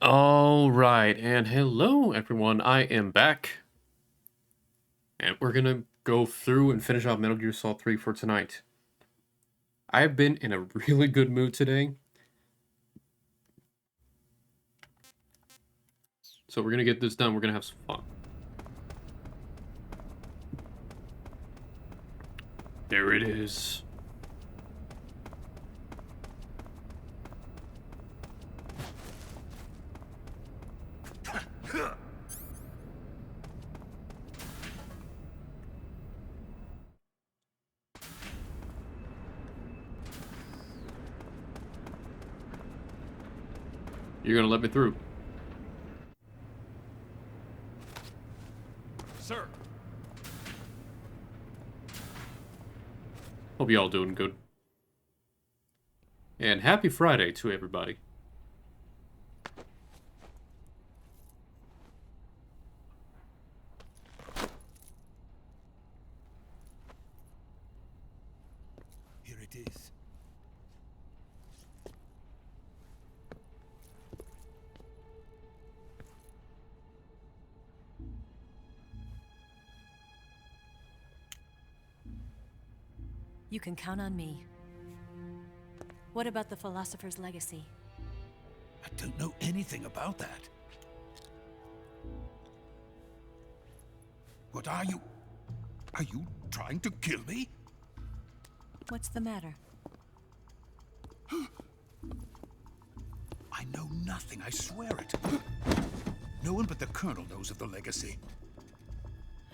All right, and hello everyone. I am back, and we're gonna go through and finish off Metal Gear Solid 3 for tonight. I've been in a really good mood today, so we're gonna get this done. We're gonna have some fun. There it is. You're gonna let me through. Sir. Hope y'all doing good. And happy Friday to everybody. Here it is. You can count on me. What about the philosopher's legacy? I don't know anything about that. What are you? Are you trying to kill me? What's the matter? I know nothing, I swear it. No one but the Colonel knows of the legacy.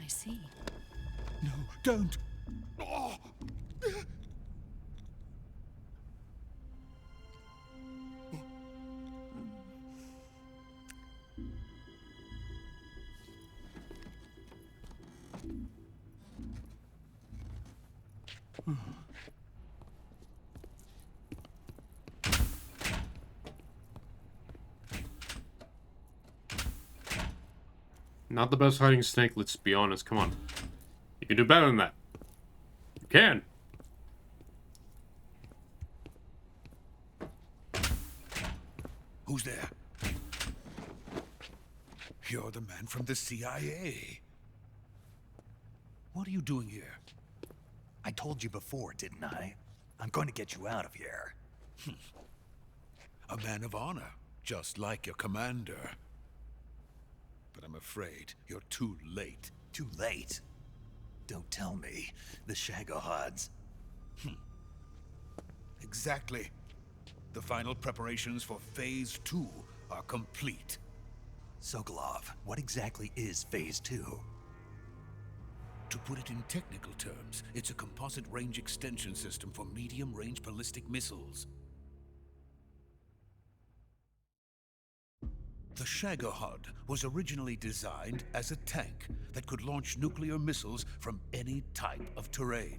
I see. No, don't. Oh. Not the best hiding snake, let's be honest. Come on. You can do better than that. You can. Who's there? You're the man from the CIA. What are you doing here? I told you before, didn't I? I'm going to get you out of here. A man of honor, just like your commander. But I'm afraid you're too late. Too late? Don't tell me. The Shagohods. Exactly. The final preparations for Phase 2 are complete. Sokolov, what exactly is Phase 2? To put it in technical terms, it's a composite range extension system for medium-range ballistic missiles. The Shagohod was originally designed as a tank that could launch nuclear missiles from any type of terrain.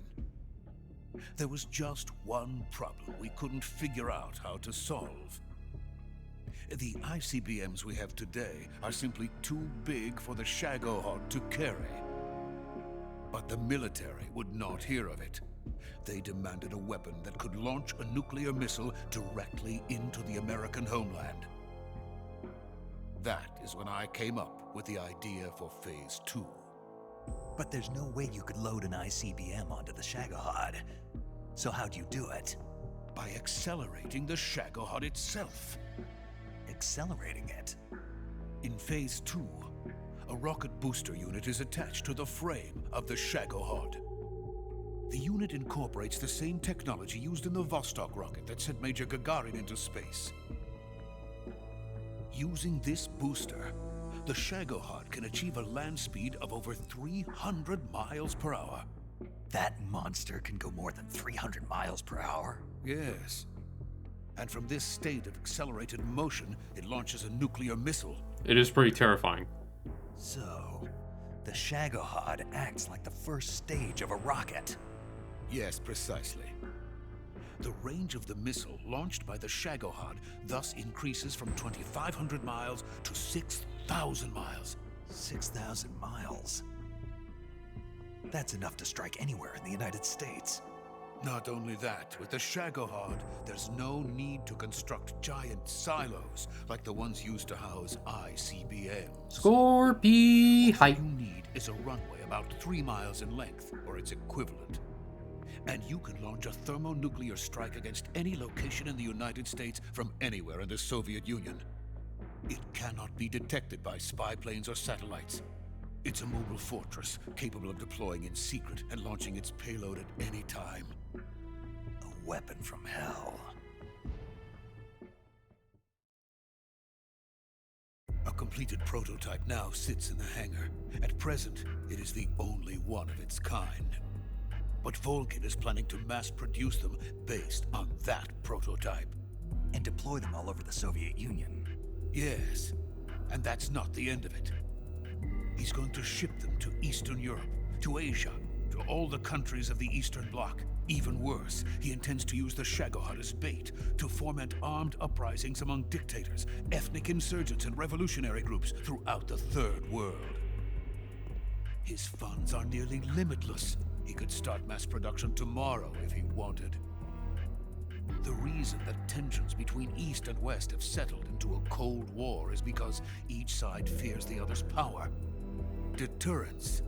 There was just one problem we couldn't figure out how to solve. The ICBMs we have today are simply too big for the Shagohod to carry. But the military would not hear of it. They demanded a weapon that could launch a nuclear missile directly into the American homeland. That is when I came up with the idea for Phase 2. But there's no way you could load an ICBM onto the Shagohod. So how'd you do it? By accelerating the Shagohod itself. Accelerating it? In Phase 2, a rocket booster unit is attached to the frame of the Shagohod. The unit incorporates the same technology used in the Vostok rocket that sent Major Gagarin into space. Using this booster, the Shagohod can achieve a land speed of over 300 miles per hour. That monster can go more than 300 miles per hour? Yes. And from this state of accelerated motion, it launches a nuclear missile. It is pretty terrifying. So, the Shagohod acts like the first stage of a rocket. Yes, precisely. The range of the missile launched by the Shagohod thus increases from 2,500 miles to 6,000 miles. 6,000 miles? That's enough to strike anywhere in the United States. Not only that, with the Shagohod, there's no need to construct giant silos like the ones used to house ICBMs. Scorpy All height. you need is a runway about 3 miles in length, or its equivalent. And you can launch a thermonuclear strike against any location in the United States from anywhere in the Soviet Union. It cannot be detected by spy planes or satellites. It's a mobile fortress, capable of deploying in secret and launching its payload at any time. A weapon from hell. A completed prototype now sits in the hangar. At present, it is the only one of its kind. But Volgin is planning to mass produce them based on that prototype. And deploy them all over the Soviet Union. Yes, and that's not the end of it. He's going to ship them to Eastern Europe, to Asia, to all the countries of the Eastern Bloc. Even worse, he intends to use the Shagohod as bait to foment armed uprisings among dictators, ethnic insurgents, and revolutionary groups throughout the Third World. His funds are nearly limitless. He could start mass production tomorrow if he wanted. The reason that tensions between East and West have settled into a Cold War is because each side fears the other's power. Deterrence.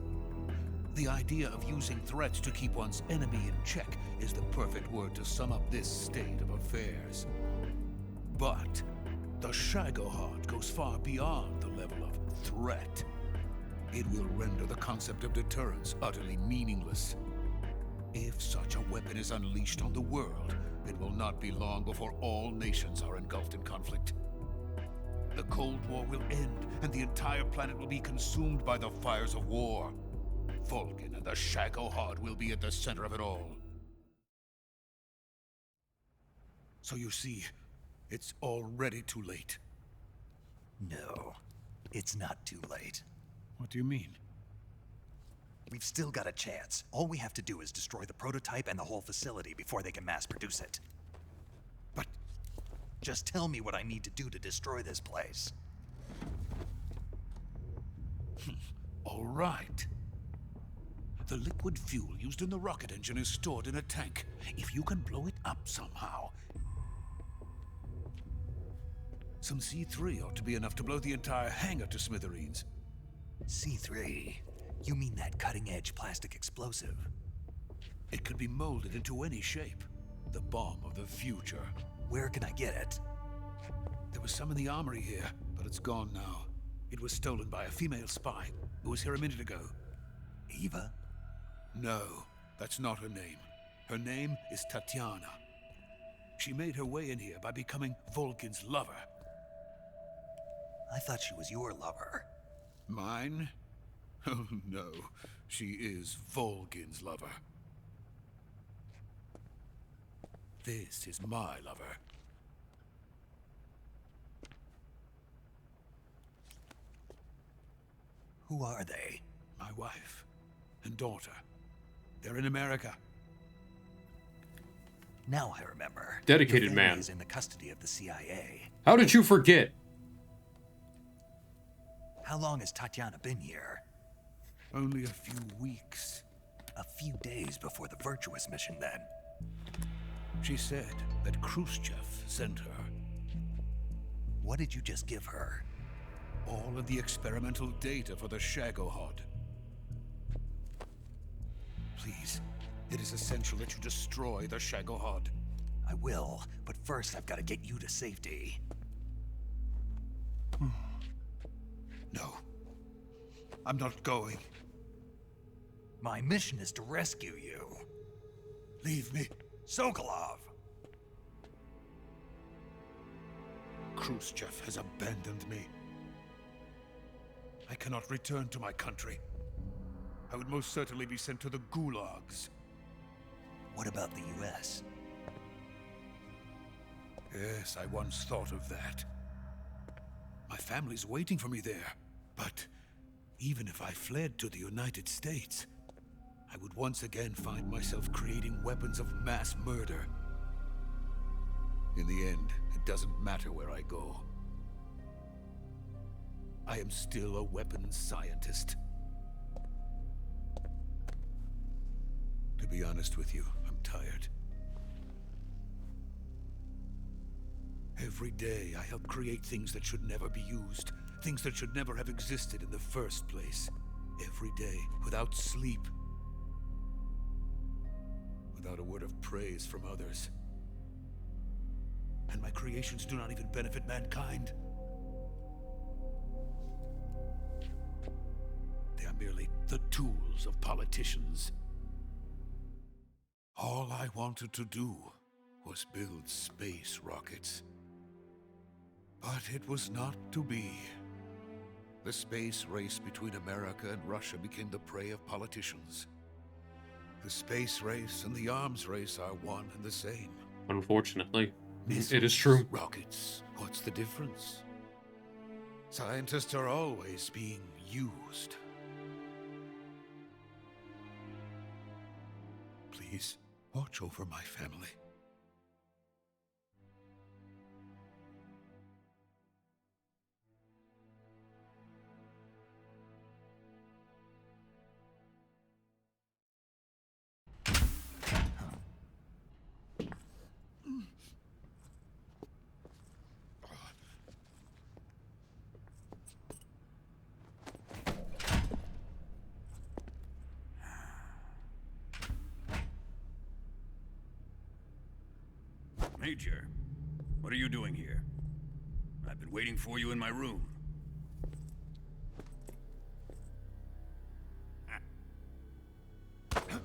The idea of using threats to keep one's enemy in check is the perfect word to sum up this state of affairs. But the Shagohod goes far beyond the level of threat. It will render the concept of deterrence utterly meaningless. If such a weapon is unleashed on the world, it will not be long before all nations are engulfed in conflict. The Cold War will end, and the entire planet will be consumed by the fires of war. Volgin and the Shagohod will be at the center of it all. So you see, it's already too late. No, it's not too late. What do you mean? We've still got a chance. All we have to do is destroy the prototype and the whole facility before they can mass produce it. But Just tell me what I need to do to destroy this place. all right. The liquid fuel used in the rocket engine is stored in a tank. If you can blow it up somehow, some C3 ought to be enough to blow the entire hangar to smithereens. C3? You mean that cutting-edge plastic explosive? It could be molded into any shape. The bomb of the future. Where can I get it? There was some in the armory here, but it's gone now. It was stolen by a female spy who was here a minute ago. Eva? No, that's not her name. Her name is Tatiana. She made her way in here by becoming Volgin's lover. I thought she was your lover. Mine? Oh no, she is Volgin's lover. This is my lover. Who are they? My wife and daughter. They're in America. Now I remember. Dedicated Your family man. is in the custody of the CIA. How did you forget? How long has Tatiana been here? Only a few weeks. A few days before the Virtuous mission, then. She said that Khrushchev sent her. What did you just give her? All of the experimental data for the Shagohod. Please, it is essential that you destroy the Shagohod. I will, but first I've got to get you to safety. No. I'm not going. My mission is to rescue you. Leave me. Sokolov! Khrushchev has abandoned me. I cannot return to my country. I would most certainly be sent to the gulags. What about the US? Yes, I once thought of that. My family's waiting for me there. But even if I fled to the United States, I would once again find myself creating weapons of mass murder. In the end, it doesn't matter where I go. I am still a weapons scientist. To be honest with you, I'm tired. Every day I help create things that should never be used, things that should never have existed in the first place. Every day, without sleep, without a word of praise from others. And my creations do not even benefit mankind. They are merely the tools of politicians. All I wanted to do was build space rockets. But it was not to be. The space race between America and Russia became the prey of politicians. The space race and the arms race are one and the same. Unfortunately, Missiles, it is true. Rockets, what's the difference? Scientists are always being used. Please, watch over my family. Major, what are you doing here? I've been waiting for you in my room.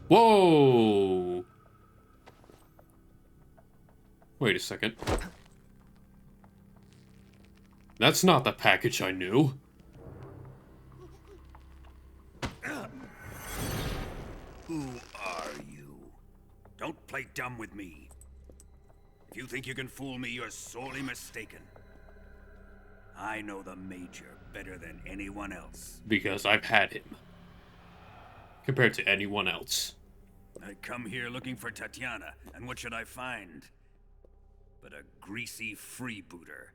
Whoa! Wait a second. That's not the package I knew. Who are you? Don't play dumb with me. If you think you can fool me, you're sorely mistaken. I know the Major better than anyone else. Because I've had him. Compared to anyone else. I come here looking for Tatiana, and what should I find? But a greasy freebooter.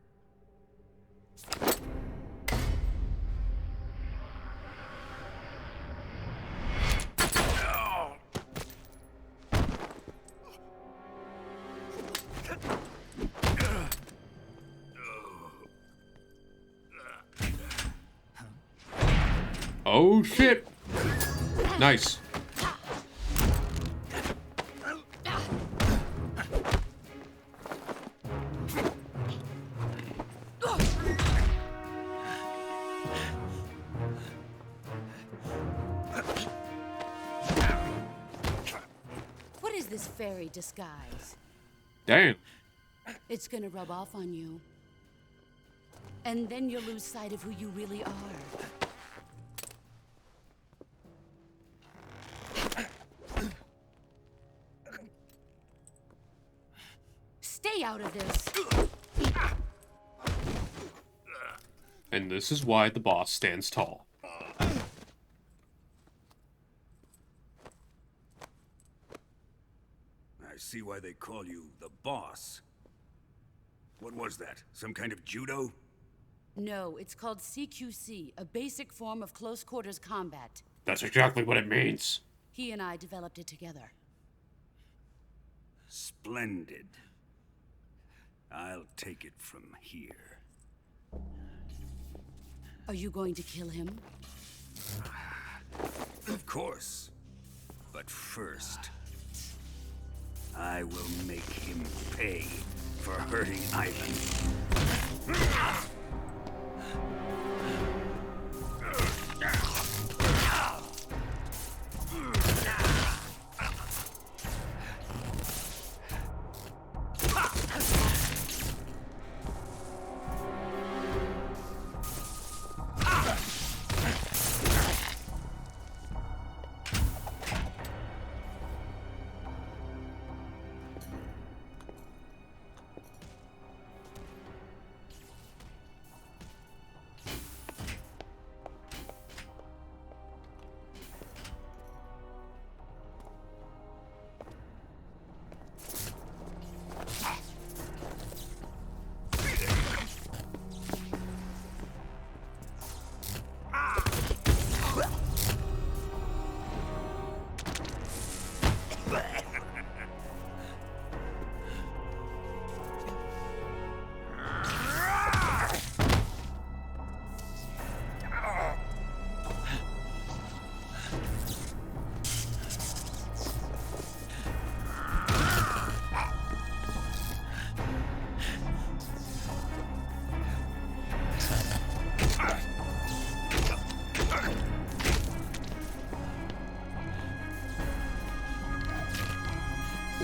Oh shit! Nice. What is this fairy disguise? Damn. It's gonna rub off on you. And then you'll lose sight of who you really are. Stay out of this. And this is why the boss stands tall. I see why they call you the boss. What was that? Some kind of judo? No, it's called CQC, a basic form of close quarters combat. That's exactly what it means. He and I developed it together. Splendid. I'll take it from here. Are you going to kill him? Of course. But first, I will make him pay for hurting Ivan.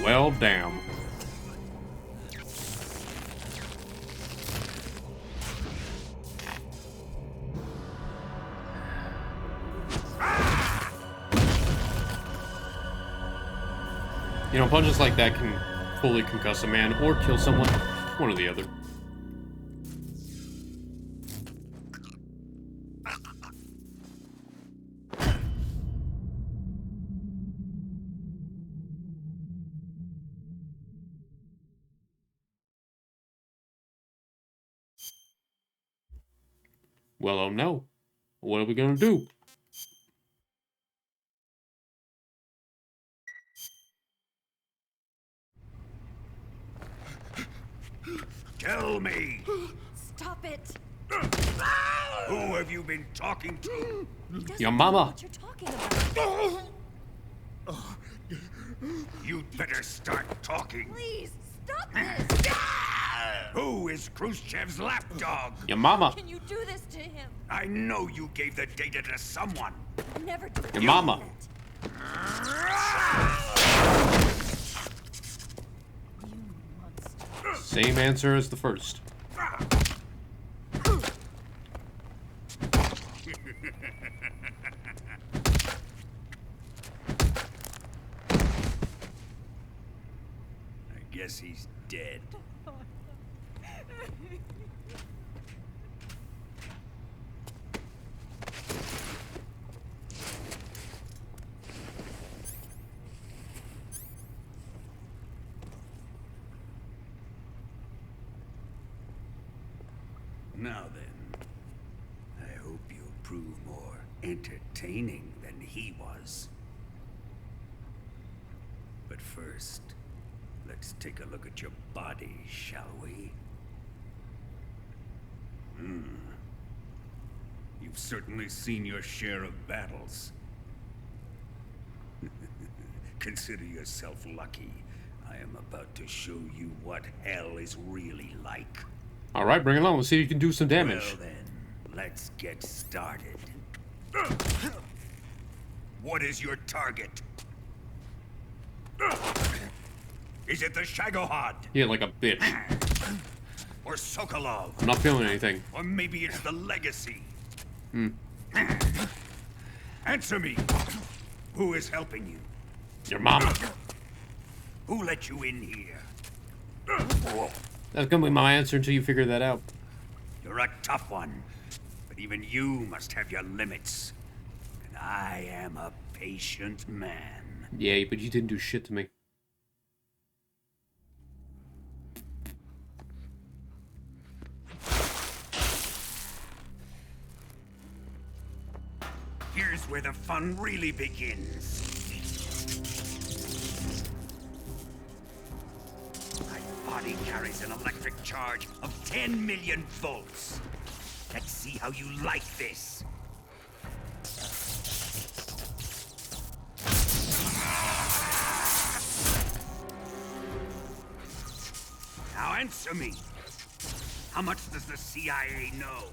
Well, damn. You know, punches like that can fully concuss a man or kill someone. One or the other. Well, no. What are we gonna do? Tell me, Stop it! who have you been talking to? He doesn't Your know mama. what you're talking about. You'd better start talking. Please, stop this! Who is Khrushchev's lapdog? Your mama. Can you do this to him? I know you gave the data to someone. Never do Your mama. You monster. Same answer as the first. I guess he's dead. Now then, I hope you'll prove more entertaining than he was. But first, let's take a look at your body, shall we? You've certainly seen your share of battles. Consider yourself lucky. I am about to show you what hell is really like. Alright, bring it on. Let's see if you can do some damage. Well then, let's get started. What is your target? Is it the Shagohod? Yeah, like a bitch. Or Sokolov? I'm not feeling anything. Or maybe it's the Legacy? Answer me! Who is helping you? Your mama. Who let you in here? That's gonna be my answer until you figure that out. You're a tough one, but even you must have your limits. And I am a patient man. Yeah, but you didn't do shit to me. Here's where the fun really begins. My body carries an electric charge of 10 million volts. Let's see how you like this. Now answer me. How much does the CIA know?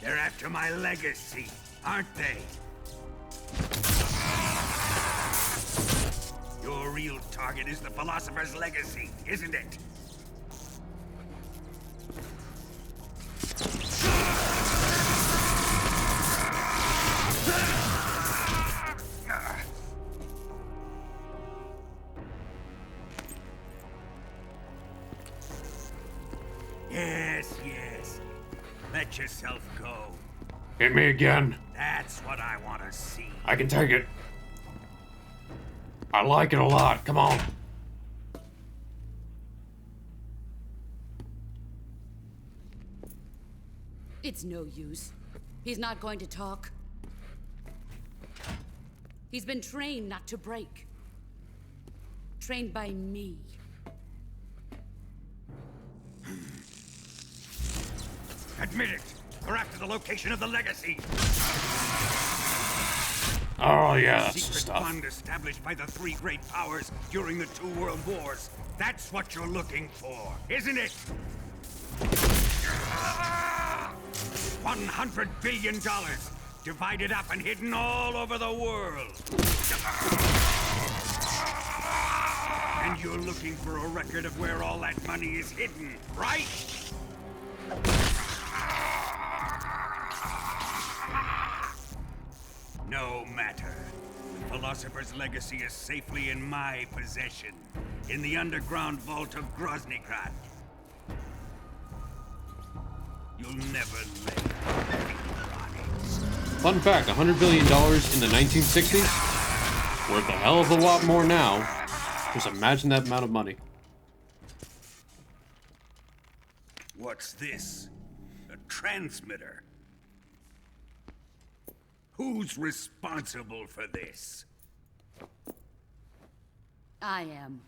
They're after my legacy, aren't they? Your real target is the Philosopher's Legacy, isn't it? Yes, yes. Let yourself go. Hit me again. That's what I want to see. I can take it. I like it a lot. Come on. It's no use. He's not going to talk. He's been trained not to break. Trained by me. Admit it. We're after the location of the legacy. Oh, yeah, that's the Secret stuff. fund established by the three great powers during the two world wars. That's what you're looking for, isn't it? $100 billion, divided up and hidden all over the world. And you're looking for a record of where all that money is hidden, right? No matter. The Philosopher's legacy is safely in my possession, in the underground vault of Groznygrad. You'll never lay a finger on it. Fun fact, $100 billion in the 1960s? Worth a hell of a lot more now. Just imagine that amount of money. What's this? A transmitter? Who's responsible for this? I am.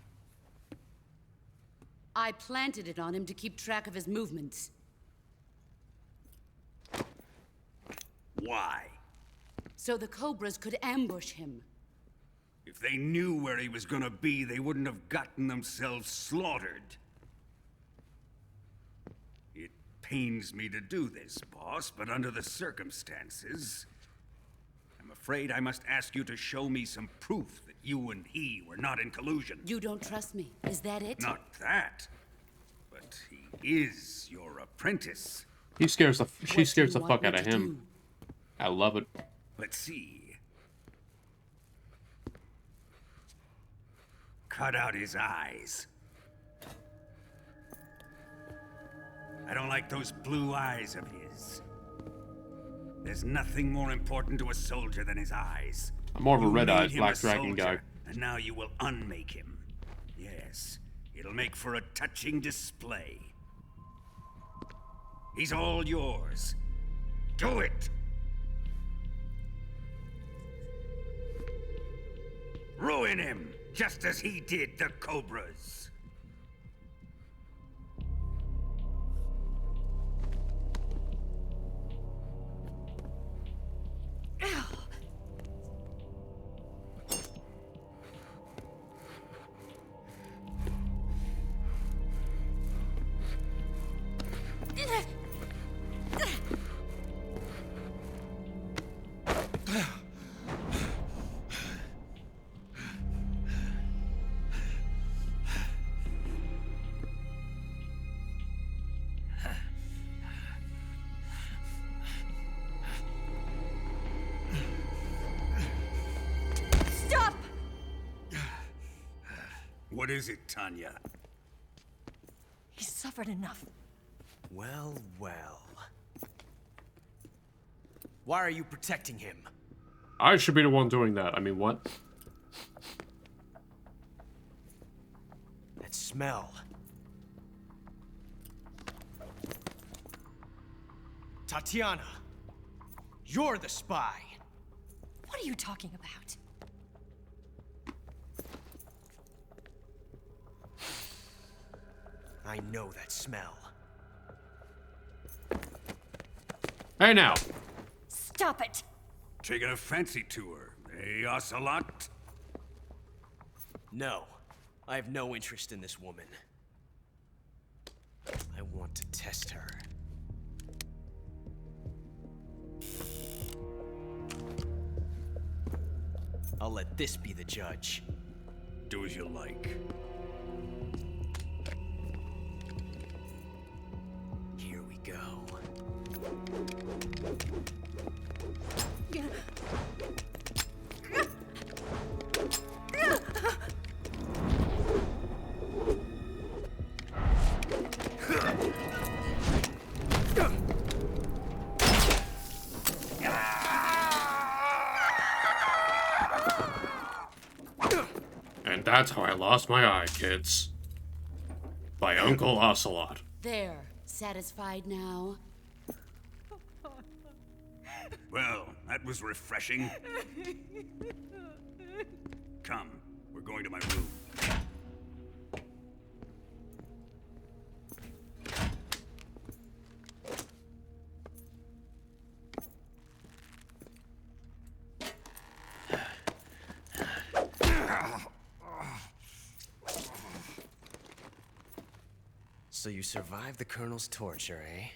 I planted it on him to keep track of his movements. Why? So the Cobras could ambush him. If they knew where he was gonna be, they wouldn't have gotten themselves slaughtered. It pains me to do this, boss, but under the circumstances, I'm afraid I must ask you to show me some proof that you and he were not in collusion. You don't trust me, is that it? Not that, but he is your apprentice. She scares the What do you fuck want me out of to him. do? I love it. Let's see. Cut out his eyes. I don't like those blue eyes of his. There's nothing more important to a soldier than his eyes. I'm more of a You red-eyed made him Black a Dragon guy. soldier, and now you will unmake him. Yes, it'll make for a touching display. He's all yours. Do it! Ruin him, just as he did the Cobras. Stop! What is it, Tanya? He's suffered enough. Well, well. Why are you protecting him? I should be the one doing that. I mean, what? That smell. Tatiana, you're the spy. What are you talking about? I know that smell. Hey now. Stop it! Taking a fancy to her, eh, Ocelot? No, I have no interest in this woman. I want to test her. I'll let this be the judge. Do as you like. Here we go. And that's how I lost my eye, kids. By Uncle Ocelot. There. Satisfied now? Well, that was refreshing. Come, we're going to my room. So you survived the Colonel's torture, eh?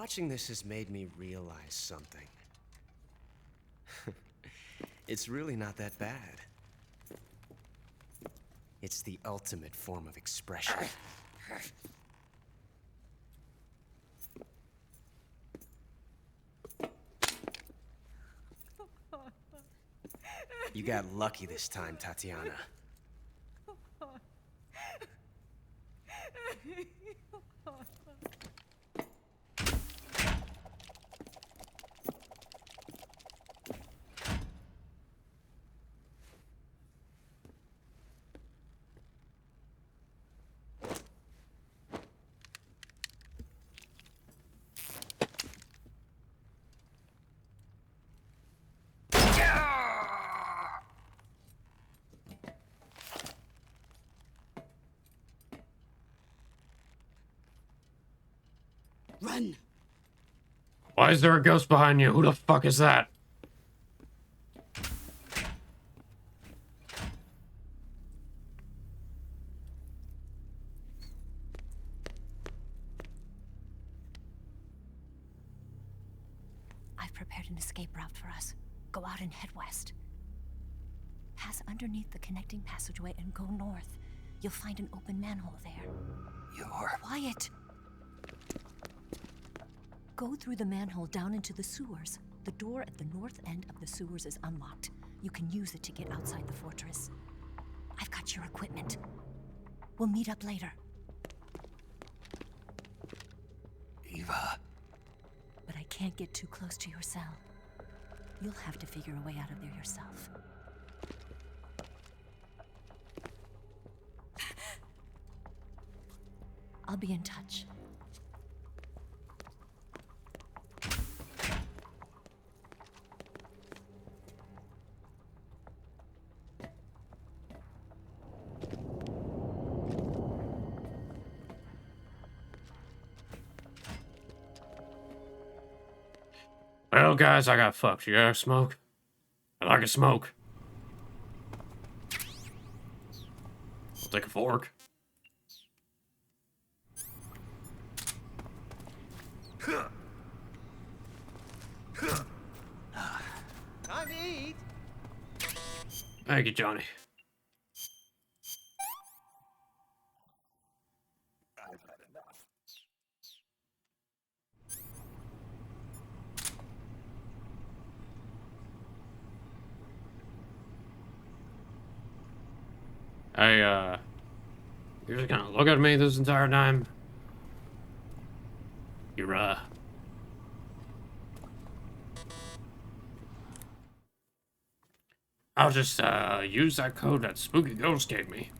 Watching this has made me realize something. It's really not that bad. It's the ultimate form of expression. You got lucky this time, Tatiana. Run! Why is there a ghost behind you? Who the fuck is that? I've prepared an escape route for us. Go out and head west. Pass underneath the connecting passageway and go north. You'll find an open manhole there. You're... Quiet! Go through the manhole down into the sewers. The door at the north end of the sewers is unlocked. You can use it to get outside the fortress. I've got your equipment. We'll meet up later. Eva. But I can't get too close to your cell. You'll have to figure a way out of there yourself. I'll be in touch. Well, guys, I got fucked. You got a smoke? I like a smoke. I'll take a fork. Time to eat. Thank you, Johnny. You're just gonna look at me this entire time? You're, I'll just, use that code that Spooky Ghost gave me.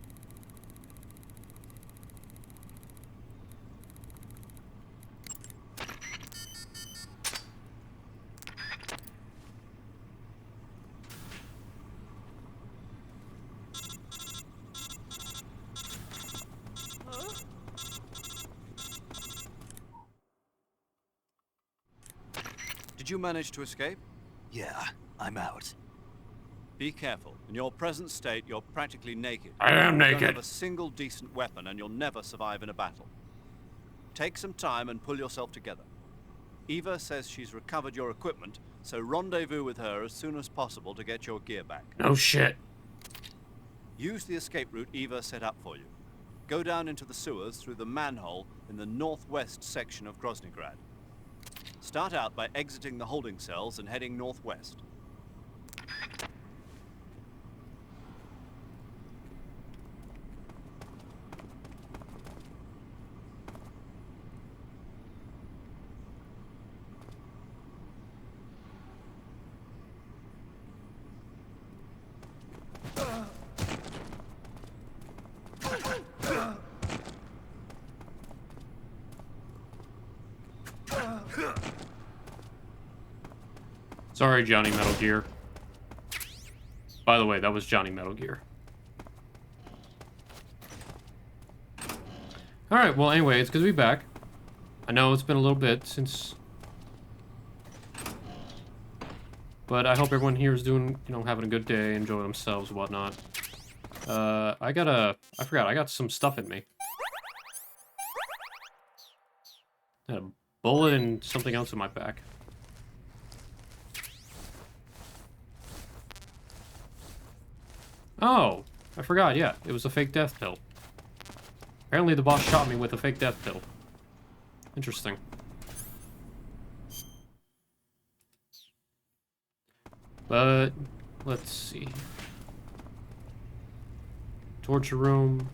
Did you manage to escape? Yeah, I'm out. Be careful. In your present state, you're practically naked. I am You don't naked. have a single decent weapon, and you'll never survive in a battle. Take some time and pull yourself together. Eva says she's recovered your equipment, so rendezvous with her as soon as possible to get your gear back. No shit. Use the escape route Eva set up for you. Go down into the sewers through the manhole in the northwest section of Groznygrad. Start out by exiting the holding cells and heading northwest. Sorry, Johnny Metal Gear. By the way, that was Johnny Metal Gear. Alright, well, anyway, it's good to be back. I know it's been a little bit since... But I hope everyone here is doing, you know, having a good day, enjoying themselves, whatnot. I forgot, I got some stuff in me. A bullet and something else in my back. Oh, I forgot, yeah. It was a fake death pill. Apparently the boss shot me with a fake death pill. Interesting. But, let's see. Torture room.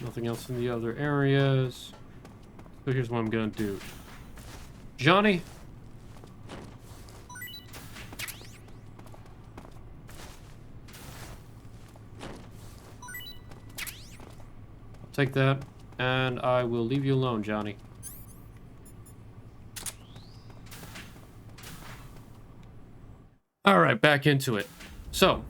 Nothing else in the other areas. So here's what I'm gonna do. Johnny! I'll take that, and I will leave you alone, Johnny. Alright, back into it. So,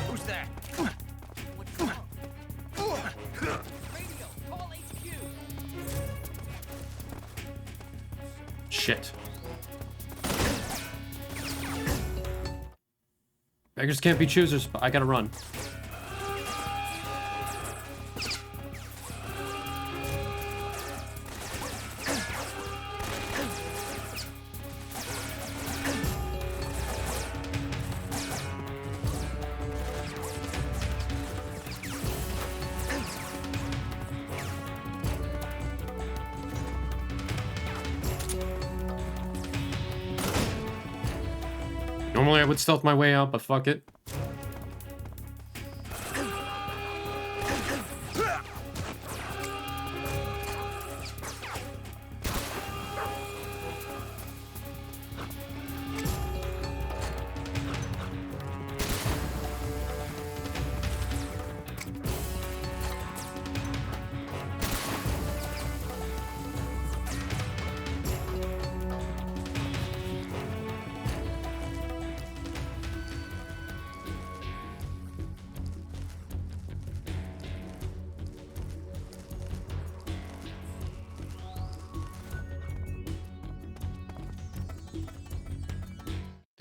Who's that? What's wrong? Radio, call HQ. shit. Beggars can't be choosers, but I gotta run. Normally I would stealth my way out, but fuck it.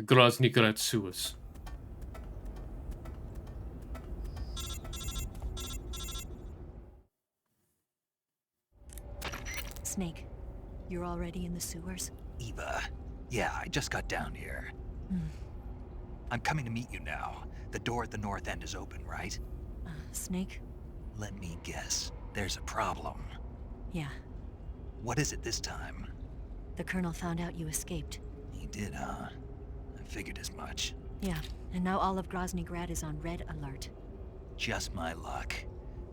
The Grozny Grad sewers. Snake, you're already in the sewers? Eva. Yeah, I just got down here. I'm coming to meet you now. The door at the north end is open, right? Snake? Let me guess. There's a problem. Yeah. What is it this time? The Colonel found out you escaped. He did, huh? I figured as much. Yeah, and now all of Grozny Grad is on red alert. Just my luck.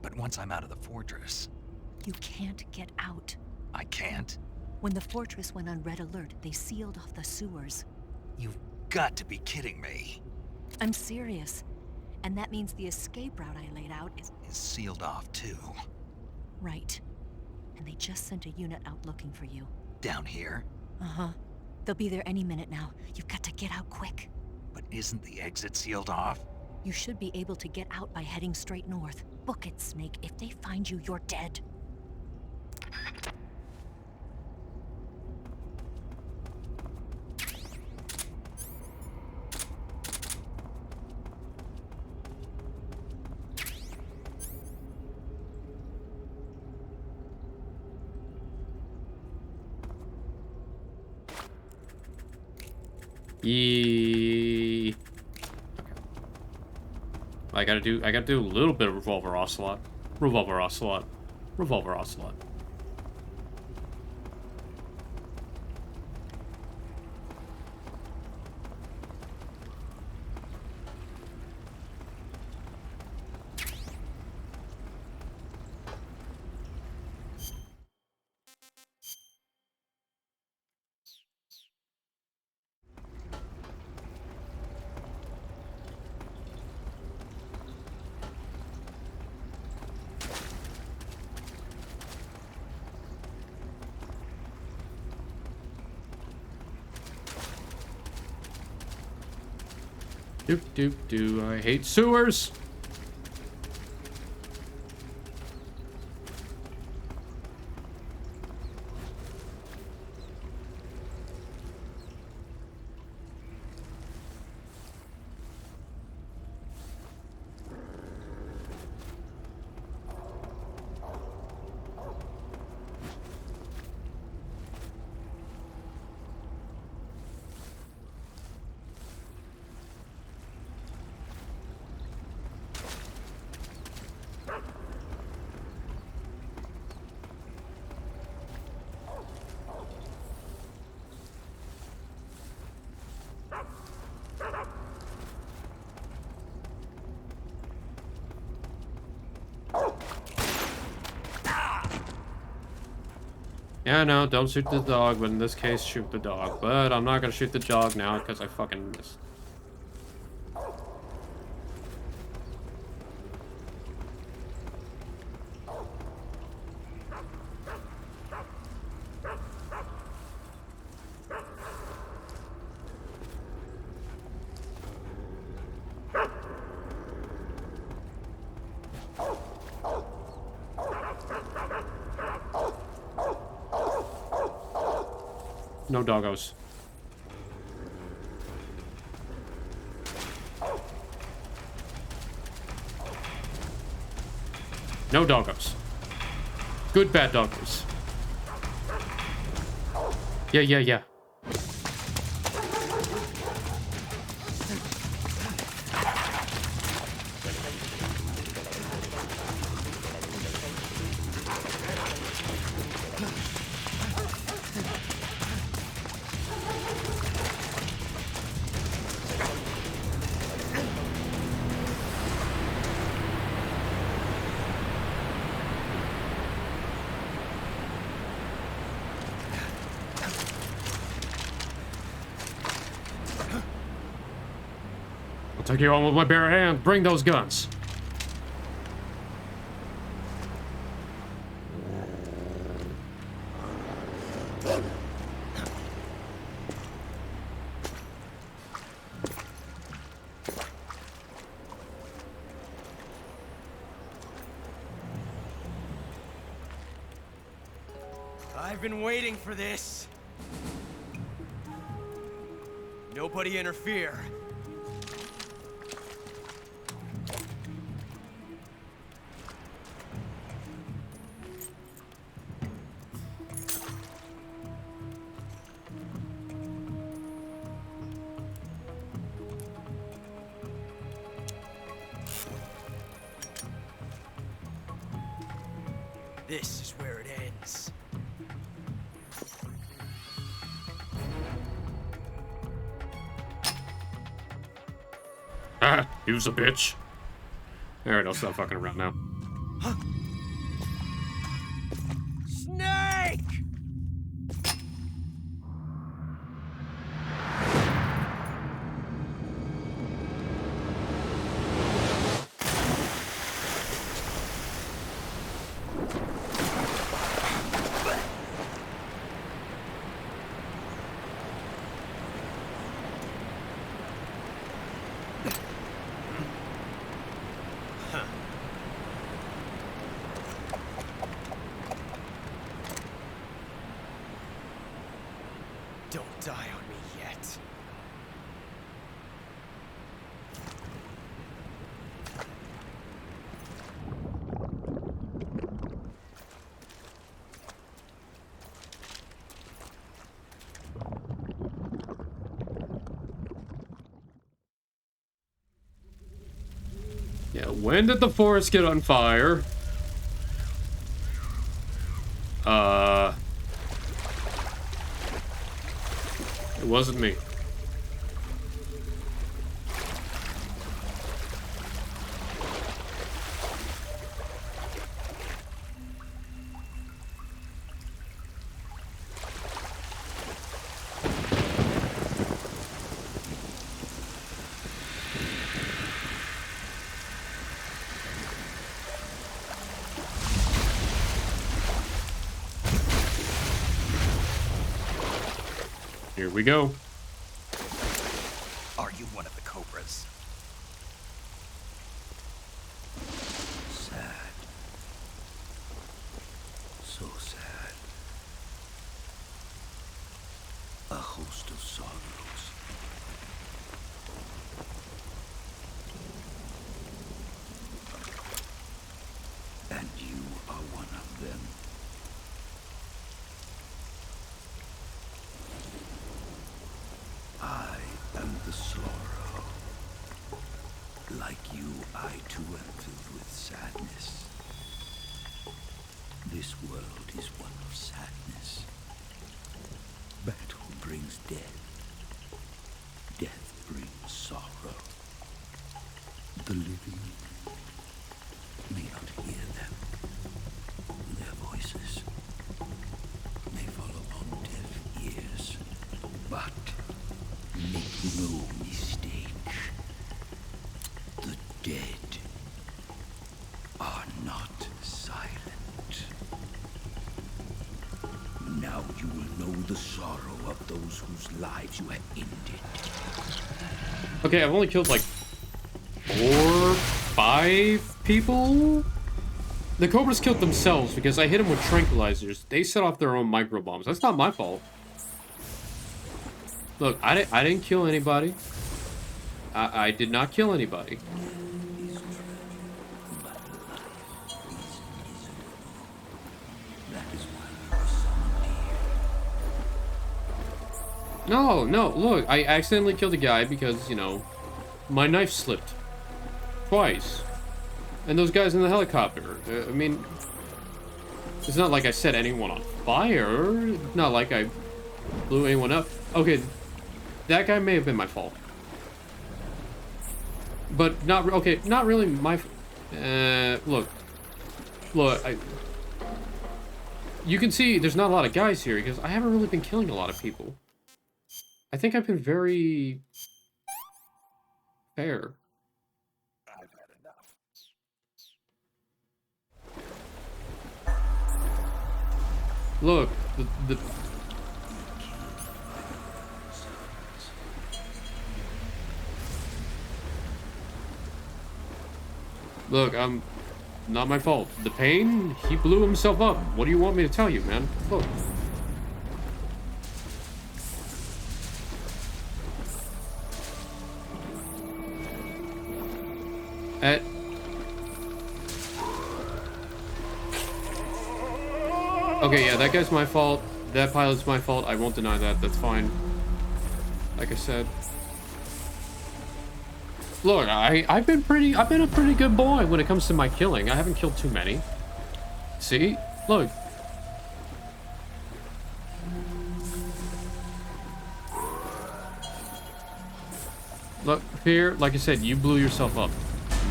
But once I'm out of the fortress... You can't get out. I can't? When the fortress went on red alert, they sealed off the sewers. You've got to be kidding me. I'm serious. And that means the escape route I laid out is Sealed off, too. right. And they just sent a unit out looking for you. Down here? Uh-huh. They'll be there any minute now. You've got to get out quick. But isn't the exit sealed off? You should be able to get out by heading straight north. Book it, Snake. If they find you, you're dead. Yee. I gotta do a little bit of Revolver Ocelot. Revolver Ocelot. Revolver Ocelot. Doop doop doo. I hate sewers. Yeah, no, don't shoot the dog, but in this case, shoot the dog. But I'm not gonna shoot the dog now because I fucking missed. No doggos. No doggos. Good bad doggos. Yeah. I'll take you on with my bare hand. Bring those guns. I've been waiting for this. Nobody interfere. This is where it ends. Ah, he was a bitch. Alright, I'll stop fucking around now. Snake! Don't die on me yet. Yeah, when did the forest get on fire? It wasn't me. Here we go. Are you one of the Cobras? host of sorrows. And you are one of them. I am the sorrow. Like you, I too am filled with sadness. This world is one of sadness. Battle brings death. Death brings sorrow. The living may not hear them. Their voices may fall upon deaf ears. But make no mistake. The dead are not silent. Now you will know the sorrow of those whose lives you have ended. Okay, I've only killed like 4, 5 people. The Cobras killed themselves because I hit them with tranquilizers. They set off their own micro bombs. That's not my fault. Look, I didn't kill anybody. I did not kill anybody. No, no, look, I accidentally killed a guy because, you know, my knife slipped. Twice. And those guys in the helicopter. I mean, it's not like I set anyone on fire. It's not like I blew anyone up. Okay, that guy may have been my fault. But not, okay, not really my, look, you can see there's not a lot of guys here because I haven't really been killing a lot of people. I think I've been very fair. I've had enough. Look, Look, not my fault. The pain, he blew himself up. What do you want me to tell you, man? Look. Okay, yeah, that guy's my fault. That pilot's my fault. I won't deny that. That's fine. Like I said. Look, I've been a pretty good boy when it comes to my killing. I haven't killed too many. See? Look. Look, here, like I said, you blew yourself up.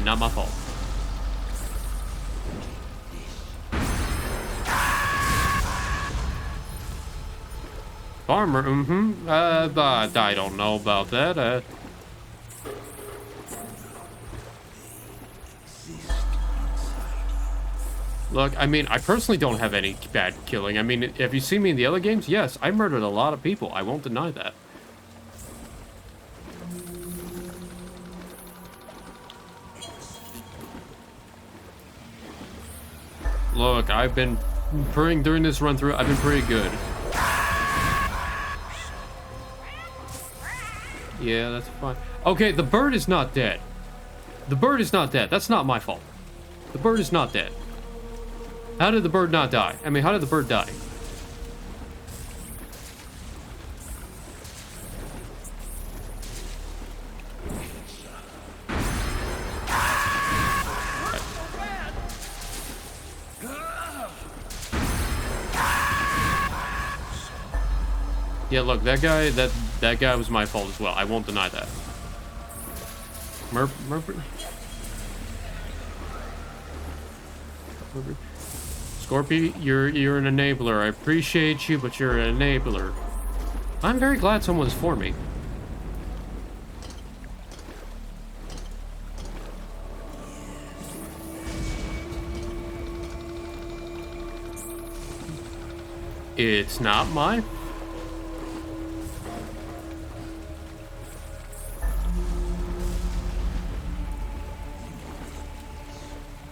Not my fault. Farmer, I don't know about that. Look, I mean, I personally don't have any bad killing. I mean, have you seen me in the other games? Yes, I murdered a lot of people. I won't deny that. Look, I've been during this run through, I've been pretty good. Yeah, that's fine. Okay, the bird is not dead. The bird is not dead. That's not my fault. The bird is not dead. How did the bird not die? I mean, how did the bird die? Yeah, look, that guy was my fault as well. I won't deny that. Scorpy, you're an enabler. I appreciate you, but you're an enabler. I'm very glad someone's for me. It's not my.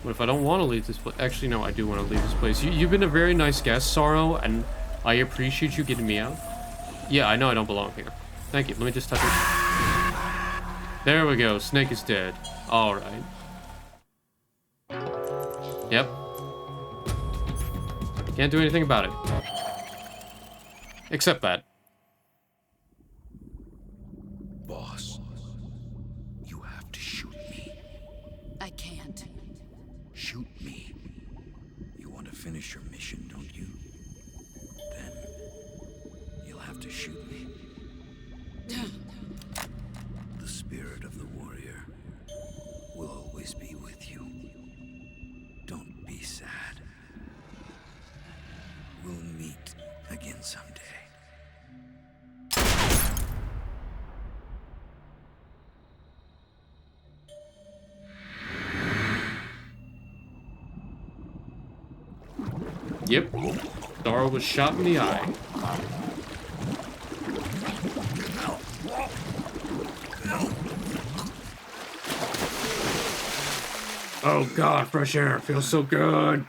But if I don't want to leave this place, actually no, I do want to leave this place. You've been a very nice guest, Sorrow, and I appreciate you getting me out. Yeah, I know I don't belong here. Thank you. Let me just touch it. There we go. Snake is dead. Alright. Yep. Can't do anything about it. Except that. Boss, you have to shoot me. I can't. Shoot me. You want to finish your mission, don't you? Then you'll have to shoot me. The spirit of the warrior will always be with you. Don't be sad. We'll meet again someday. Yep. Dara was shot in the eye. Oh god, fresh air feels so good.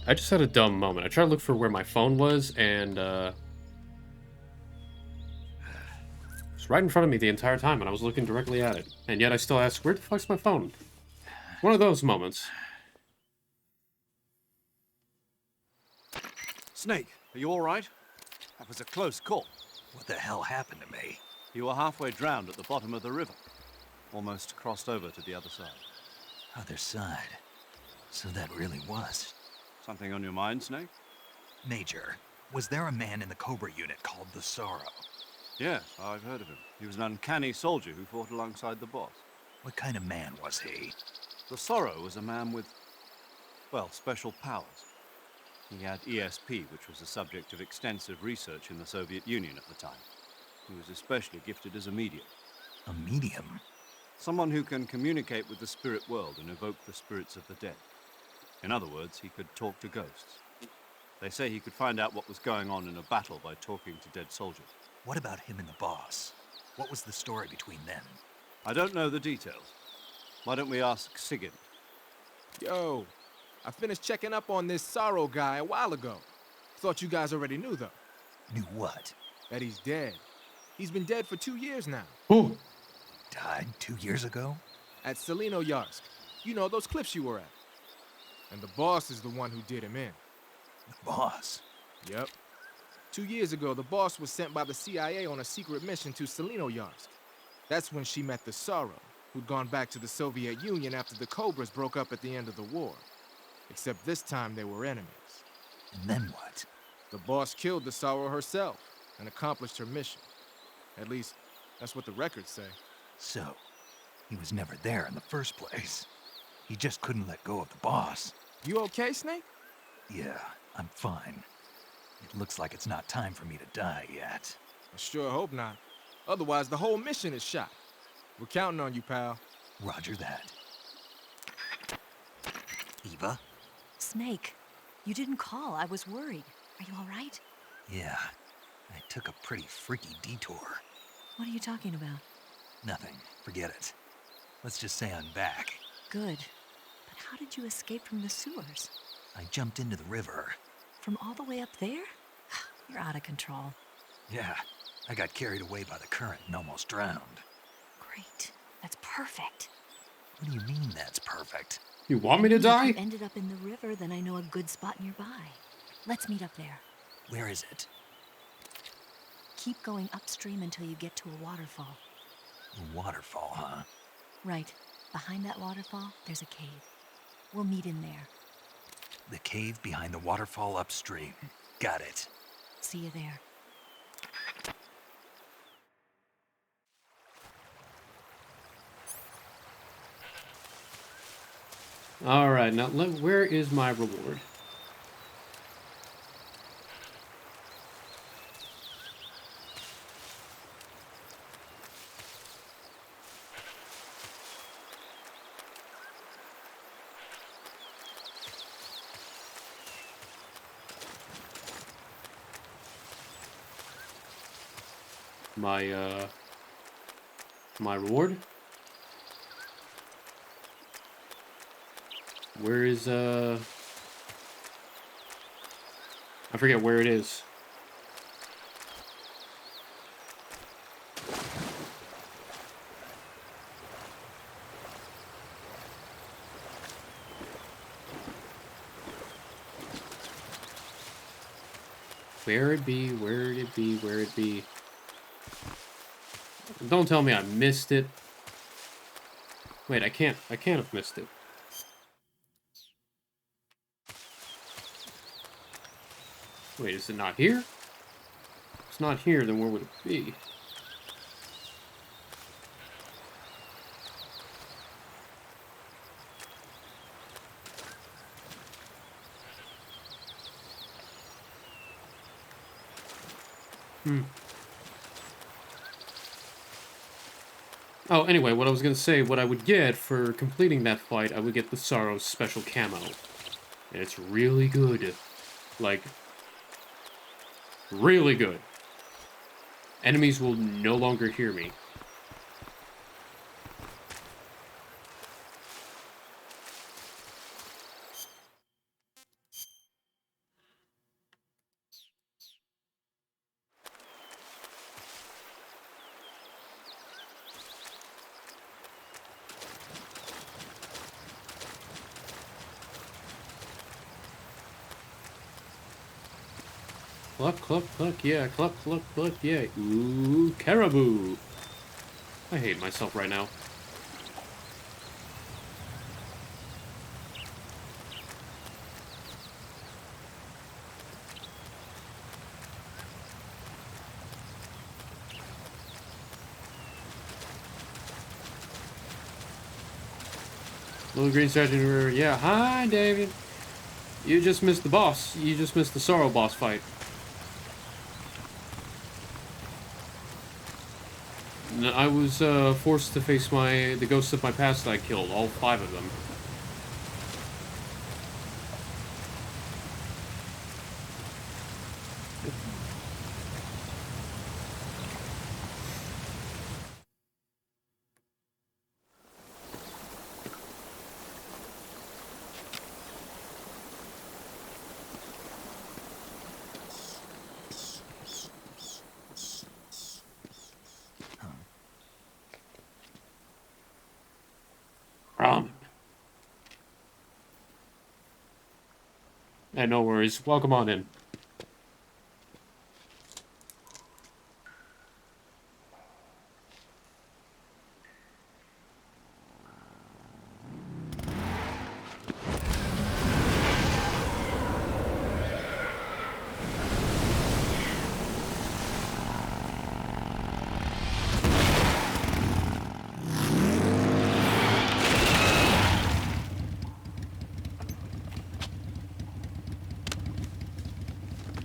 I just had a dumb moment. I tried to look for where my phone was, and it was right in front of me the entire time, and I was looking directly at it. And yet I still ask, where the fuck's my phone? One of those moments. Snake, are you all right? That was a close call. What the hell happened to me? You were halfway drowned at the bottom of the river. Almost crossed over to the other side. Other side. So that really was. Something on your mind, Snake? Major, was there a man in the Cobra unit called the Sorrow? Yes, I've heard of him. He was an uncanny soldier who fought alongside the boss. What kind of man was he? The Sorrow was a man with, well, special powers. He had ESP, which was the subject of extensive research in the Soviet Union at the time. He was especially gifted as a medium. A medium? Someone who can communicate with the spirit world and evoke the spirits of the dead. In other words, he could talk to ghosts. They say he could find out what was going on in a battle by talking to dead soldiers. What about him and the boss? What was the story between them? I don't know the details. Why don't we ask Sigint? Yo, I finished checking up on this Sorrow guy a while ago. Thought you guys already knew, though. Knew what? That he's dead. He's been dead for 2 years now. Ooh. Died 2 years ago? At Selino-Yarsk. You know, those cliffs you were at. And the boss is the one who did him in. The boss? Yep. 2 years ago, the boss was sent by the CIA on a secret mission to Selino-Yarsk. That's when she met the Sorrow, who'd gone back to the Soviet Union after the Cobras broke up at the end of the war. Except this time they were enemies. And then what? The boss killed the Sorrow herself and accomplished her mission. At least, that's what the records say. So, he was never there in the first place. He just couldn't let go of the boss. You okay, Snake? Yeah, I'm fine. It looks like it's not time for me to die yet. I sure hope not. Otherwise, the whole mission is shot. We're counting on you, pal. Roger that. Eva? Snake, you didn't call. I was worried. Are you all right? Yeah, I took a pretty freaky detour. What are you talking about? Nothing. Forget it. Let's just say I'm back. Good. But how did you escape from the sewers? I jumped into the river. From all the way up there? You're out of control. Yeah, I got carried away by the current and almost drowned. Great. That's perfect. What do you mean that's perfect? You want me to If die? you ended up in the river, then I know a good spot nearby. Let's meet up there. Where is it? Keep going upstream until you get to a waterfall. A waterfall, huh? Right. Behind that waterfall, there's a cave. We'll meet in there. The cave behind the waterfall upstream. Got it. See you there. Alright, now where is my reward? My reward? Where is, I forget where it is. Where it be, where it be, where it be. Don't tell me I missed it. Wait, I can't have missed it. Wait, is it not here? If it's not here, then where would it be? Oh, anyway, what I was gonna say, what I would get for completing that fight, I would get the Sorrow's special camo. And it's really good. Like, really good. Enemies will no longer hear me. Cluck, cluck, cluck, yeah, cluck, cluck, cluck, yeah. Ooh, caribou. I hate myself right now. Little Green Sergeant, yeah, hi, David. You just missed the boss. You just missed the Sorrow boss fight. I was forced to face the ghosts of my past that I killed, all 5 of them. Hey, no worries. Welcome on in.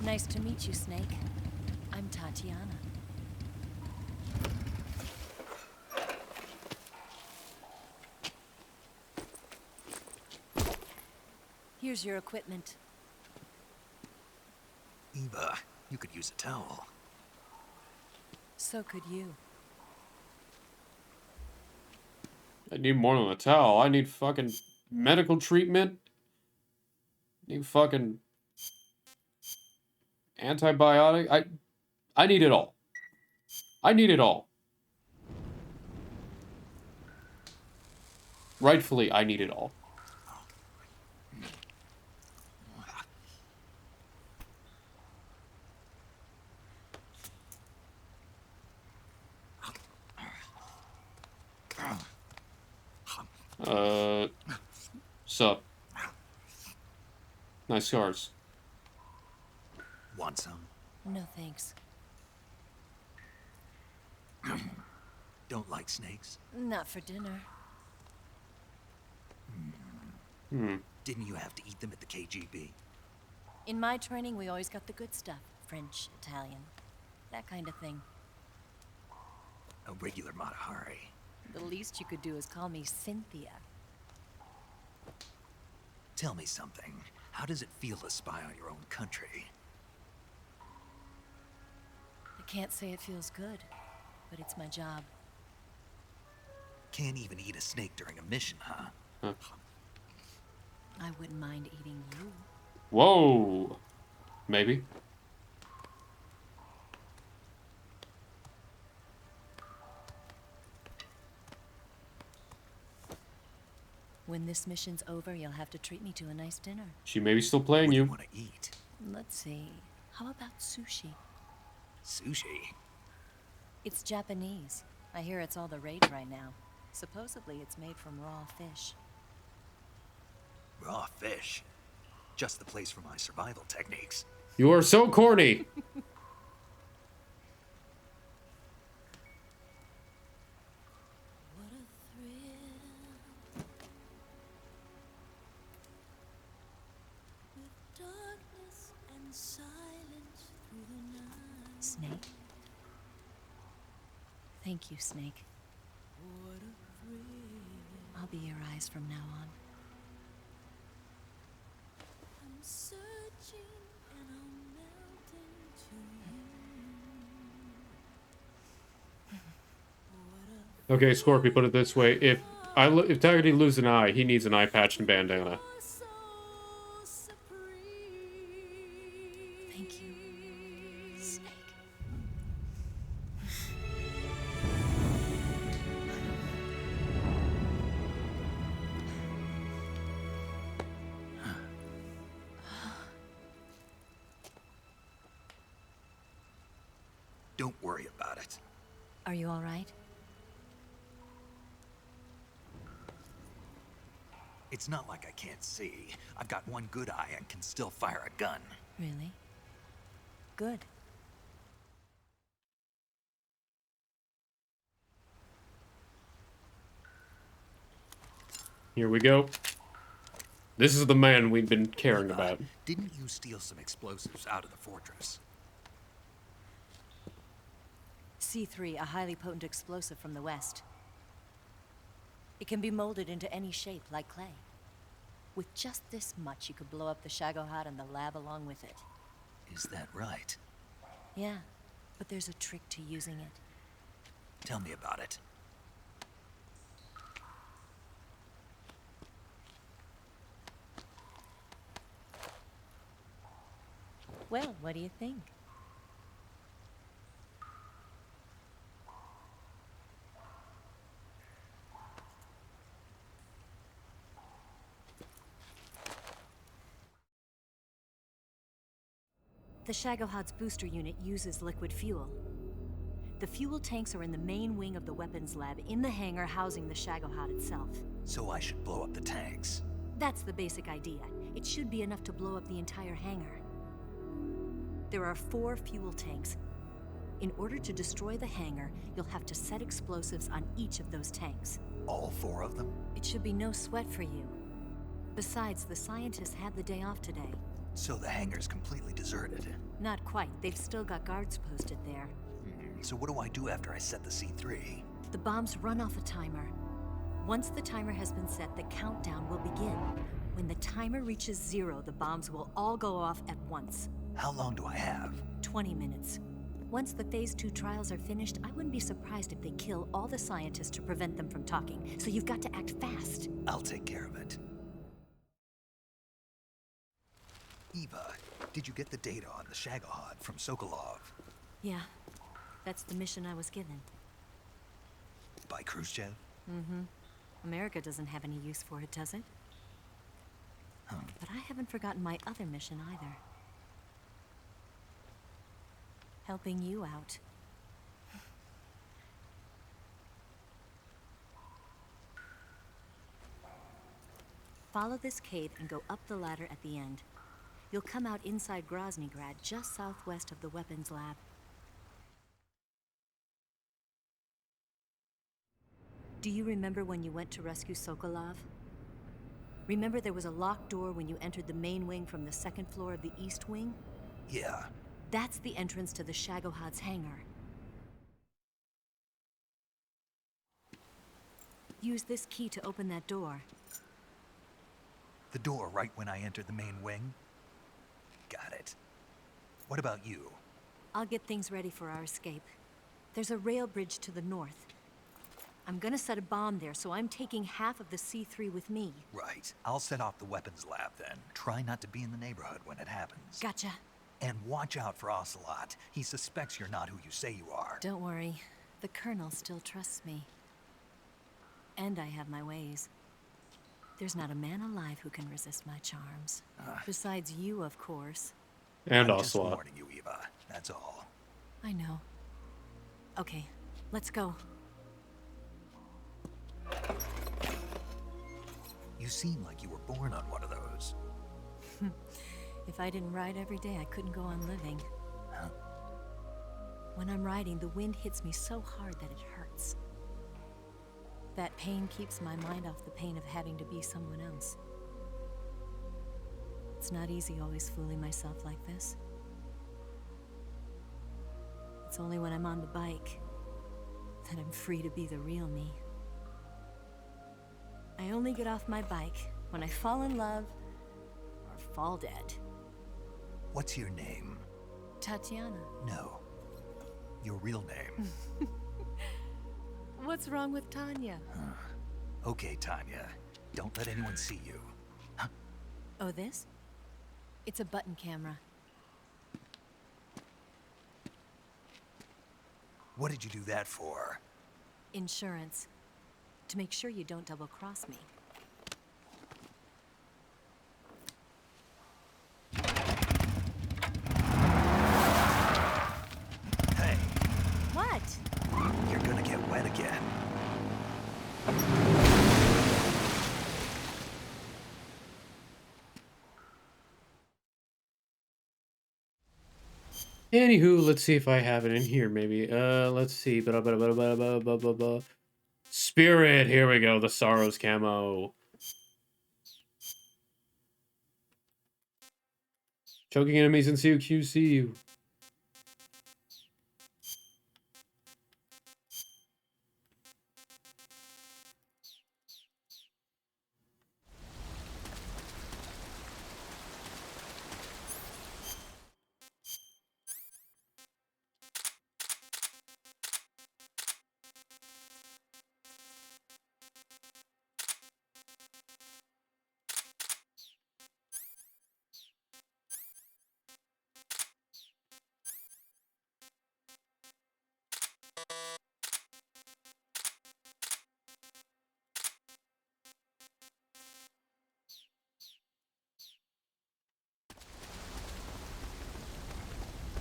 Nice to meet you, Snake. I'm Tatiana. Here's your equipment. Eva, you could use a towel. So could you. I need more than a towel. I need fucking medical treatment. I need fucking antibiotic. I need it all. I need it all. Rightfully, I need it all. Sup? Nice scars. Want some? No thanks. Don't like snakes? Not for dinner. Didn't you have to eat them at the KGB? In my training, we always got the good stuff. French, Italian, that kind of thing. A regular Mata Hari. The least you could do is call me Cynthia. Tell me something. How does it feel to spy on your own country? I can't say it feels good, but it's my job. Can't even eat a snake during a mission, huh? I wouldn't mind eating you. Whoa. Maybe. When this mission's over, you'll have to treat me to a nice dinner. She may be still playing What do you. you want to eat? Let's see. How about sushi? Sushi? It's Japanese. I hear it's all the rage right now. Supposedly, it's made from raw fish. Raw fish? Just the place for my survival techniques. You are so corny. What a thrill. With darkness and silence through the night. Snake? Thank you, Snake. What a thrill. I'll be your eyes from now on. I'm searching and I'm melting to you. Okay, Scorpio, put it this way: if Tiger D loses an eye, he needs an eye patch and bandana. Thank you, Snake. Don't worry about it. Are you all right? It's not like I can't see. I've got one good eye and can still fire a gun. Really? Good. Here we go. This is the man we've been caring about. Didn't you steal some explosives out of the fortress? C3, a highly potent explosive from the west. It can be molded into any shape, like clay. With just this much, you could blow up the Shagohod and the lab along with it. Is that right? Yeah, but there's a trick to using it. Tell me about it. Well, what do you think? The Shagohod's booster unit uses liquid fuel. The fuel tanks are in the main wing of the weapons lab in the hangar housing the Shagohod itself. So I should blow up the tanks. That's the basic idea. It should be enough to blow up the entire hangar. There are 4 fuel tanks. In order to destroy the hangar, you'll have to set explosives on each of those tanks. All 4 of them? It should be no sweat for you. Besides, the scientists had the day off today. So the hangar's completely deserted. Not quite. They've still got guards posted there. So what do I do after I set the C3? The bombs run off a timer. Once the timer has been set, the countdown will begin. When the timer reaches 0, the bombs will all go off at once. How long do I have? 20 minutes. Once the Phase 2 trials are finished, I wouldn't be surprised if they kill all the scientists to prevent them from talking. So you've got to act fast. I'll take care of it. Eva, did you get the data on the Shagohod from Sokolov? Yeah, that's the mission I was given. By Khrushchev? Mm-hmm. America doesn't have any use for it, does it? But I haven't forgotten my other mission either. Helping you out. Follow this cave and go up the ladder at the end. You'll come out inside Groznygrad, just southwest of the weapons lab. Do you remember when you went to rescue Sokolov? Remember there was a locked door when you entered the main wing from the second floor of the east wing? Yeah. That's the entrance to the Shagohod's hangar. Use this key to open that door. The door right when I entered the main wing? Got it. What about you? I'll get things ready for our escape. There's a rail bridge to the north. I'm gonna set a bomb there, so I'm taking half of the C3 with me. Right. I'll set off the weapons lab then. Try not to be in the neighborhood when it happens. Gotcha. And watch out for Ocelot. He suspects you're not who you say you are. Don't worry. The Colonel still trusts me. And I have my ways. There's not a man alive who can resist my charms. Besides you, of course. And I'm just Ocelot. warning you, Eva. That's all. I know. Okay, let's go. You seem like you were born on one of those. If I didn't ride every day, I couldn't go on living. Huh? When I'm riding, the wind hits me so hard that it hurts. That pain keeps my mind off the pain of having to be someone else. It's not easy always fooling myself like this. It's only when I'm on the bike that I'm free to be the real me. I only get off my bike when I fall in love or fall dead. What's your name? Tatiana. No. Your real name. What's wrong with Tanya? Okay, Tanya. Don't let anyone see you. Oh, this? It's a button camera. What did you do that for? Insurance. To make sure you don't double-cross me. Hey, What? you're gonna get wet again. Anywho, let's see if I have it in here, maybe. Let's see. Spirit, here we go, the Sorrows camo. Choking enemies in CQC.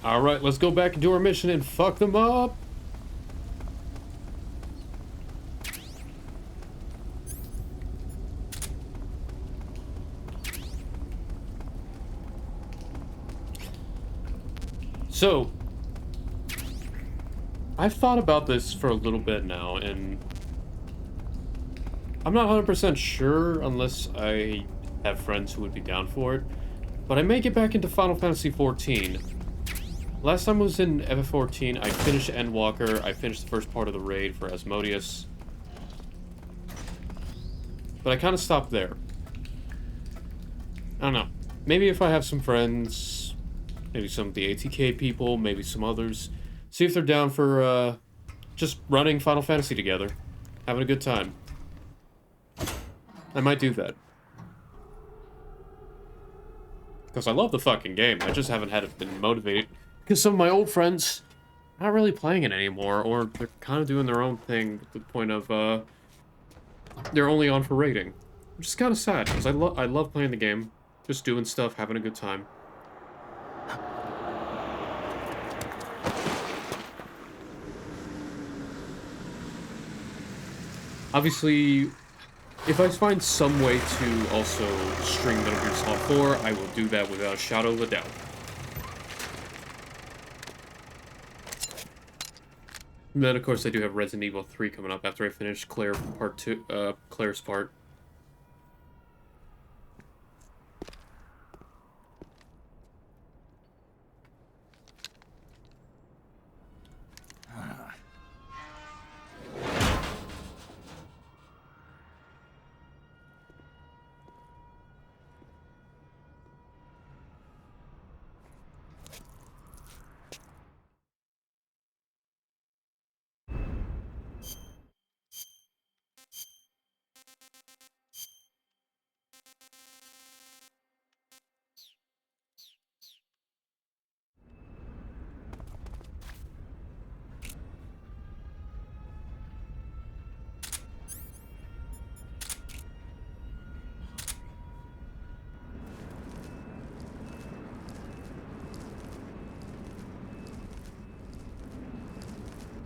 Alright, let's go back and do our mission and fuck them up. So, I've thought about this for a little bit now, and I'm not 100% sure unless I have friends who would be down for it, but I may get back into Final Fantasy XIV. Last time I was in FF14, I finished Endwalker, I finished the first part of the raid for Asmodeus, but I kind of stopped there. I don't know. Maybe if I have some friends, maybe some of the ATK people, maybe some others, see if they're down for just running Final Fantasy together, having a good time. I might do that. Because I love the fucking game, I just haven't had it been motivated. Because some of my old friends are not really playing it anymore, or they're kind of doing their own thing to the point of, they're only on for raiding. Which is kind of sad, because I love playing the game, just doing stuff, having a good time. Obviously, if I find some way to also stream Metal Gear Solid 4, I will do that without a shadow of a doubt. And then, of course, I do have Resident Evil 3 coming up after I finish Claire's part.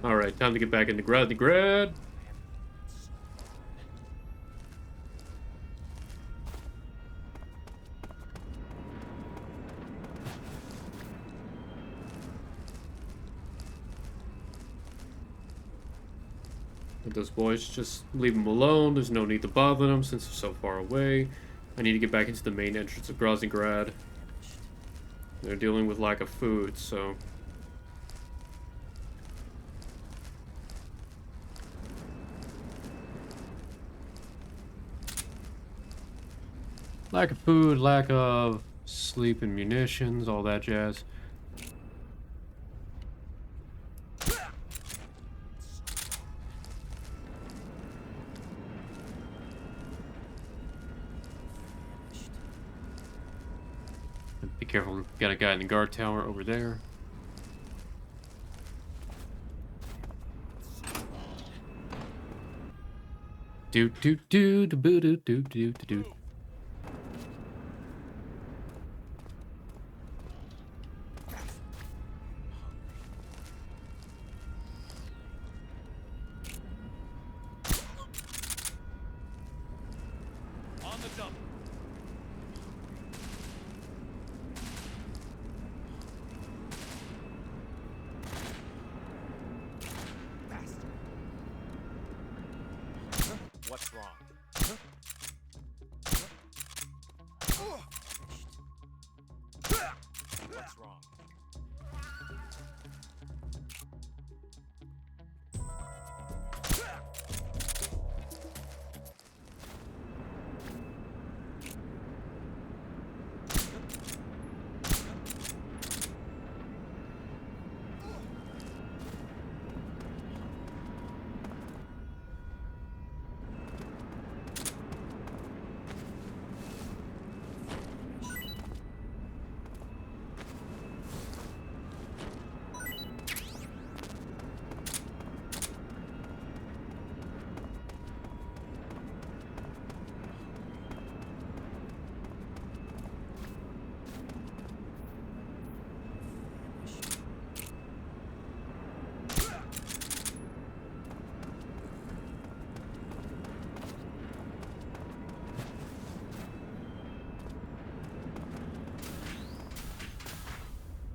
Alright, time to get back into Grad. With those boys, just leave them alone. There's no need to bother them since they're so far away. I need to get back into the main entrance of Groznygrad. They're dealing with lack of food, so... Lack of food, lack of sleep and munitions, all that jazz. Be careful, got a guy in the guard tower over there. Do do do do do do do do do. What's wrong? What's wrong?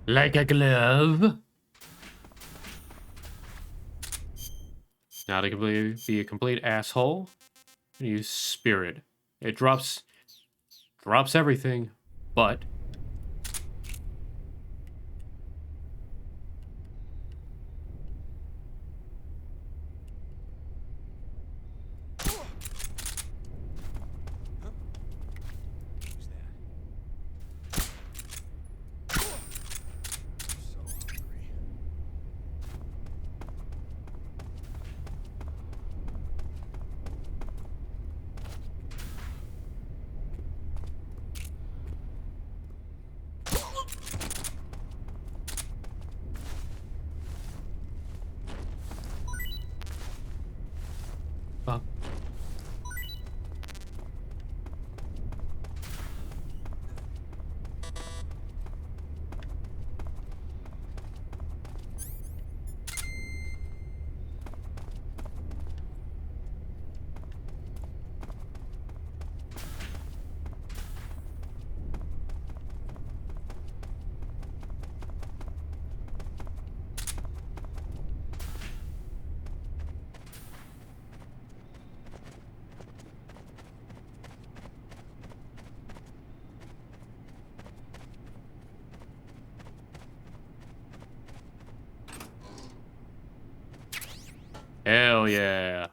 Like a glove. Now to be a complete asshole, use Spirit. It drops everything, but hell yeah.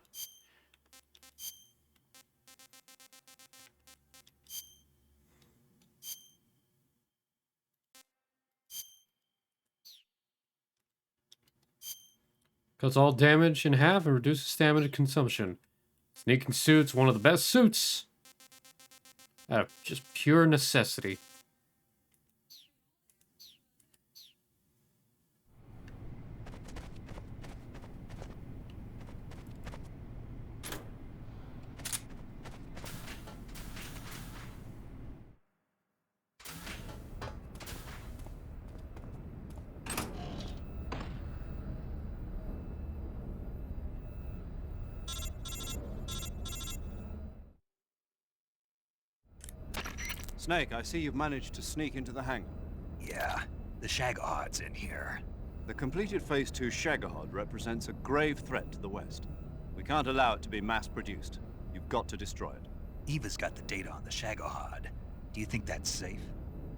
Cuts all damage in half and reduces stamina consumption. Sneaking suit's one of the best suits. Out of just pure necessity. Snake, I see you've managed to sneak into the hangar. Yeah, the Shagohod's in here. The completed Phase 2 Shagohod represents a grave threat to the West. We can't allow it to be mass-produced. You've got to destroy it. Eva's got the data on the Shagohod. Do you think that's safe?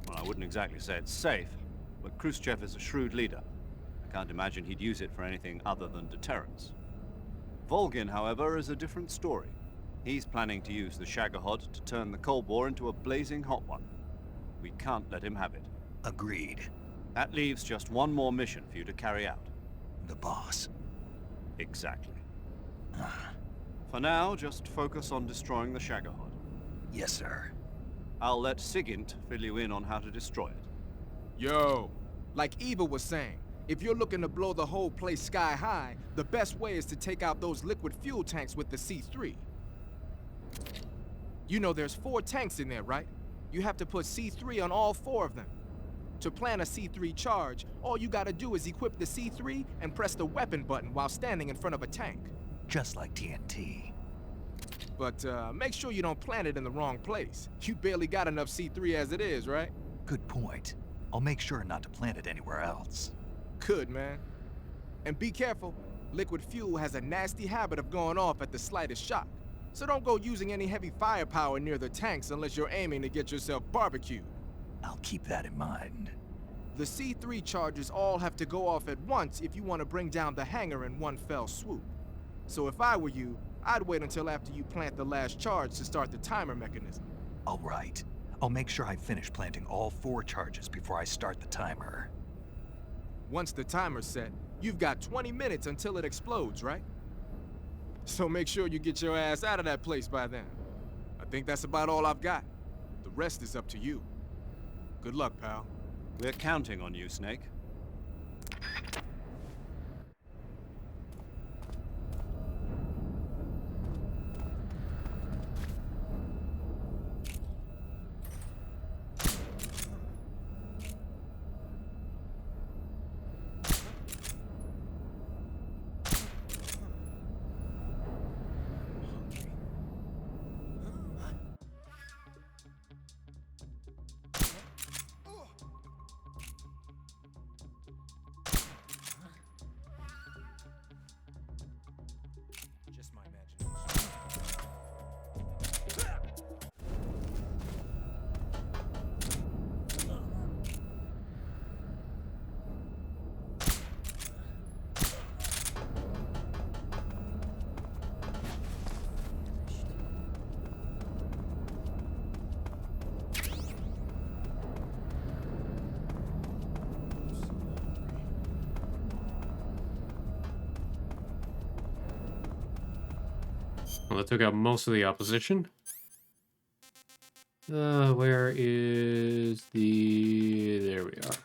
Well, I wouldn't exactly say it's safe, but Khrushchev is a shrewd leader. I can't imagine he'd use it for anything other than deterrence. Volgin, however, is a different story. He's planning to use the Shagohod to turn the Cold War into a blazing hot one. We can't let him have it. Agreed. That leaves just one more mission for you to carry out. The boss. Exactly. For now, just focus on destroying the Shagohod. Yes, sir. I'll let Sigint fill you in on how to destroy it. Yo, like Eva was saying, if you're looking to blow the whole place sky high, the best way is to take out those liquid fuel tanks with the C3. You know there's 4 tanks in there, right? You have to put C3 on all 4 of them. To plant a C3 charge, all you gotta do is equip the C3 and press the weapon button while standing in front of a tank. Just like TNT. But make sure you don't plant it in the wrong place. You barely got enough C3 as it is, right? Good point. I'll make sure not to plant it anywhere else. Good, man. And be careful. Liquid fuel has a nasty habit of going off at the slightest shock. So don't go using any heavy firepower near the tanks unless you're aiming to get yourself barbecued. I'll keep that in mind. The C3 charges all have to go off at once if you want to bring down the hangar in one fell swoop. So if I were you, I'd wait until after you plant the last charge to start the timer mechanism. All right. I'll make sure I finish planting all 4 charges before I start the timer. Once the timer's set, you've got 20 minutes until it explodes, right? So make sure you get your ass out of that place by then. I think that's about all I've got. The rest is up to you. Good luck, pal. We're counting on you, Snake. Just my imagination. Well, that took out most of the opposition. Where is the... There we are.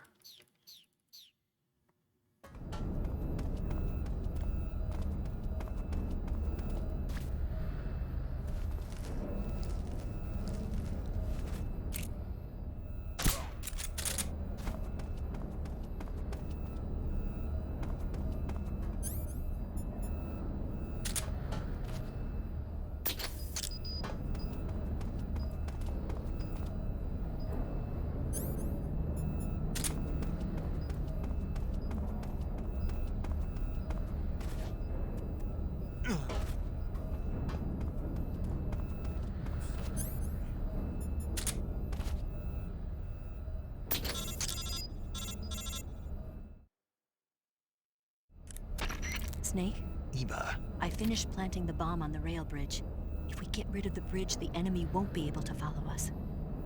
Snake, Eva, I finished planting the bomb on the rail bridge. If we get rid of the bridge, the enemy won't be able to follow us.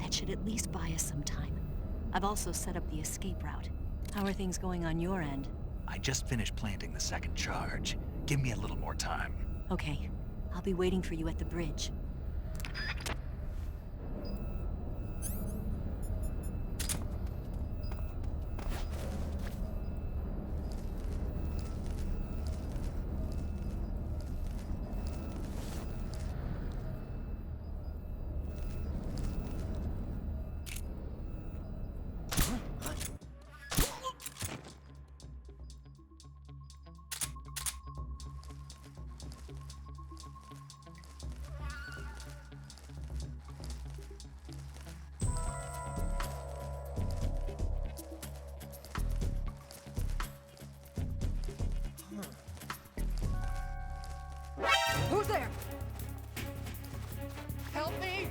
That should at least buy us some time. I've also set up the escape route. How are things going on your end? I just finished planting the 2nd charge. Give me a little more time. Okay, I'll be waiting for you at the bridge. there! Help me!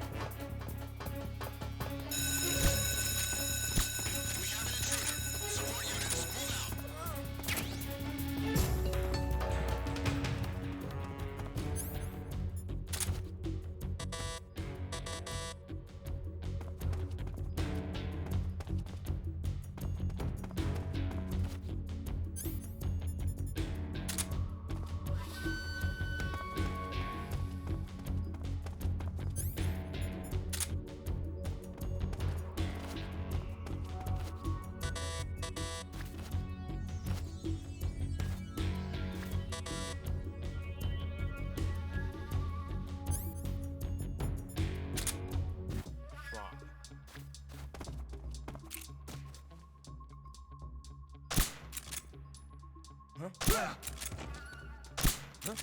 Huh?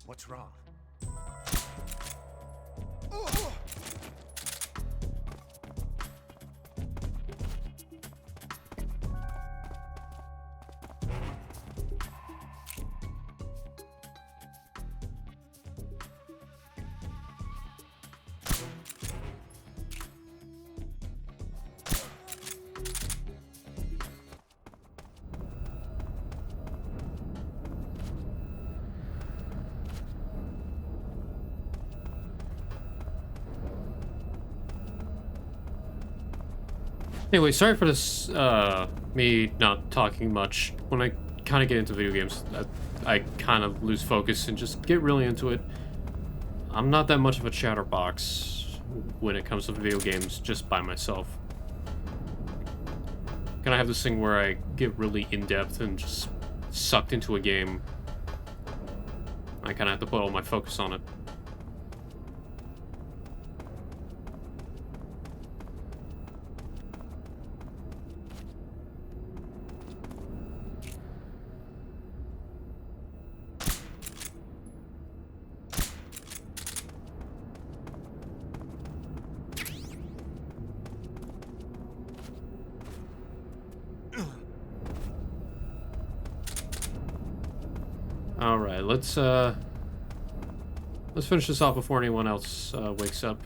What's wrong? Anyway, sorry for this, me not talking much. When I kind of get into video games, I kind of lose focus and just get really into it. I'm not that much of a chatterbox when it comes to video games just by myself. Kind of have this thing where I get really in-depth and just sucked into a game. I kind of have to put all my focus on it. Alright, let's finish this off before anyone else wakes up.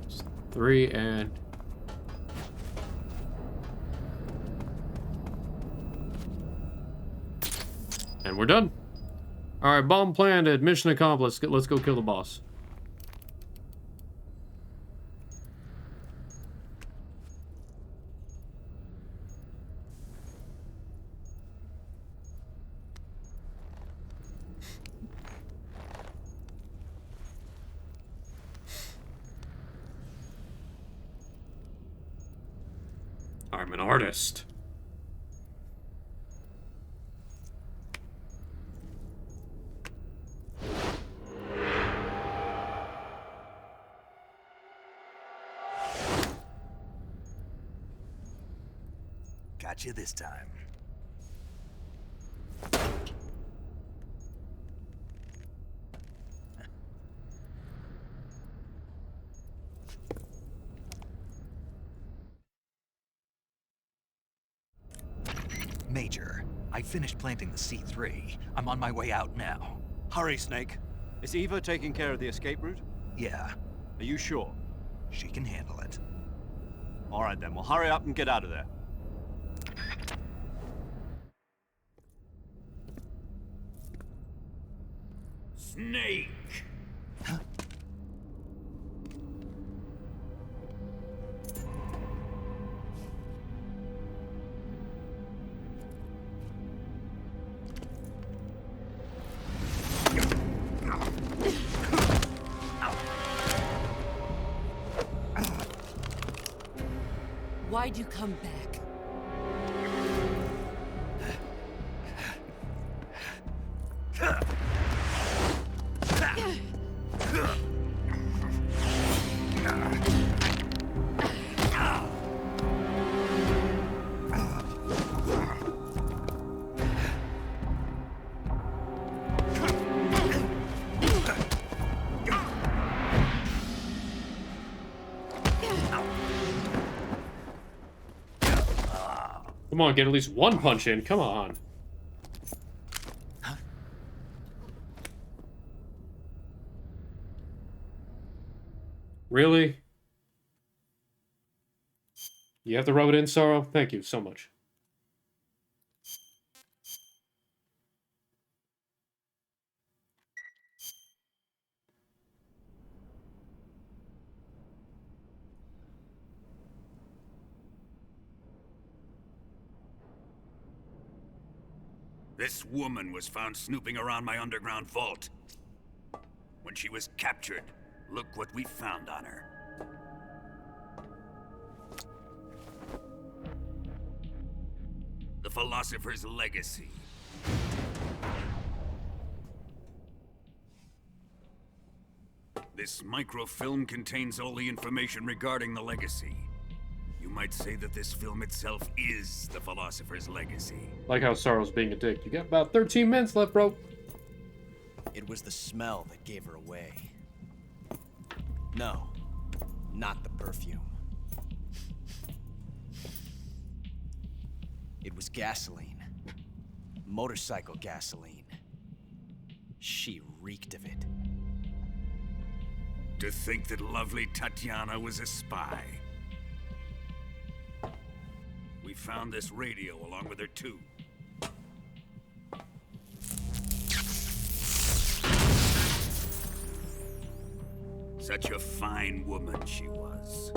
Just 3 and... And we're done. Alright, bomb planted, mission accomplished. Let's go kill the boss. I'm an artist. Got you this time. Major, I finished planting the C3. I'm on my way out now. Hurry, Snake. Is Eva taking care of the escape route? Yeah, Are you sure? she can handle it. All right then, well hurry up and get out of there. Snake! Why'd you come back? Come on, get at least one punch in. Come on. Really? You have to rub it in, Sorrow? Thank you so much. This woman was found snooping around my underground vault. When she was captured, look what we found on her. The Philosopher's Legacy. This microfilm contains all the information regarding the Legacy. You might say that this film itself is the Philosopher's Legacy. Like how Sorrow's being a dick. You got about 13 minutes left, bro. It was the smell that gave her away. No, not the perfume. It was gasoline. Motorcycle gasoline. She reeked of it. To think that lovely Tatiana was a spy. We found this radio along with her too. Such a fine woman she was.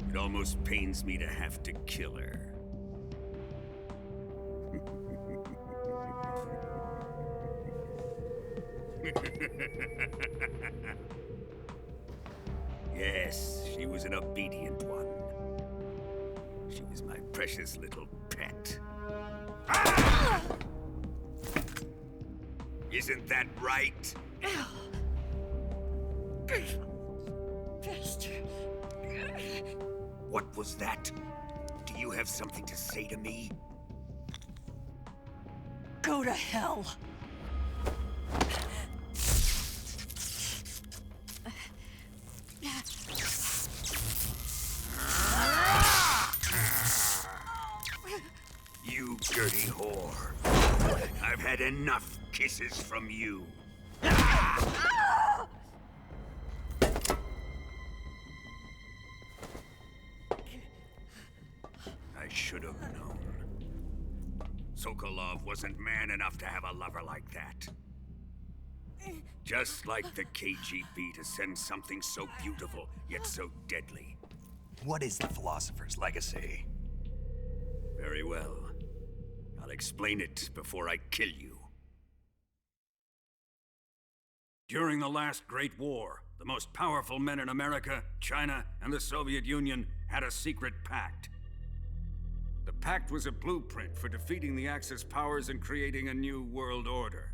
It almost pains me to have to kill her. Yes, she was an obedient one. She was my precious little pet. Ah! Isn't that right? What was that? Do you have something to say to me? Go to hell. You dirty whore. I've had enough kisses from you. I should have known. Sokolov wasn't man enough to have a lover like that. Just like the KGB to send something so beautiful, yet so deadly. What is the Philosopher's Legacy? Very well. I'll explain it before I kill you. During the last Great War, the most powerful men in America, China, and the Soviet Union had a secret pact. The pact was a blueprint for defeating the Axis powers and creating a new world order.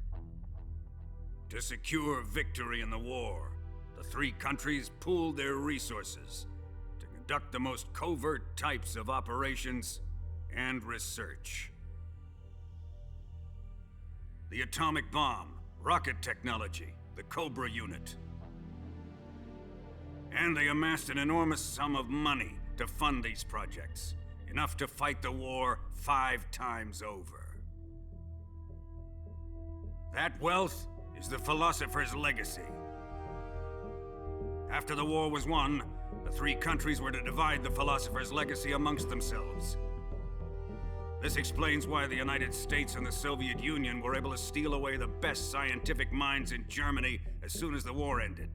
To secure victory in the war, the three countries pooled their resources to conduct the most covert types of operations and research. The atomic bomb, rocket technology, the Cobra unit. And they amassed an enormous sum of money to fund these projects, enough to fight the war 5 times over. That wealth is the Philosopher's Legacy. After the war was won, the three countries were to divide the Philosopher's Legacy amongst themselves. This explains why the United States and the Soviet Union were able to steal away the best scientific minds in Germany as soon as the war ended.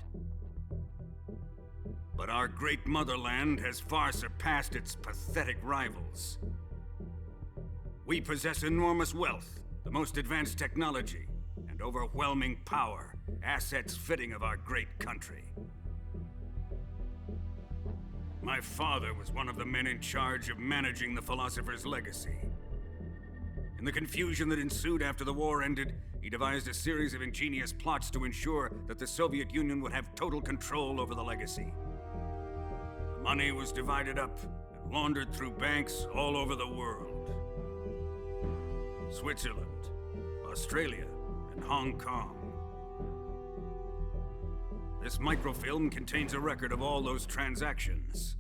But our great motherland has far surpassed its pathetic rivals. We possess enormous wealth, the most advanced technology, and overwhelming power, assets fitting of our great country. My father was one of the men in charge of managing the Philosopher's Legacy. In the confusion that ensued after the war ended, he devised a series of ingenious plots to ensure that the Soviet Union would have total control over the Legacy. The money was divided up and laundered through banks all over the world. Switzerland, Australia, and Hong Kong. This microfilm contains a record of all those transactions.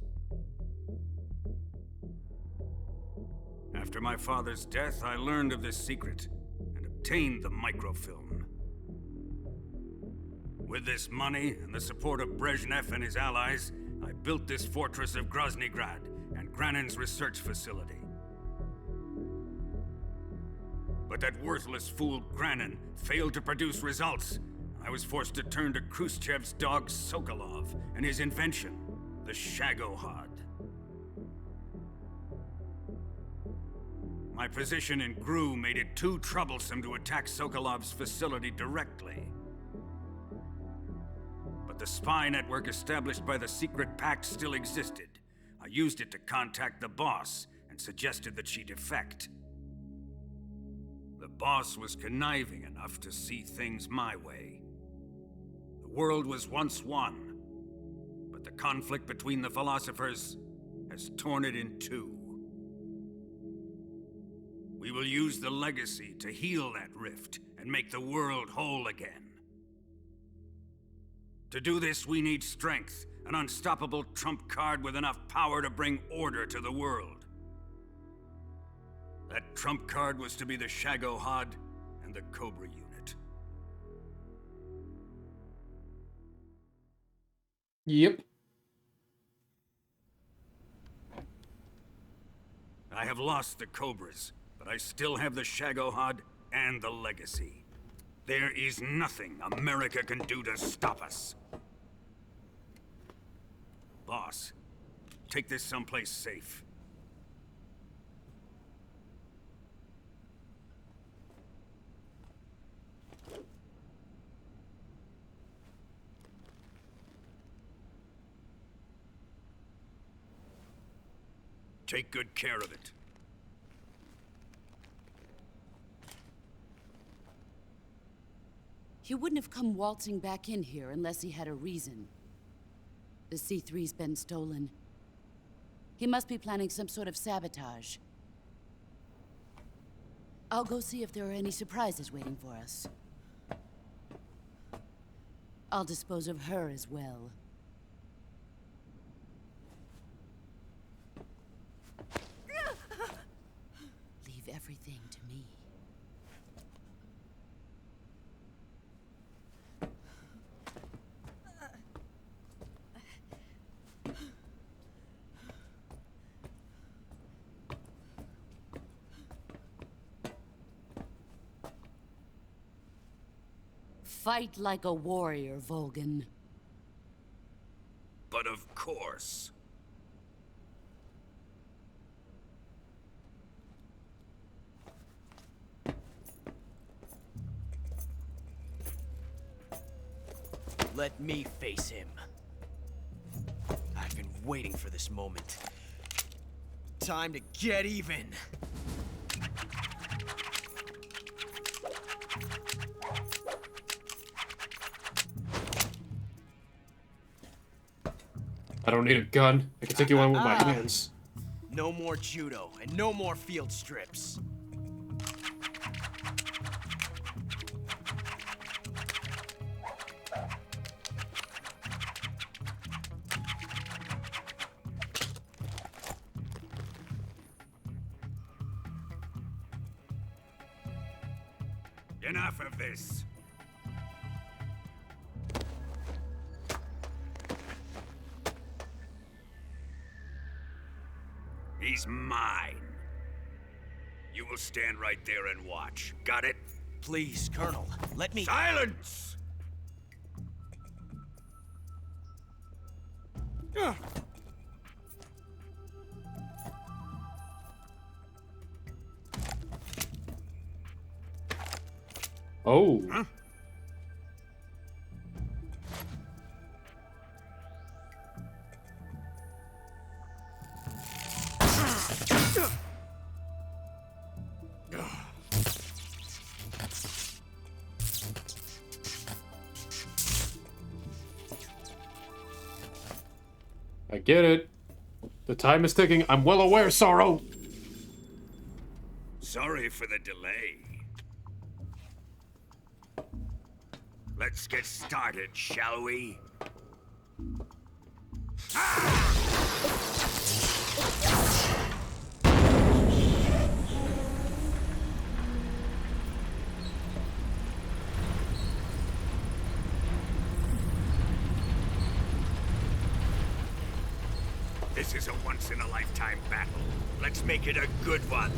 After my father's death, I learned of this secret and obtained the microfilm. With this money and the support of Brezhnev and his allies, I built this fortress of Groznygrad and Granin's research facility. But that worthless fool Granin failed to produce results. I was forced to turn to Khrushchev's dog Sokolov and his invention, the Shagohod. My position in GRU made it too troublesome to attack Sokolov's facility directly. But the spy network established by the secret pact still existed. I used it to contact the boss and suggested that she defect. The boss was conniving enough to see things my way. The world was once one, but the conflict between the philosophers has torn it in two. We will use the legacy to heal that rift and make the world whole again. To do this, we need strength, an unstoppable trump card with enough power to bring order to the world. That trump card was to be the Shagohod and the Cobra unit. Yep. I have lost the Cobras, but I still have the Shagohod and the legacy. There is nothing America can do to stop us. Boss, take this someplace safe. Take good care of it. He wouldn't have come waltzing back in here unless he had a reason. The C3's been stolen. He must be planning some sort of sabotage. I'll go see if there are any surprises waiting for us. I'll dispose of her as well. Leave everything to me. Fight like a warrior, Volgin. But of course. Let me face him. I've been waiting for this moment. Time to get even. I don't need a gun. I can take you on with my hands. No more judo and no more field strips. Enough of this. He's mine. You will stand right there and watch. Got it? Please, Colonel, let me— Silence! Oh. Huh? I get it. The time is ticking. I'm well aware, Sorrow. Sorry for the delay. Let's get started, shall we? This is a once-in-a-lifetime battle. Let's make it a good one.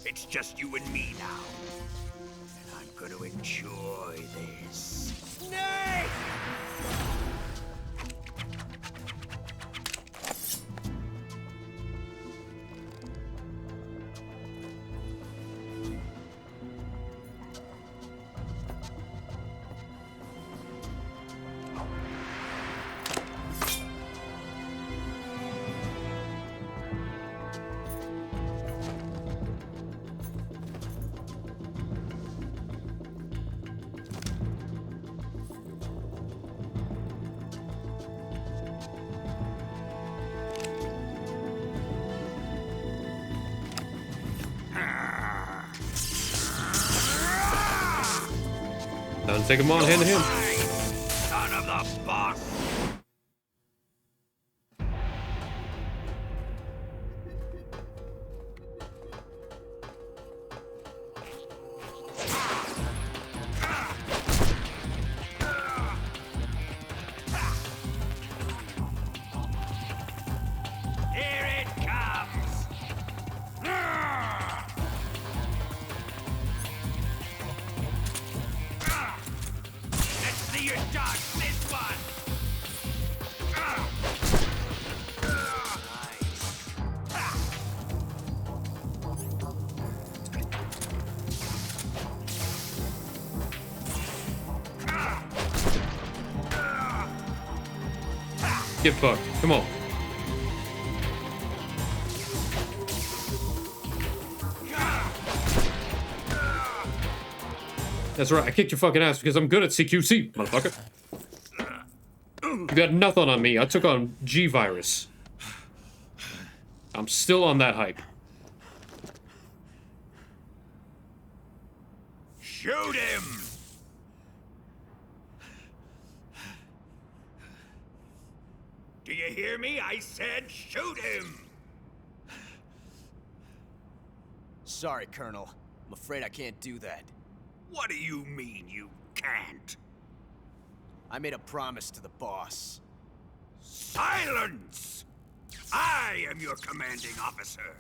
It's just you and me now. And I'm gonna enjoy this. Snake! Time to take them on hand to hand. Son of the boss! Here it comes! Let's see you dodge this one! Get fucked. Come on. That's right, I kicked your fucking ass because I'm good at CQC, motherfucker. You got nothing on me. I took on G-Virus. I'm still on that hype. Shoot him! Do you hear me? I said shoot him! Sorry, Colonel. I'm afraid I can't do that. What do you mean you can't? I made a promise to the boss. Silence! I am your commanding officer.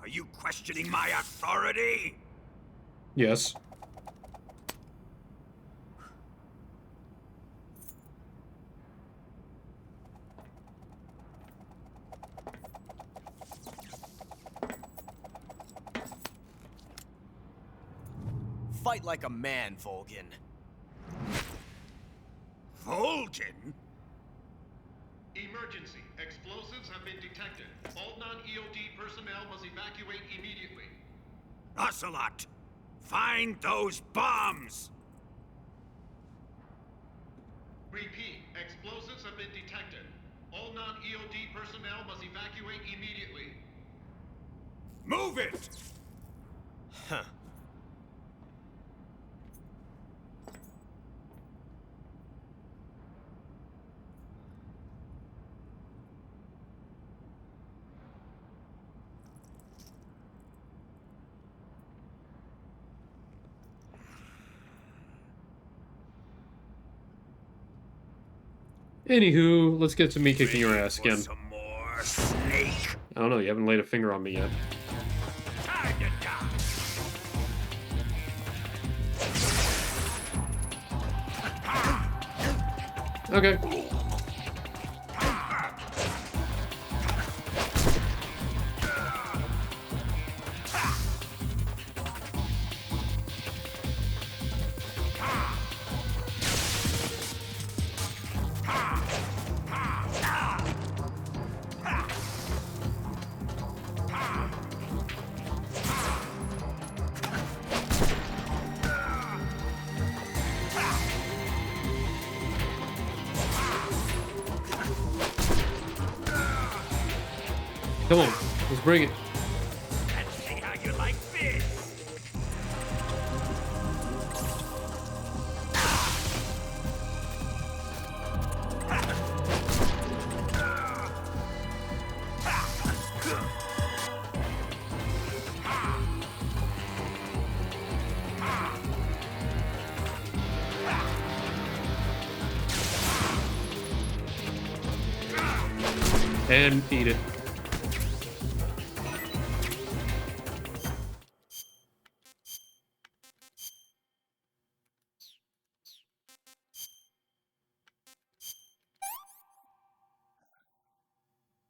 Are you questioning my authority? Yes. Fight like a man, Volgin. Volgin? Emergency. Explosives have been detected. All non-EOD personnel must evacuate immediately. Ocelot, find those bombs! Repeat. Explosives have been detected. All non-EOD personnel must evacuate immediately. Move it! Huh. Anywho, let's get to me kicking your ass again. Some more snake. I don't know, you haven't laid a finger on me yet. Time to die. Okay. Come on, let's bring it. Let's see how you like this. And eat it.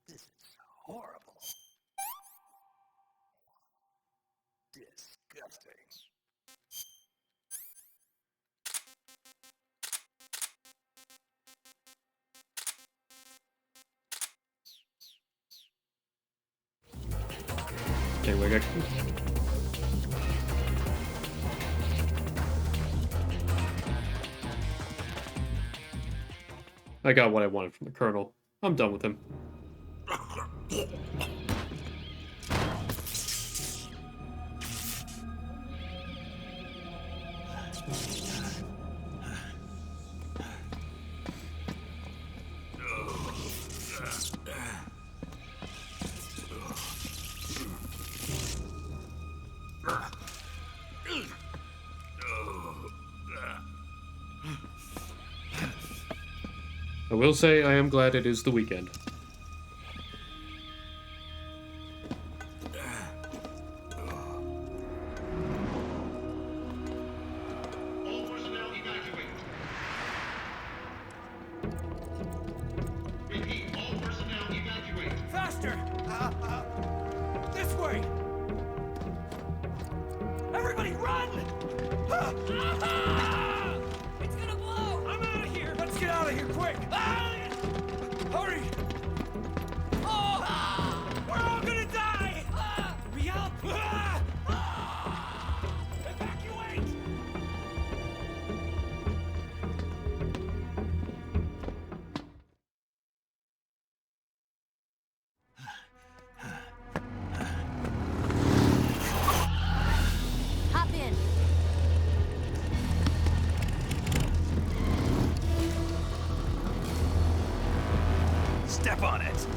This is horrible. Disgusting. Okay, we got. I got what I wanted from the Colonel. I'm done with him. I will say I am glad it is the weekend. All personnel evacuate. Repeat, all personnel evacuate. Faster! This way! Everybody run! It's gonna blow! I'm out of here! Let's get out of here, quick! Hurry! Oh! We're all gonna die! Hurry up! Evacuate! Hop in. Step on it.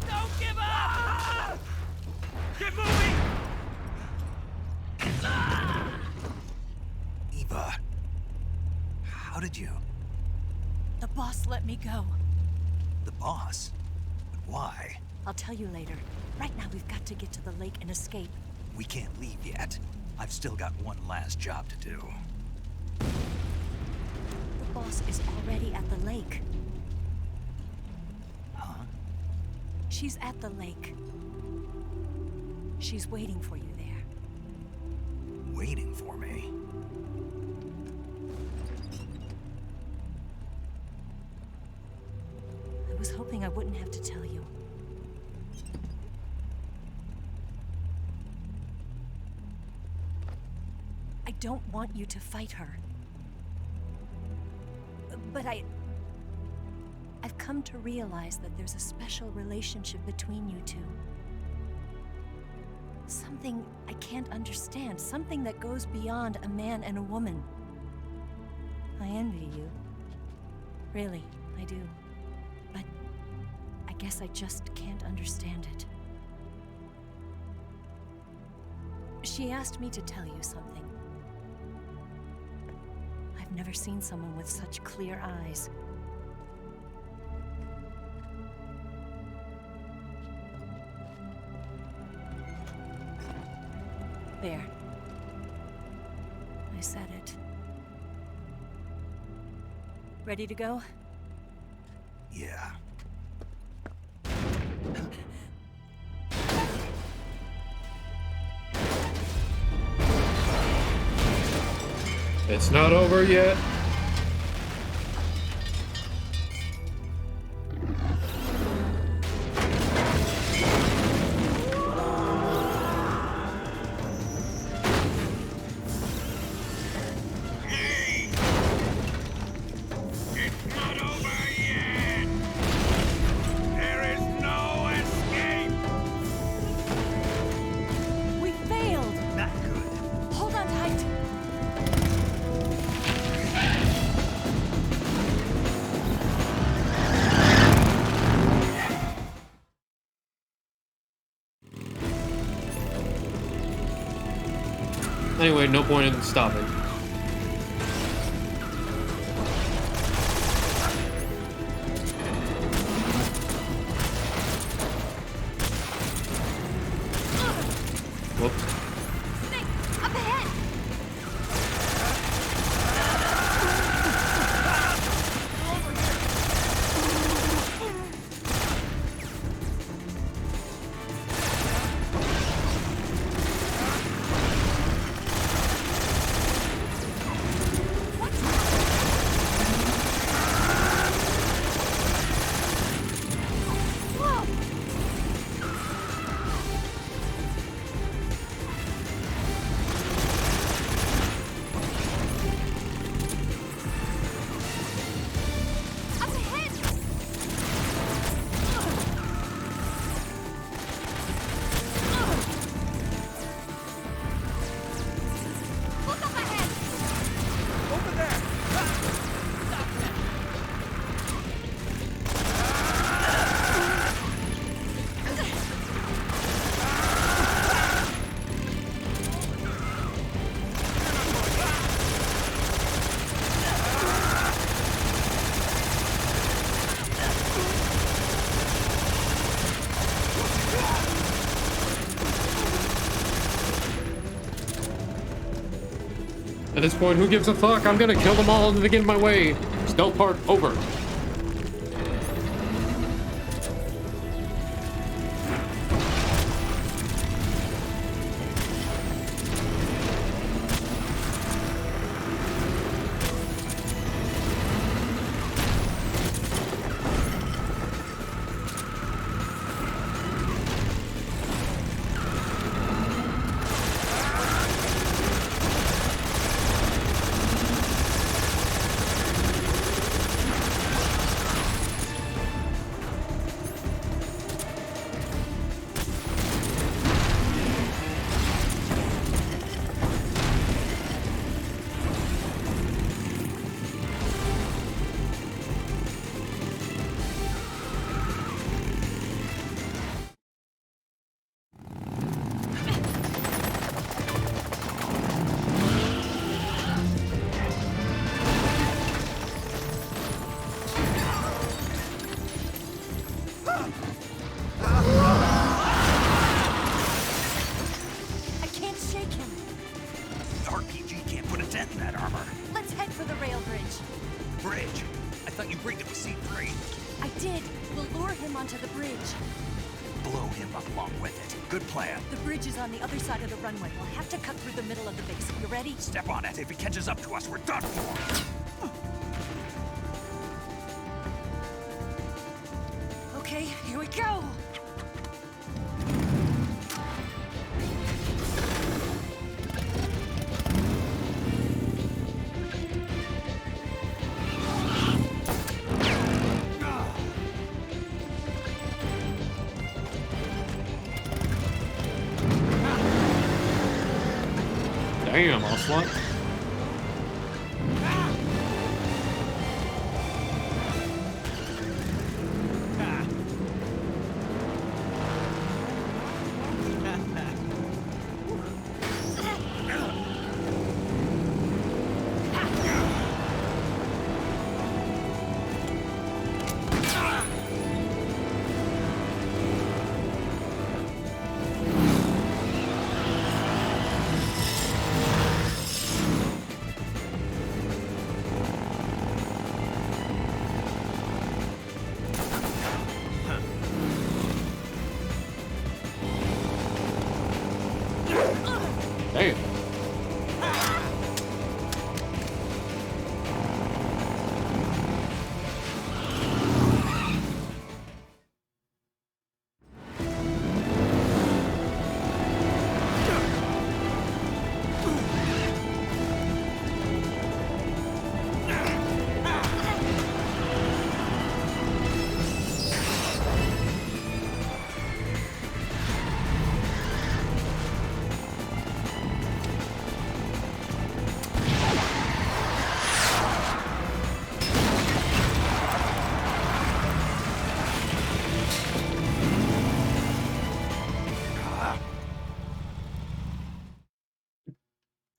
Don't give up! Get moving! Eva, how did you? The boss let me go. The boss? But why? I'll tell you later. Right now, we've got to get to the lake and escape. We can't leave yet. I've still got one last job to do. The boss is already at the lake. Huh? She's at the lake. She's waiting for you there. Waiting for me? I was hoping I wouldn't have to tell you. I don't want you to fight her. But I've come to realize that there's a special relationship between you two. Something I can't understand, something that goes beyond a man and a woman. I envy you. Really, I do. But I guess I just can't understand it. She asked me to tell you something. I've never seen someone with such clear eyes. There. I said it. Ready to go? Yeah. It's not over yet. We failed! Not good. Hold on tight! Anyway, no point in stopping. Whoops. Snake! Up ahead! At this point, who gives a fuck? I'm gonna kill them all and they get in my way. Stealth part over. I can't shake him. RPG can't put a dent in that armor. Let's head for the rail bridge. Bridge. I thought you rigged it with C3. I did. We'll lure him onto the bridge. Blow him up along with it. Good plan. The bridge is on the other side of the runway. We'll have to cut through the middle of the base. You ready? Step on it. If he catches up to us, we're done for. Okay, here we go! Damn, Ocelot.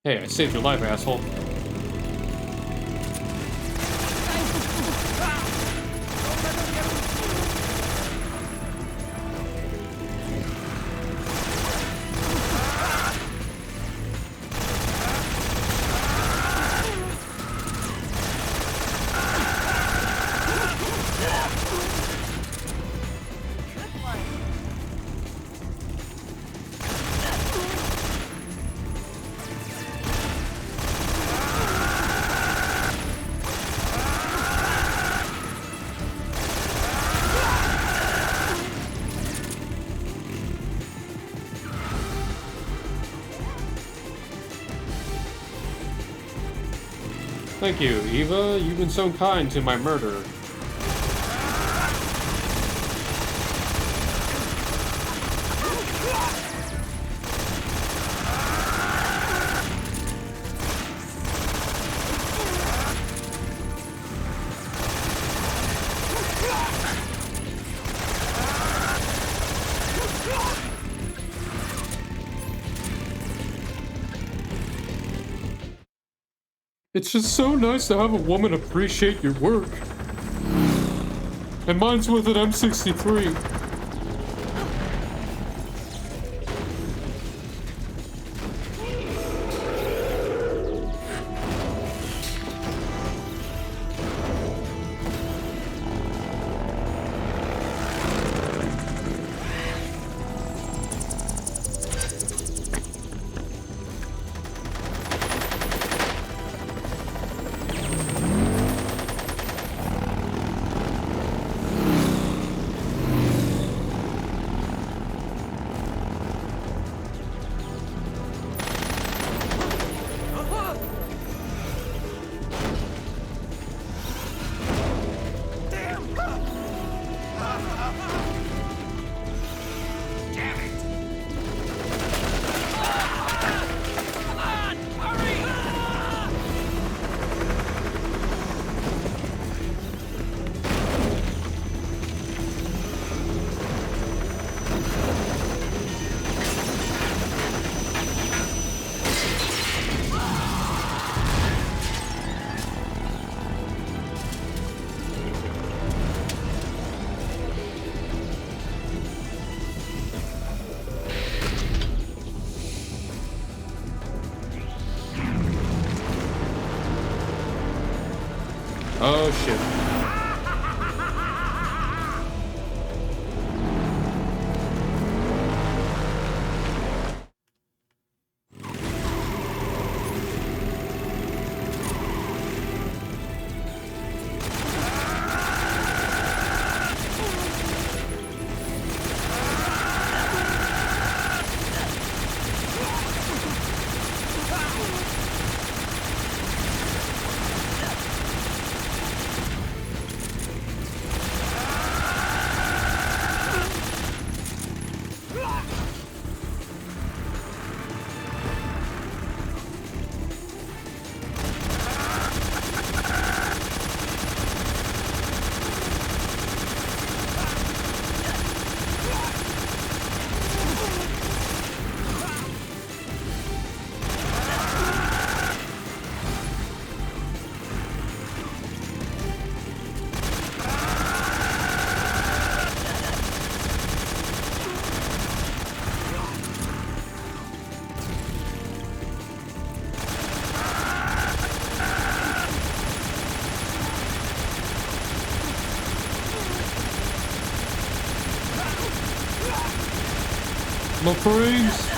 Hey, I saved your life, asshole. Thank you, Eva. You've been so kind to my murder. It's just so nice to have a woman appreciate your work. And mine's with an M63. Oh shit. My brains!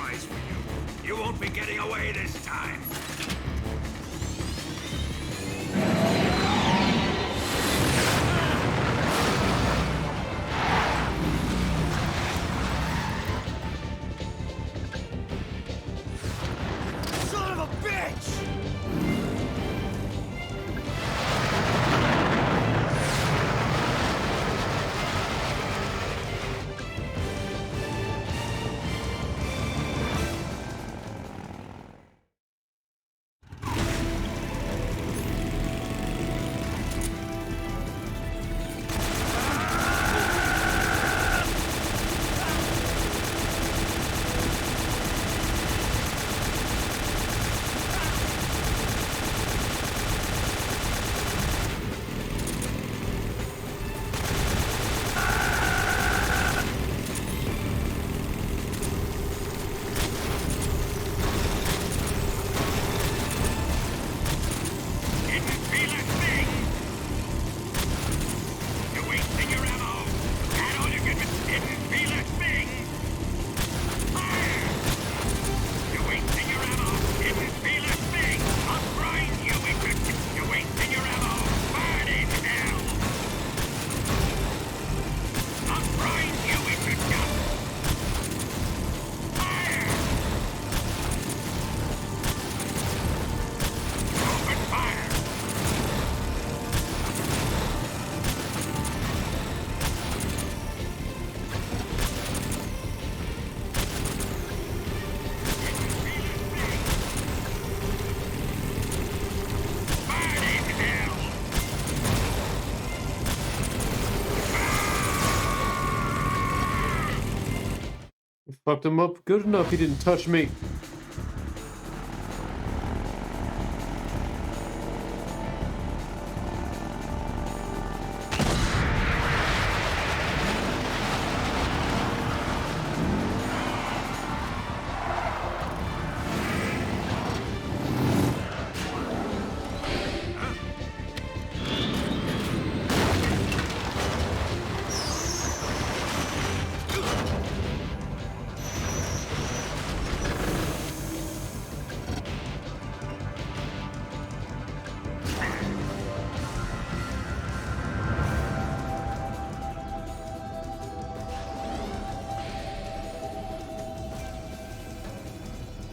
surprise for you. You won't be getting away this time. Son of a bitch! Fucked him up good enough he didn't touch me.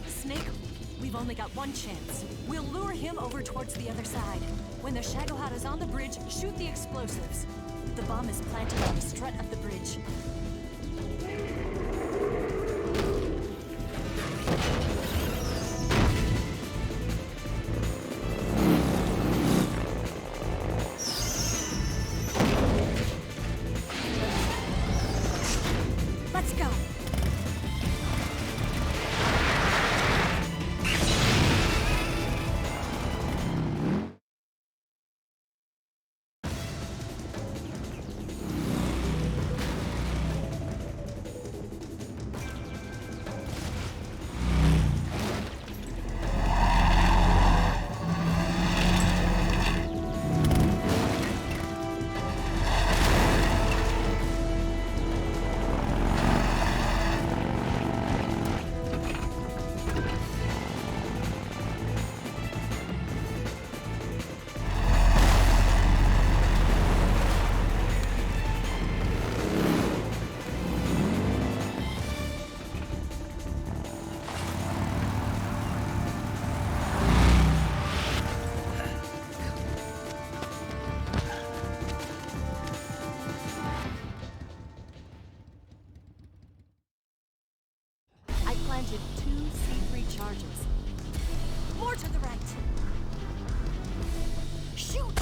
Snake, we've only got one chance. We'll lure him over towards the other side. When the Shagohod is on the bridge, shoot the explosives. The bomb is planted on the strut of the bridge. Let's go. Planted 2 C3 charges. More to the right. Shoot!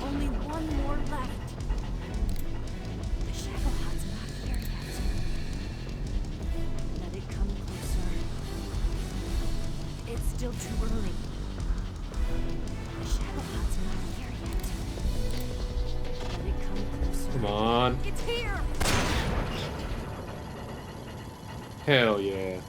Only one more left. The Shagohod's not here yet. Let it come closer. It's still too early. The Shagohod's not here yet. Let it come closer. Come on. It's here! Hell yeah.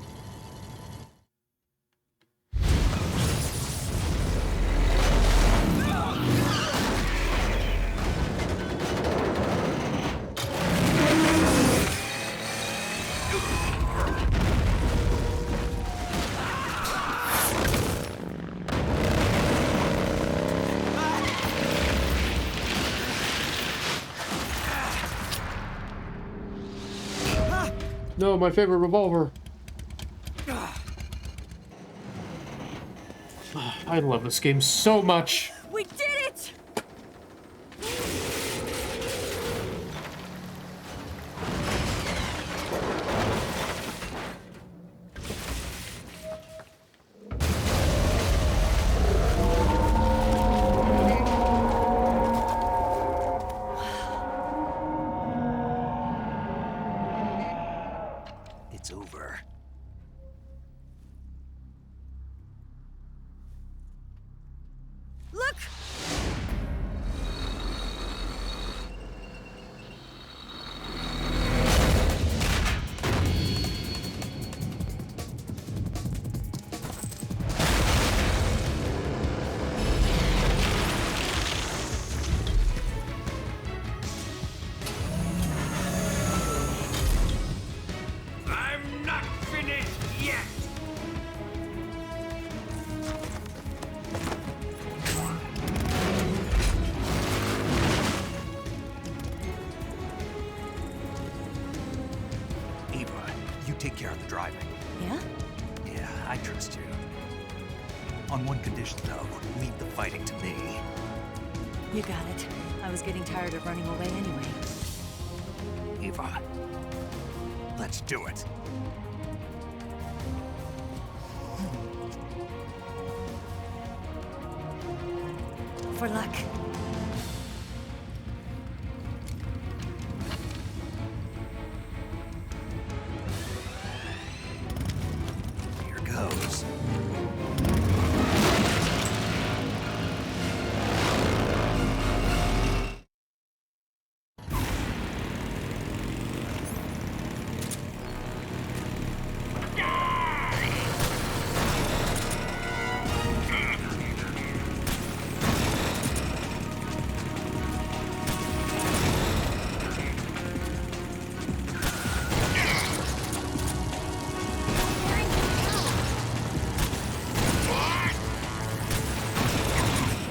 No, my favorite revolver. I love this game so much. We did it! It's over. Look! I'm not finished yet! Eva, you take care of the driving. Yeah? Yeah, I trust you. On one condition, though, leave the fighting to me. You got it. I was getting tired of running away anyway. Eva, let's do it. For luck. Here goes.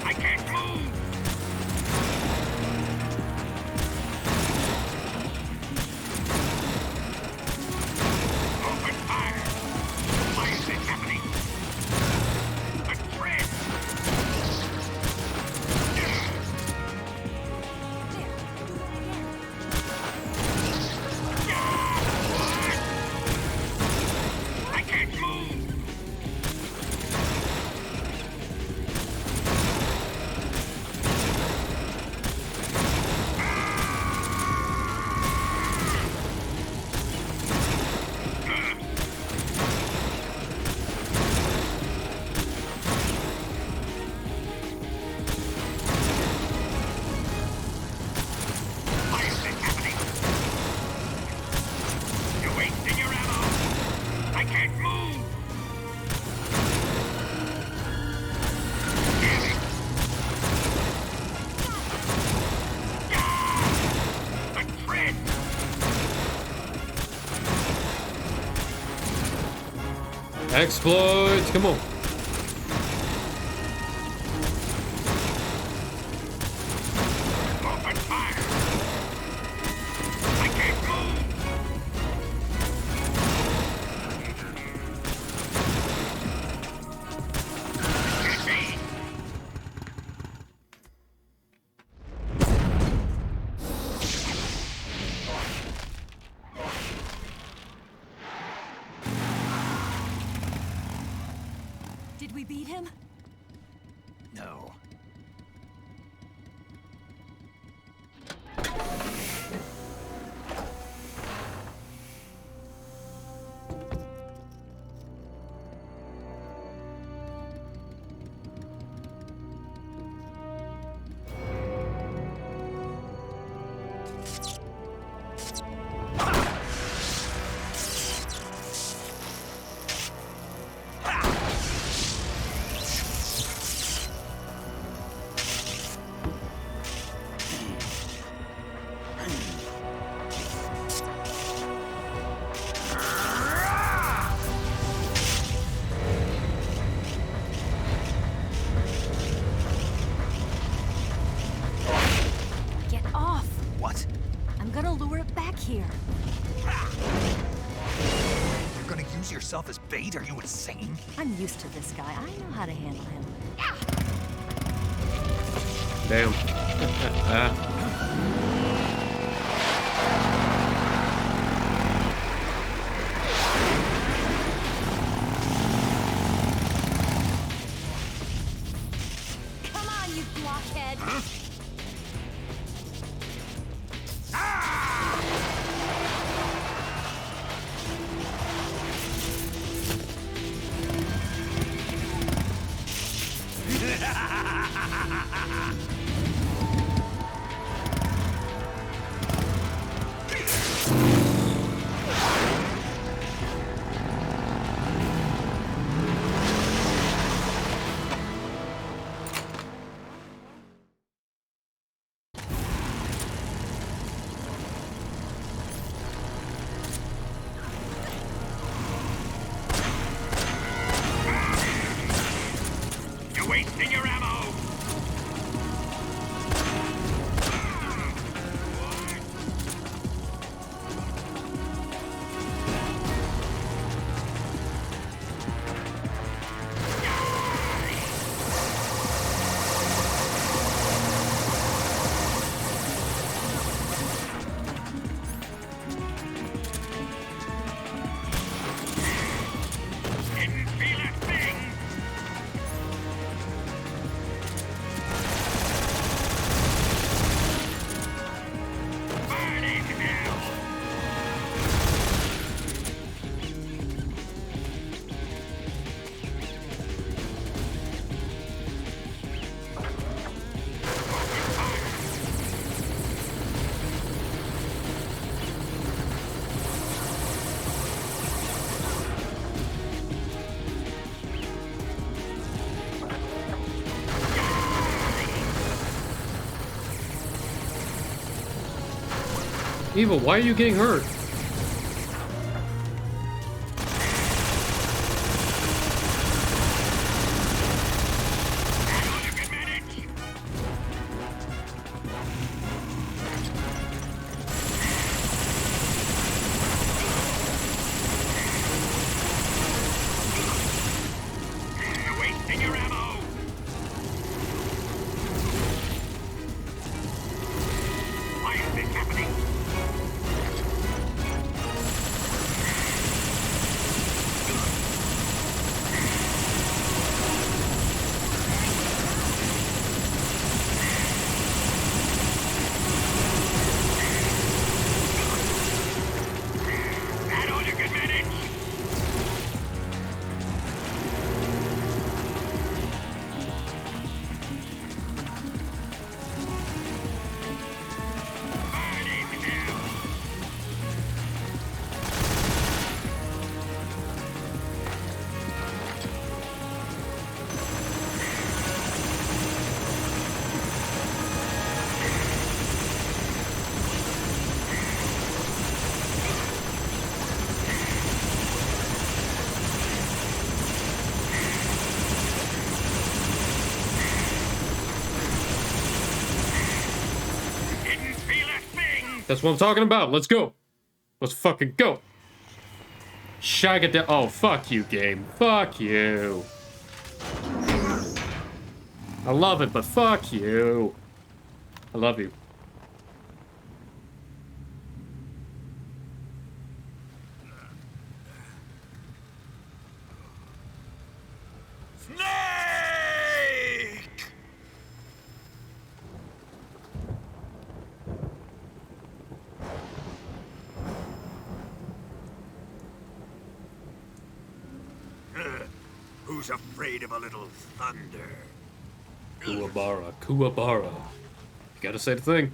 I can't move! Open fire! Why is this happening? A threat! I can't move! Why is this happening? You're wasting your ammo! I can't move! Damn it! A threat! Exploits, come on. Open fire! I can't move! Hit me! Did we beat him? No. bait? Are you insane? I'm used to this guy. I know how to handle him. Damn. Come on, you blockhead! You're wasting your ammo! Didn't feel a thing! Burning hell! Eva, why are you getting hurt? You're wasting your ammo! Why is this happening? That all you can manage? Burning hell! Didn't feel a thing! That's what I'm talking about. Let's go. Let's fucking go. Shag it down. Oh, fuck you, game. Fuck you. I love it, but fuck you. I love you. Snake! Who's afraid of a little thunder? Kuwabara. Kuwabara. You gotta say the thing.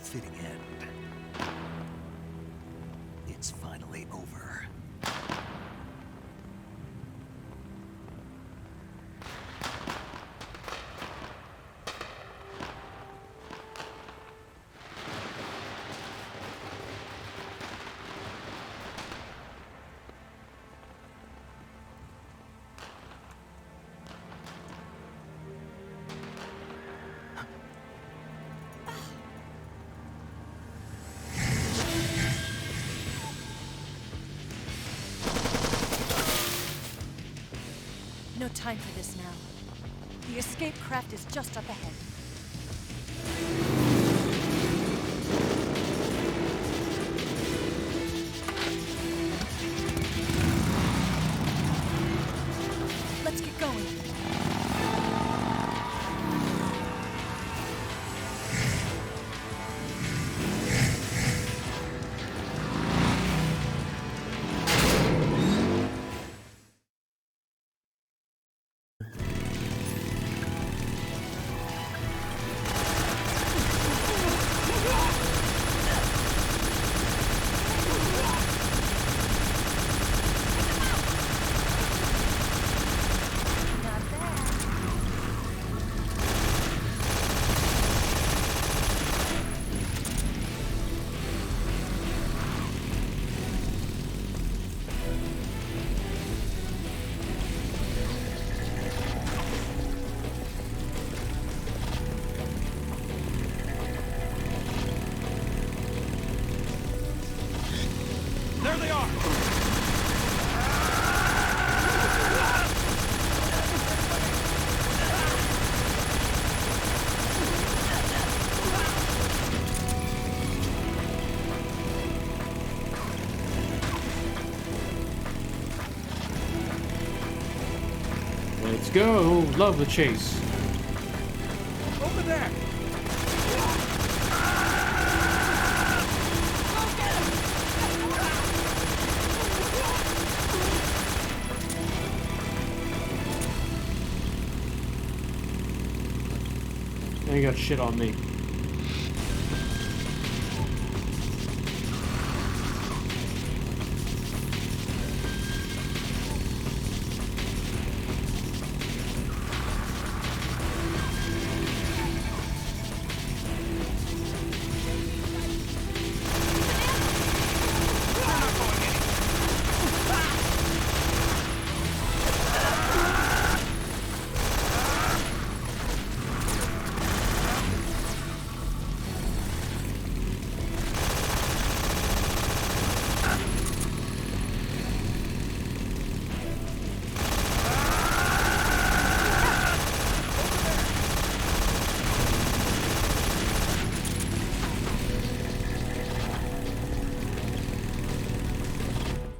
fitting end. It's finally over. No time for this now. The escape craft is just up ahead. Let's get going. There they are! Let's go. Love the chase. Over there! Now you got shit on me.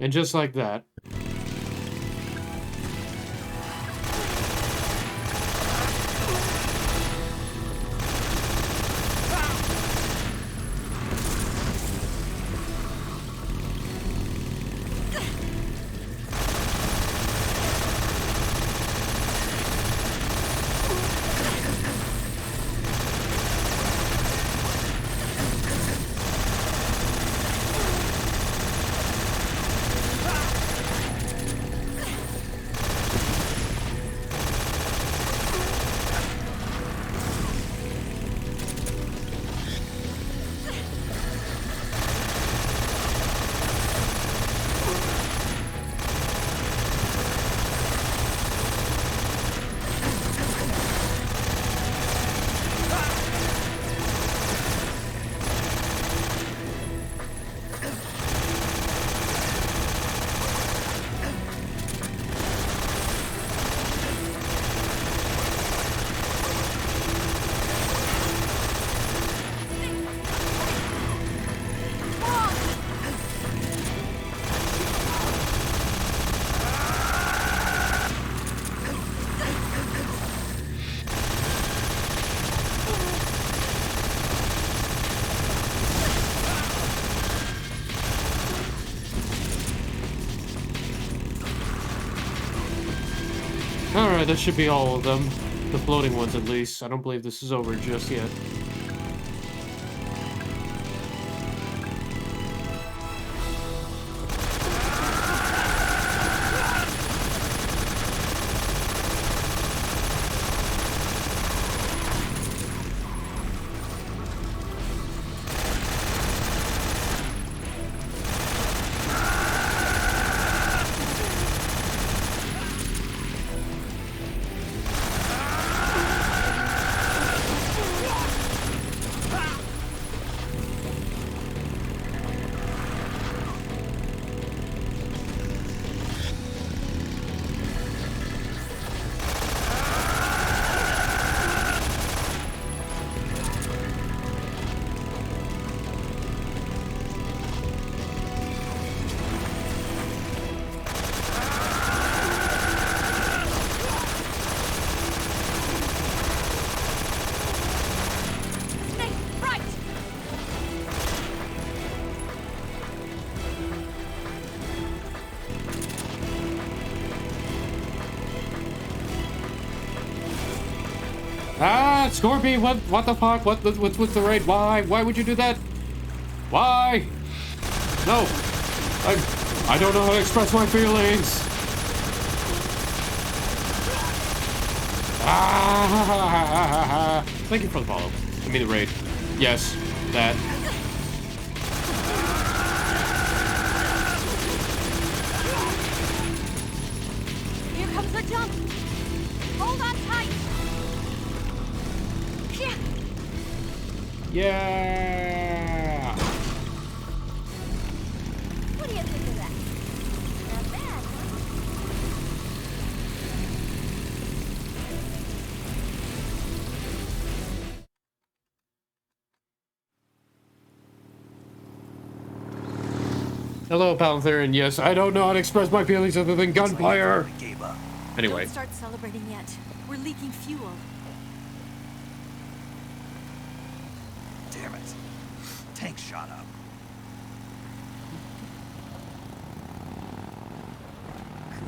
And just like that. Alright, that should be all of them. The floating ones, at least. I don't believe this is over just yet. Ah, Scorpion, what the fuck? What's the raid? Why would you do that? Why? No. I don't know how to express my feelings. Ah, thank you for the follow. I mean the raid. Yes, that. Here comes the jump. Hold on tight. Yeah. What do you think of that? Not bad, huh? Hello, Palantherian. Yes, I don't know how to express my feelings other than gunfire. Anyway. Don't start celebrating yet. We're leaking fuel. Damn it. Tank shot up.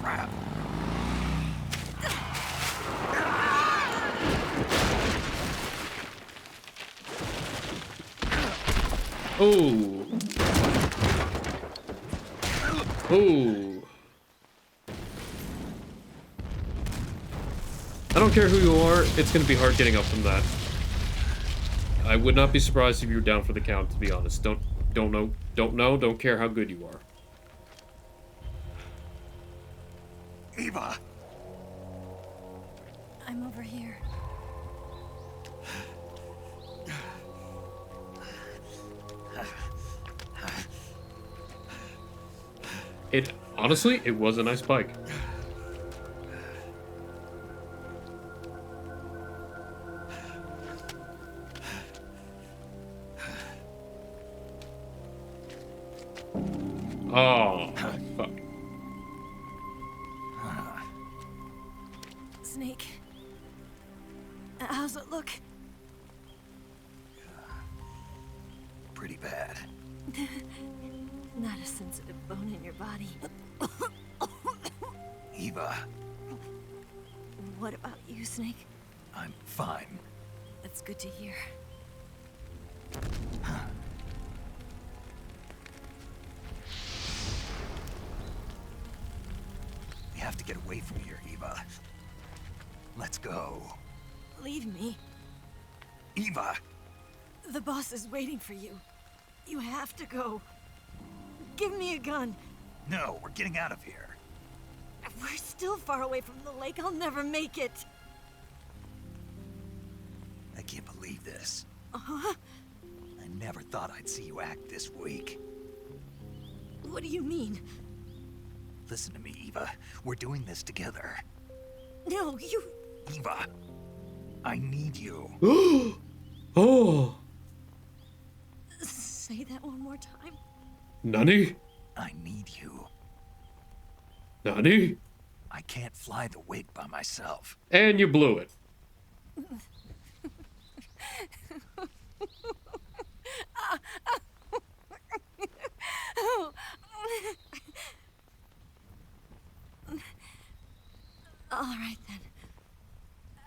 Crap. Ooh. Ooh. I don't care who you are, it's gonna be hard getting up from that. I would not be surprised if you were down for the count, to be honest. Don't care how good you are. Eva! I'm over here. Honestly, it was a nice bike. Oh, fuck. Snake. How's it look? Pretty bad. Not a sensitive bone in your body. Eva, What about you, Snake? I'm fine. That's good to hear. We have to get away from here, Eva. Let's go. Leave me. Eva! The boss is waiting for you. You have to go. Give me a gun. No, we're getting out of here. We're still far away from the lake. I'll never make it. I can't believe this. Uh-huh. I never thought I'd see you act this weak. What do you mean? Listen to me, Eva. We're doing this together. No, you... Eva, I need you. Oh. Say that one more time. Nani? I need you. Nani? I can't fly the wig by myself. And you blew it. All right, then.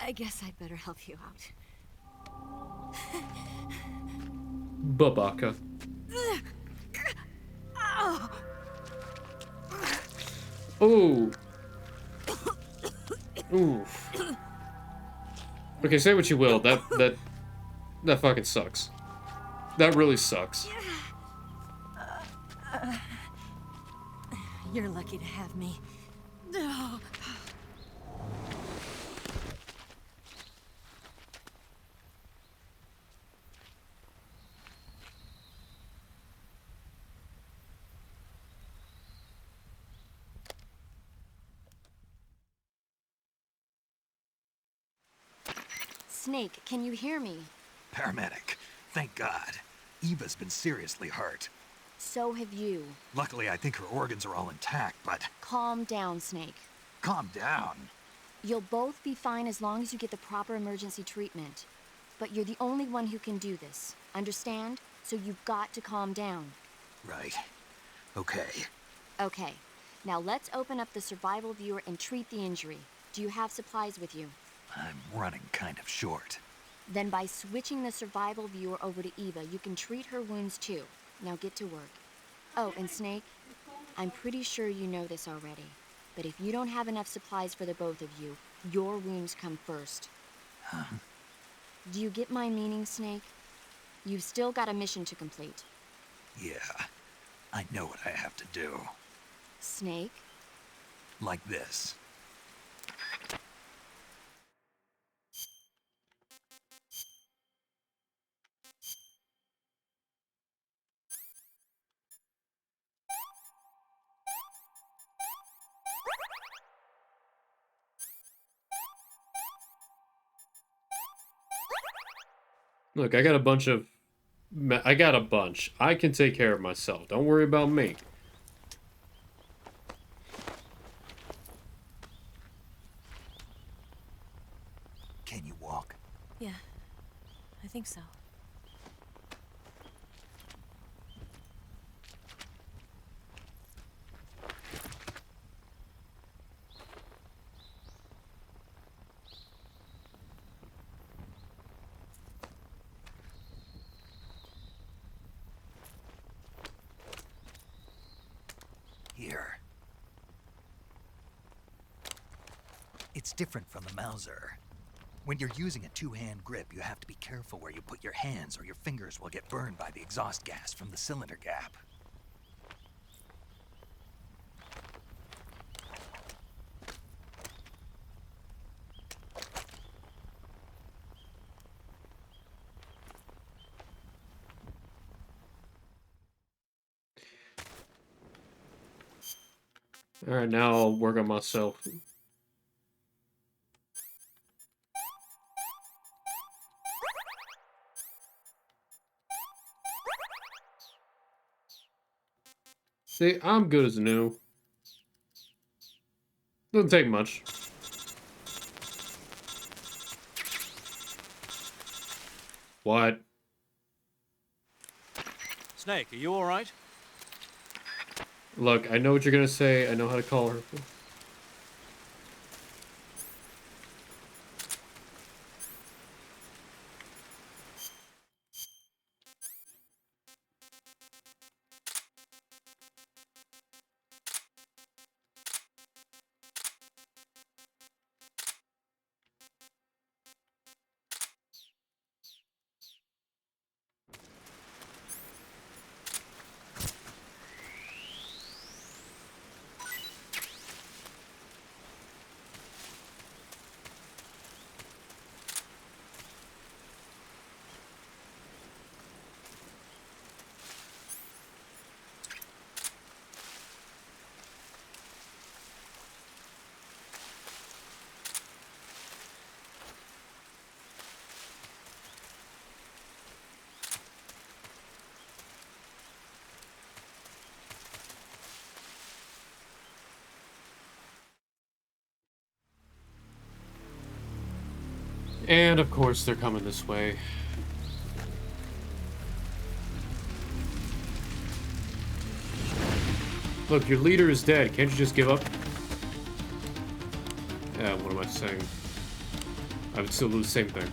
I guess I'd better help you out. Babaka. Oh. Oof. Okay, say what you will. That fucking sucks. That really sucks. You're lucky to have me. Snake, can you hear me? Paramedic, thank God. Eva's been seriously hurt. So have you. Luckily, I think her organs are all intact, but... Calm down, Snake. Calm down. You'll both be fine as long as you get the proper emergency treatment. But you're the only one who can do this. Understand? So you've got to calm down. Right. Okay. Okay. Now let's open up the survival viewer and treat the injury. Do you have supplies with you? I'm running kind of short. Then by switching the survival viewer over to Eva, you can treat her wounds too. Now get to work. Oh, and Snake, I'm pretty sure you know this already, but if you don't have enough supplies for the both of you, your wounds come first. Huh? Do you get my meaning, Snake? You've still got a mission to complete. Yeah, I know what I have to do. Snake? Like this. Look, I got a bunch of... I got a bunch. I can take care of myself. Don't worry about me. Can you walk? Yeah, I think so. Here. It's different from the Mauser. When you're using a two-hand grip, you have to be careful where you put your hands or your fingers will get burned by the exhaust gas from the cylinder gap. Alright, now I'll work on myself. See, I'm good as new. Doesn't take much. What? Snake, are you alright? Look, I know what you're gonna say. I know how to call her. And of course, they're coming this way. Look, your leader is dead. Can't you just give up? Yeah, what am I saying? I would still do the same thing.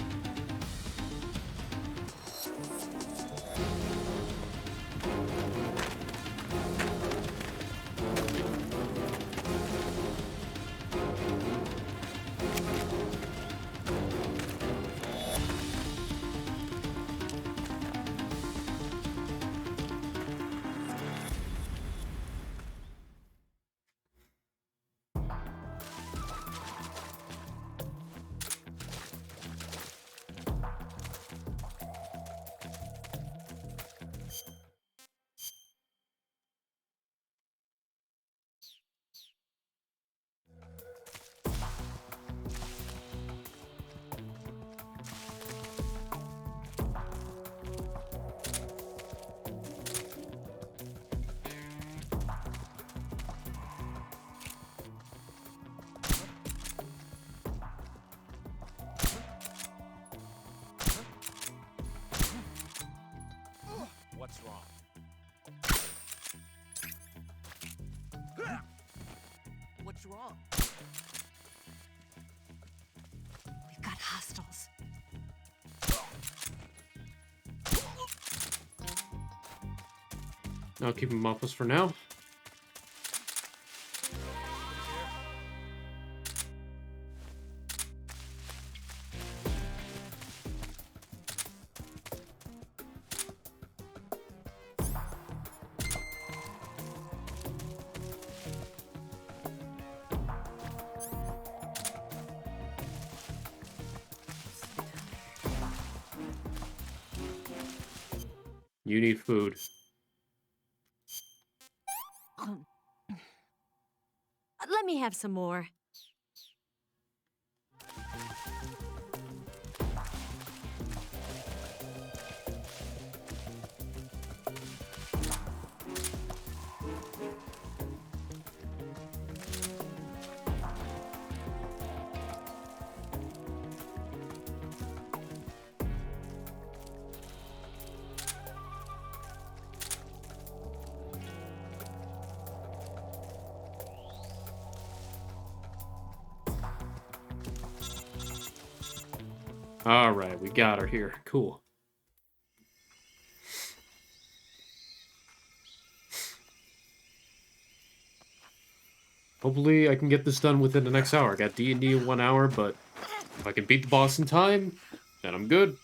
What's wrong? What's wrong? We've got hostiles. I'll keep him off us for now. You need food. Let me have some more. All right, we got her here. Cool. Hopefully I can get this done within the next hour. I got D&D in 1 hour, but if I can beat the boss in time, then I'm good.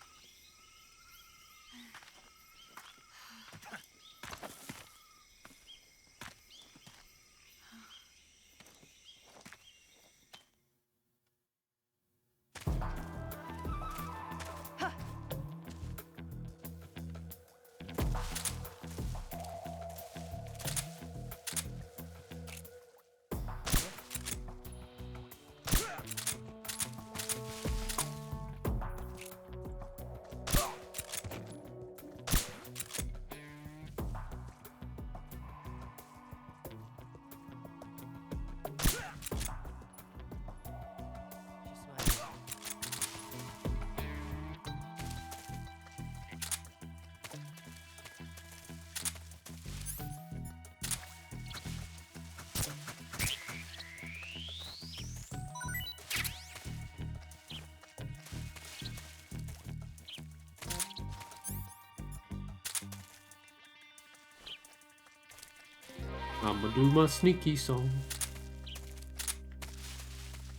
I'ma do my sneaky song.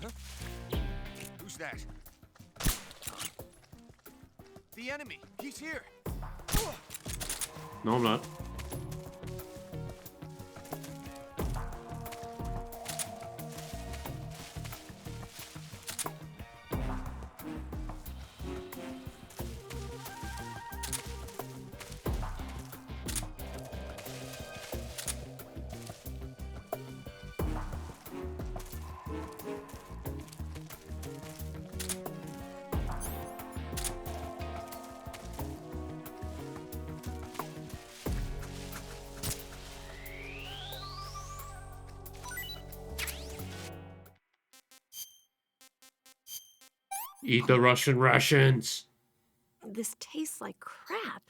Huh? Who's that? The enemy! He's here! No, I'm not. Eat the Russian rations. This tastes like crap.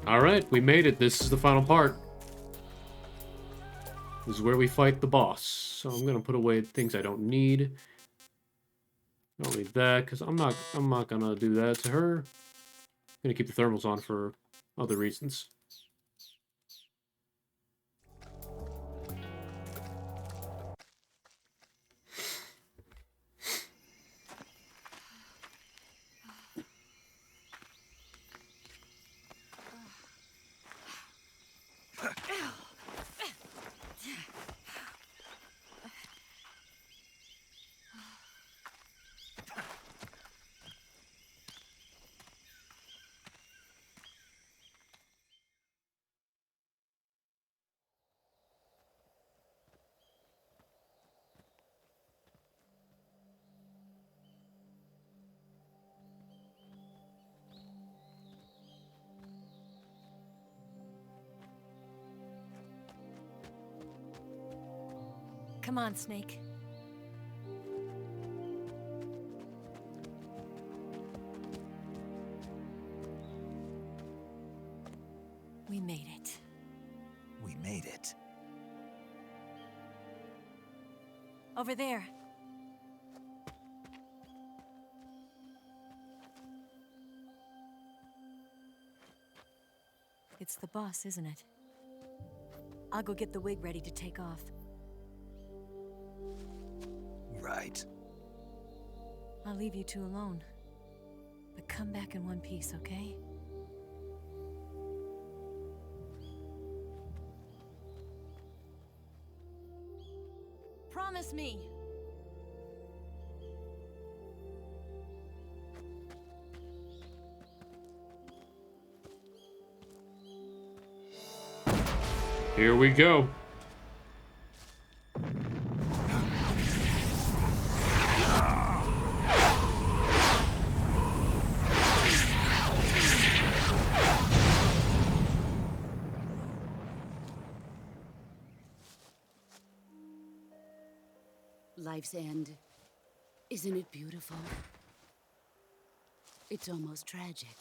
Alright, we made it. This is the final part. This is where we fight the boss. So I'm gonna put away things I don't need. I don't need that, because I'm not gonna do that to her. I'm gonna keep the thermals on for other reasons. Come on, Snake. We made it. We made it. Over there. It's the boss, isn't it? I'll go get the wig ready to take off. Right. I'll leave you two alone. But come back in one piece, okay? Promise me! Here we go. Life's end. Isn't it beautiful? It's almost tragic.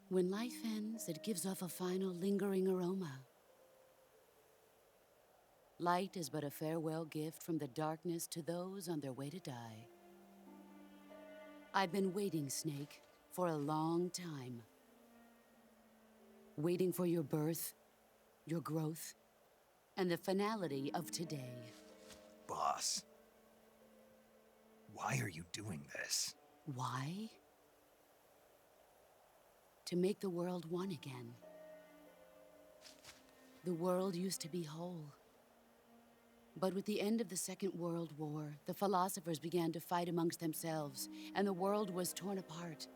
When life ends, it gives off a final lingering aroma. Light is but a farewell gift from the darkness to those on their way to die. I've been waiting, Snake, for a long time. Waiting for your birth, your growth, and the finality of today. Boss. Why are you doing this? Why? To make the world one again. The world used to be whole. But with the end of the Second World War, the philosophers began to fight amongst themselves, and the world was torn apart.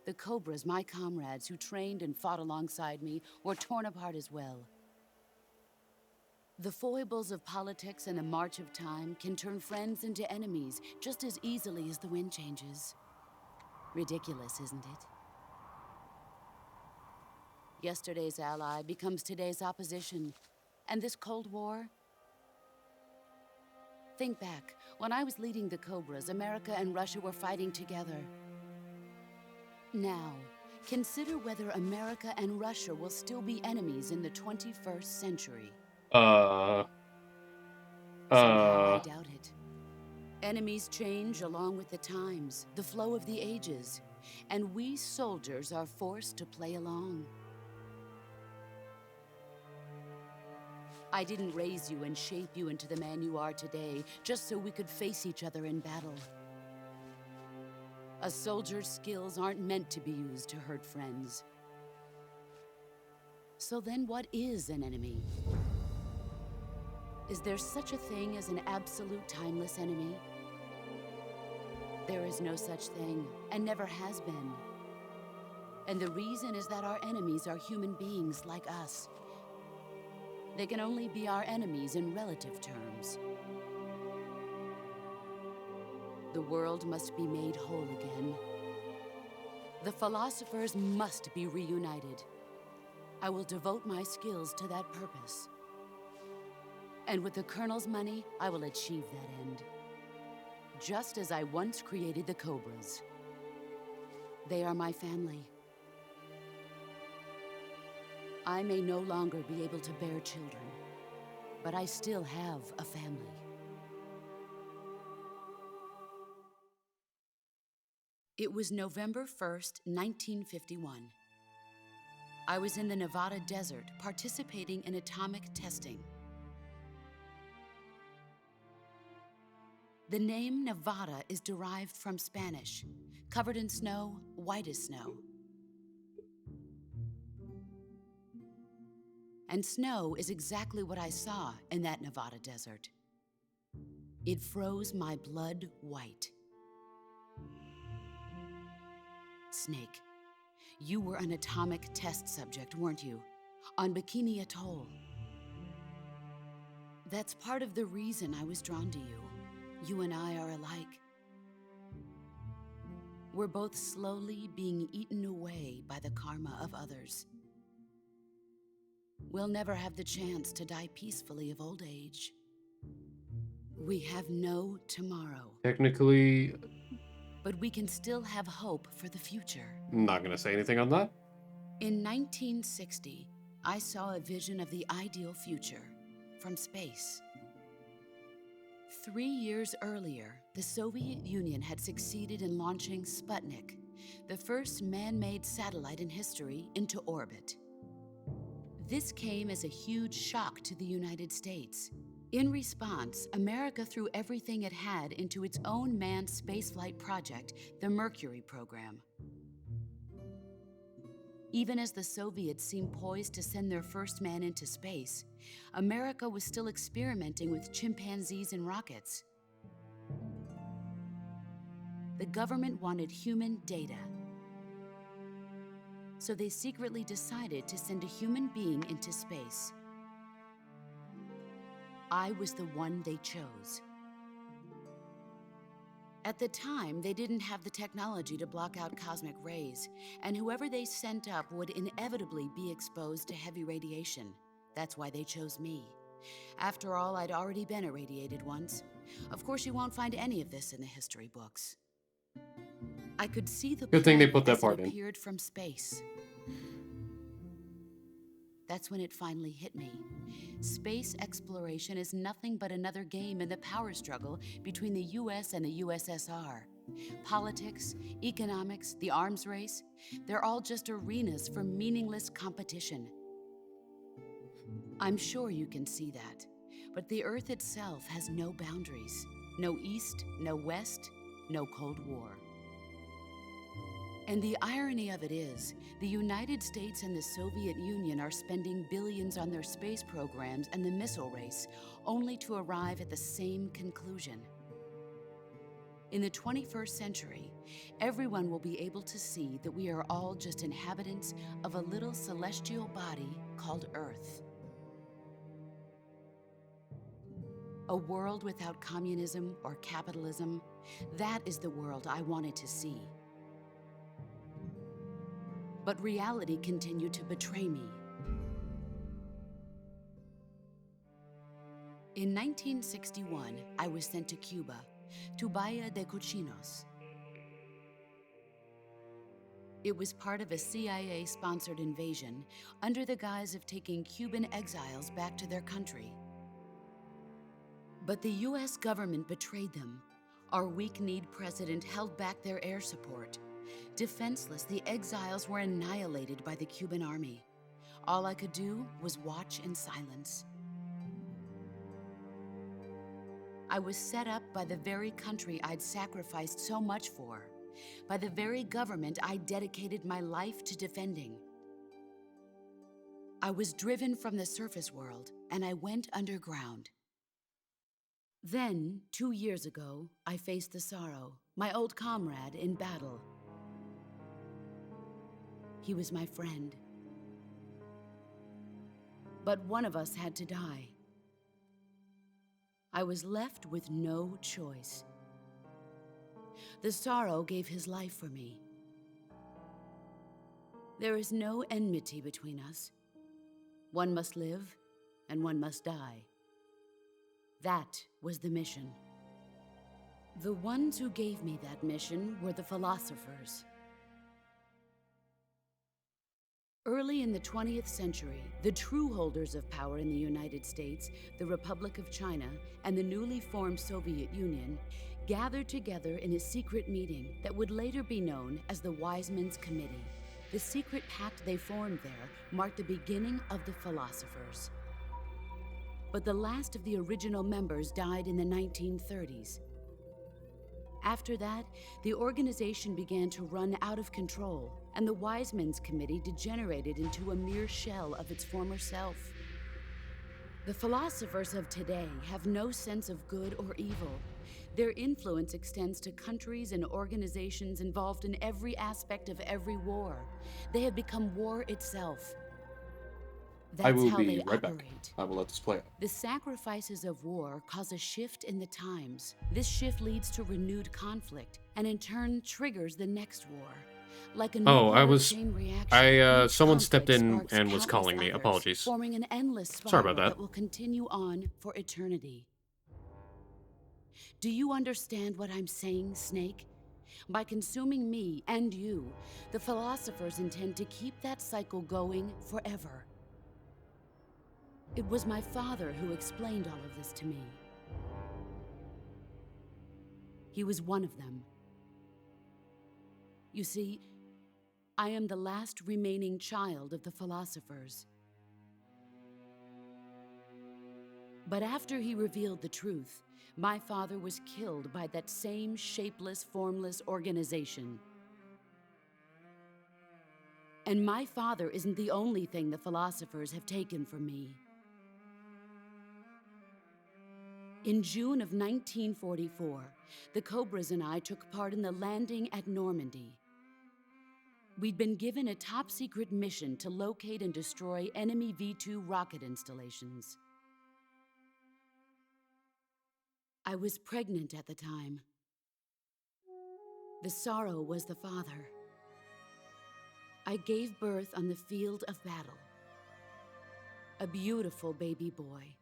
The Cobras, my comrades who trained and fought alongside me, were torn apart as well. The foibles of politics and the march of time can turn friends into enemies just as easily as the wind changes. Ridiculous, isn't it? Yesterday's ally becomes today's opposition. And this Cold War? Think back. When I was leading the Cobras, America and Russia were fighting together. Now, consider whether America and Russia will still be enemies in the 21st century. Somehow I doubt it. Enemies change along with the times, the flow of the ages, and we soldiers are forced to play along. I didn't raise you and shape you into the man you are today just so we could face each other in battle. A soldier's skills aren't meant to be used to hurt friends. So then what is an enemy? Is there such a thing as an absolute timeless enemy? There is no such thing, and never has been. And the reason is that our enemies are human beings like us. They can only be our enemies in relative terms. The world must be made whole again. The philosophers must be reunited. I will devote my skills to that purpose. And with the Colonel's money, I will achieve that end. Just as I once created the Cobras. They are my family, I may no longer be able to bear children, but I still have a family. It was November 1st, 1951. I was in the Nevada desert participating in atomic testing. The name Nevada is derived from Spanish, covered in snow, white as snow. And snow is exactly what I saw in that Nevada desert. It froze my blood white. Snake, you were an atomic test subject, weren't you? On Bikini Atoll. That's part of the reason I was drawn to you. You and I are alike. We're both slowly being eaten away by the karma of others. We'll never have the chance to die peacefully of old age. We have no tomorrow. Technically, but we can still have hope for the future. I'm not gonna say anything on that. In 1960, I saw a vision of the ideal future from space. 3 years earlier, the Soviet Union had succeeded in launching Sputnik, the first man-made satellite in history, into orbit. This came as a huge shock to the United States. In response, America threw everything it had into its own manned spaceflight project, the Mercury program. Even as the Soviets seemed poised to send their first man into space, America was still experimenting with chimpanzees and rockets. The government wanted human data, so they secretly decided to send a human being into space. I was the one they chose. At the time, they didn't have the technology to block out cosmic rays, and whoever they sent up would inevitably be exposed to heavy radiation. That's why they chose me. After all, I'd already been irradiated once. Of course, you won't find any of this in the history books. I could see the Good thing they planet put that as it part in. appeared from space. That's when it finally hit me. Space exploration is nothing but another game in the power struggle between the US and the USSR. Politics, economics, the arms race, they're all just arenas for meaningless competition. I'm sure you can see that, but the Earth itself has no boundaries. No East, no West, no Cold War. And the irony of it is, the United States and the Soviet Union are spending billions on their space programs and the missile race, only to arrive at the same conclusion. In the 21st century, everyone will be able to see that we are all just inhabitants of a little celestial body called Earth. A world without communism or capitalism, that is the world I wanted to see. But reality continued to betray me. In 1961, I was sent to Cuba, to Bahia de Cochinos. It was part of a CIA-sponsored invasion under the guise of taking Cuban exiles back to their country. But the US government betrayed them. Our weak-kneed president held back their air support. Defenseless, the exiles were annihilated by the Cuban army. All I could do was watch in silence. I was set up by the very country I'd sacrificed so much for, by the very government I dedicated my life to defending. I was driven from the surface world, and I went underground. Then, 2 years ago, I faced the Sorrow, my old comrade in battle. He was my friend. But one of us had to die. I was left with no choice. The Sorrow gave his life for me. There is no enmity between us. One must live, and one must die. That was the mission. The ones who gave me that mission were the philosophers. Early in the 20th century, the true holders of power in the United States, the Republic of China, and the newly formed Soviet Union gathered together in a secret meeting that would later be known as the Wiseman's Committee. The secret pact they formed there marked the beginning of the philosophers. But the last of the original members died in the 1930s. After that, the organization began to run out of control, and the Wiseman's Committee degenerated into a mere shell of its former self. The philosophers of today have no sense of good or evil. Their influence extends to countries and organizations involved in every aspect of every war. They have become war itself. That's I will how be they right operate. back. I will let this play out. The sacrifices of war cause a shift in the times. This shift leads to renewed conflict, and in turn triggers the next war. Like a nuclear chain reaction, each someone stepped conflict in sparks and was countless calling me. others, Apologies. forming an endless spiral Sorry about that. that will continue on for eternity. Do you understand what I'm saying, Snake? By consuming me and you, the philosophers intend to keep that cycle going forever. It was my father who explained all of this to me. He was one of them. You see, I am the last remaining child of the philosophers. But after he revealed the truth, my father was killed by that same shapeless, formless organization. And my father isn't the only thing the philosophers have taken from me. In June of 1944, the Cobras and I took part in the landing at Normandy. We'd been given a top-secret mission to locate and destroy enemy V-2 rocket installations. I was pregnant at the time. The sorrow was the father. I gave birth on the field of battle. A beautiful baby boy.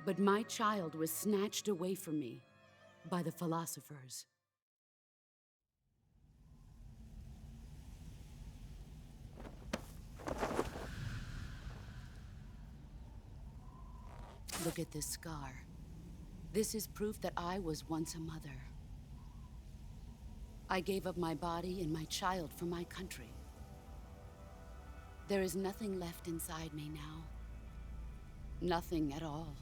But my child was snatched away from me by the philosophers. Look at this scar. This is proof that I was once a mother. I gave up my body and my child for my country. There is nothing left inside me now. Nothing at all.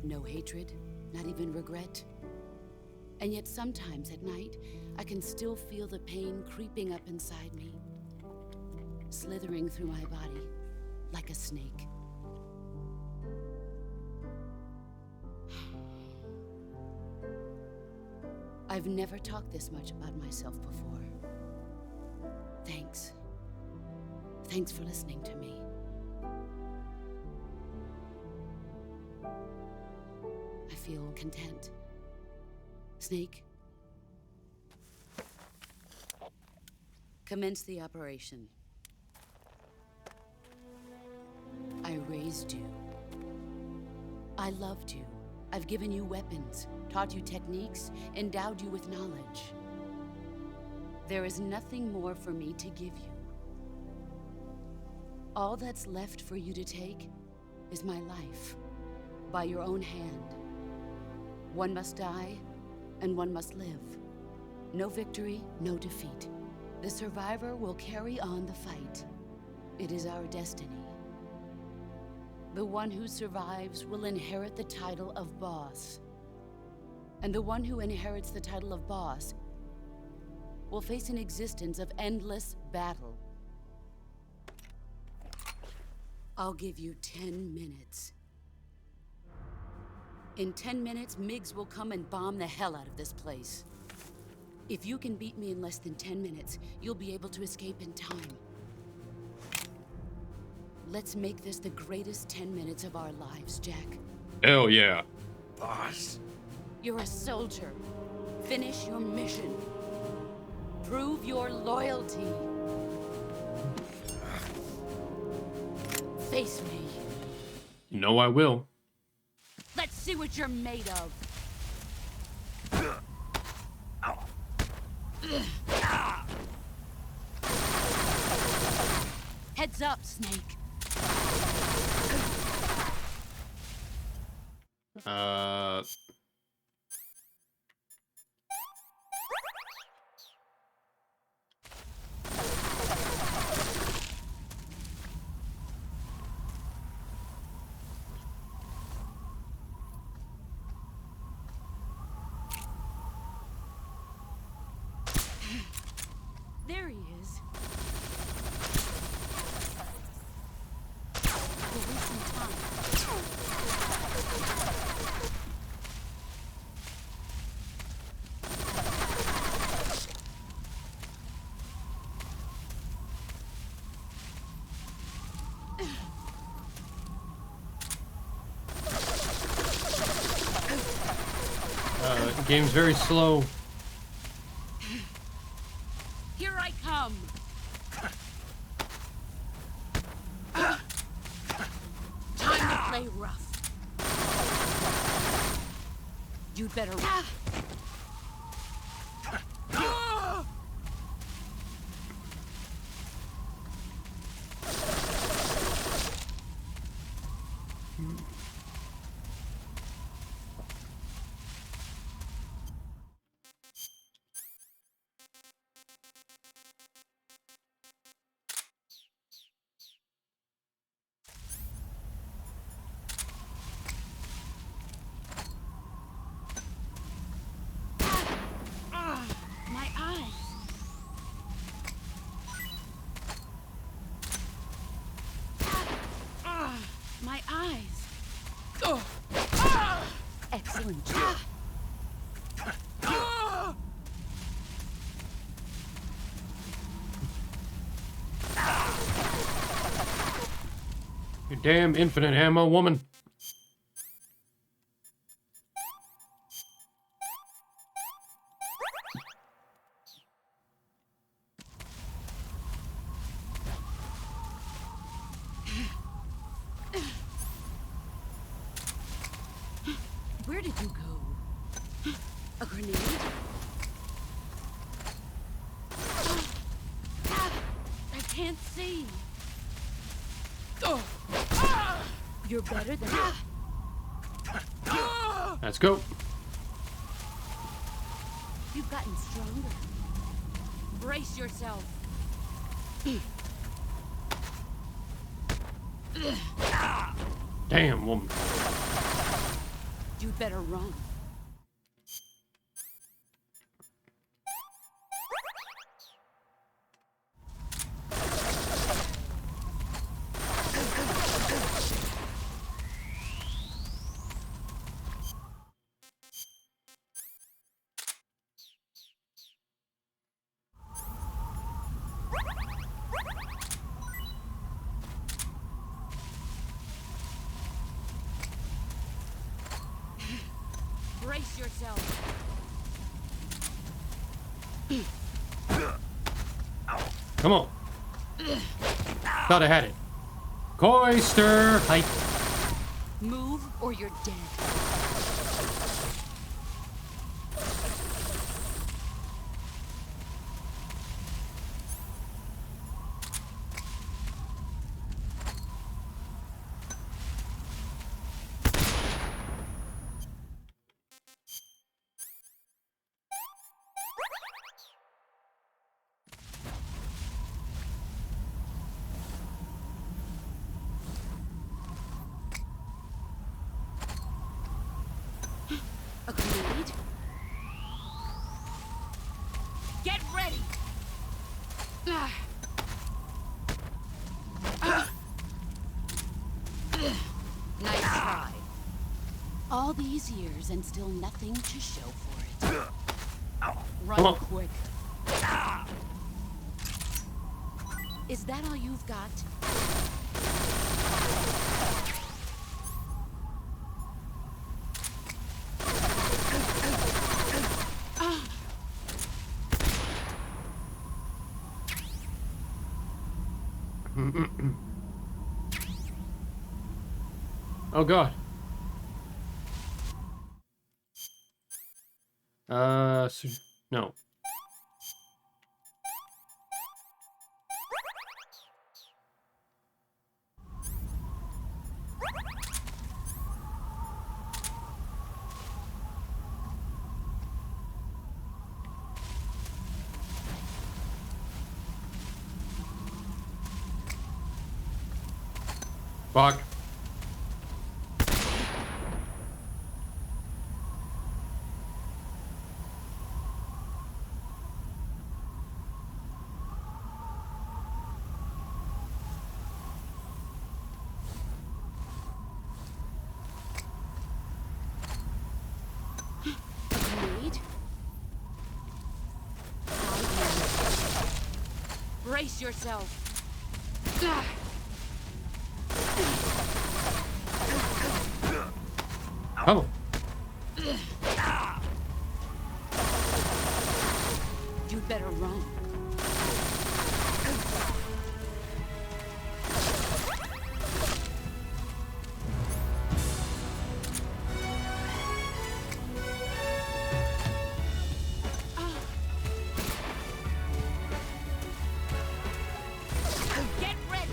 No hatred, not even regret. And yet sometimes at night, I can still feel the pain creeping up inside me, slithering through my body like a snake. I've never talked this much about myself before. Thanks. Thanks for listening to me. I feel content. Snake, commence the operation. I raised you. I loved you. I've given you weapons, taught you techniques, endowed you with knowledge. There is nothing more for me to give you. All that's left for you to take is my life, by your own hand. One must die, and one must live. No victory, no defeat. The survivor will carry on the fight. It is our destiny. The one who survives will inherit the title of boss. And the one who inherits the title of boss will face an existence of endless battle. I'll give you 10 minutes. In 10 minutes, Miggs will come and bomb the hell out of this place. If you can beat me in less than 10 minutes, you'll be able to escape in time. Let's make this the greatest 10 minutes of our lives, Jack. Hell yeah. Boss. You're a soldier. Finish your mission. Prove your loyalty. Face me. You know I will. Let's see what you're made of. Heads up, Snake. There he is. We'll waste some time. Game's very slow. Here I come. Time to play rough. You'd better run. My eyes. My eyes. Excellent job. You damn infinite ammo woman. Where did you go? A grenade? I can't see. You're better than Let's go. You've gotten stronger. Brace yourself. Damn woman. You'd better run. Brace yourself. Come on. Thought I had it. Coister height. Move or you're dead. A grenade? Get ready! Nice try. All these years and still nothing to show for it. Run quick. Is that all you've got? Oh god. No. Fuck. Wait. Brace yourself. Oh. You'd better run. Get ready.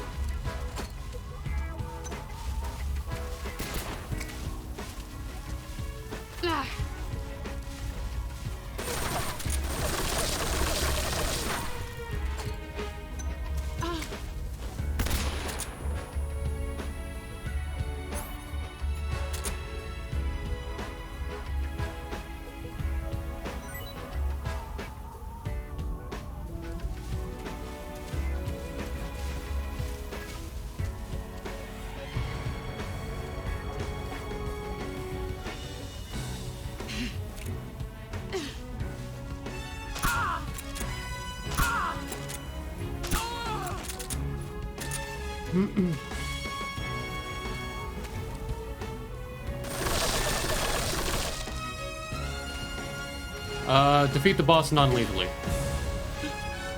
Defeat the boss non-lethally.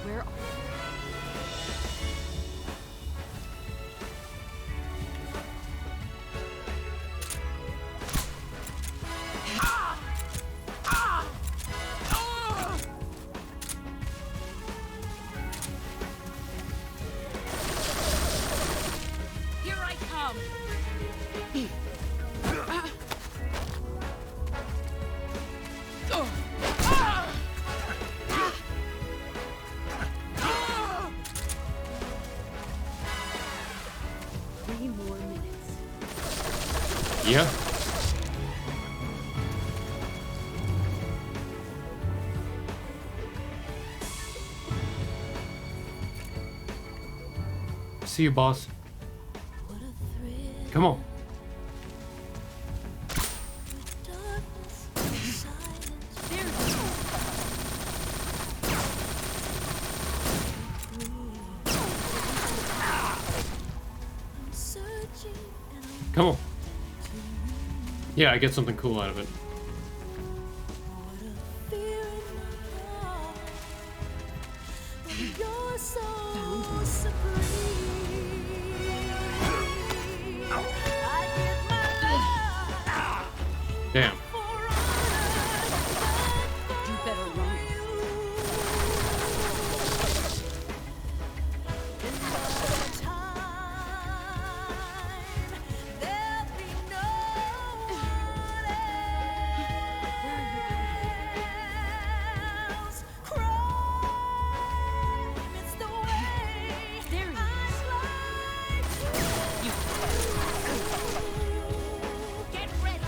Where are Here I come. Three more minutes. Yeah. See you, boss. Come on. Come on. Yeah, I get something cool out of it. Damn. You better run. There he is. Get ready.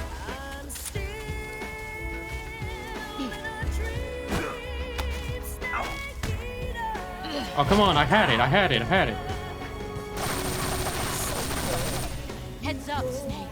Oh, come on. I had it. Heads up, Snake.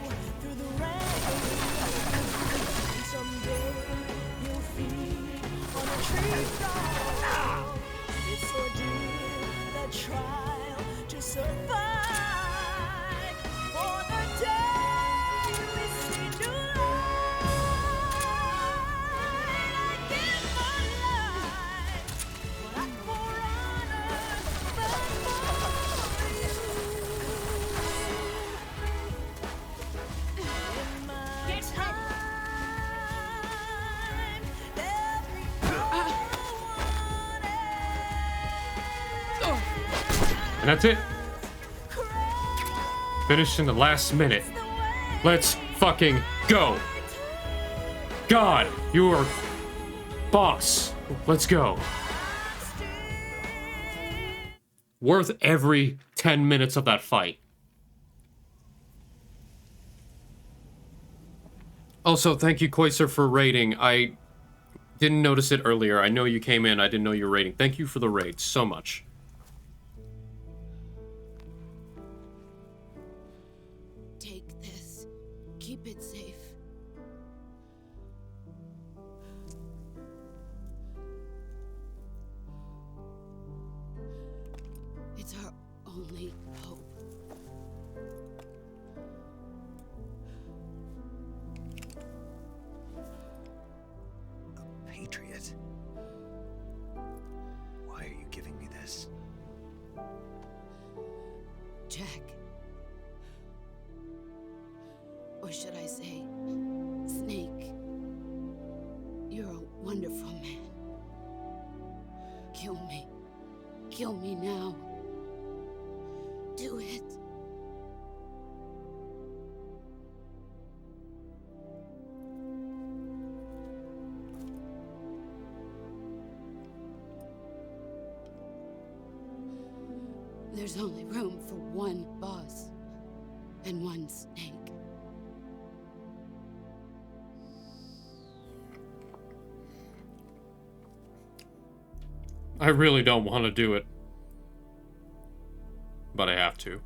And that's it. Finished in the last minute. Let's fucking go. God, you're boss. Let's go. Worth every 10 minutes of that fight. Also, thank you, Koiser, for raiding. I didn't notice it earlier. I know you came in. I didn't know you were raiding. Thank you for the raid so much. Take this. Keep it safe. It's our only hope. A patriot? Why are you giving me this? Jack. Or should I say, Snake. You're a wonderful man. Kill me. Kill me now. Do it. There's only room for one boss and one snake. I really don't want to do it. But I have to.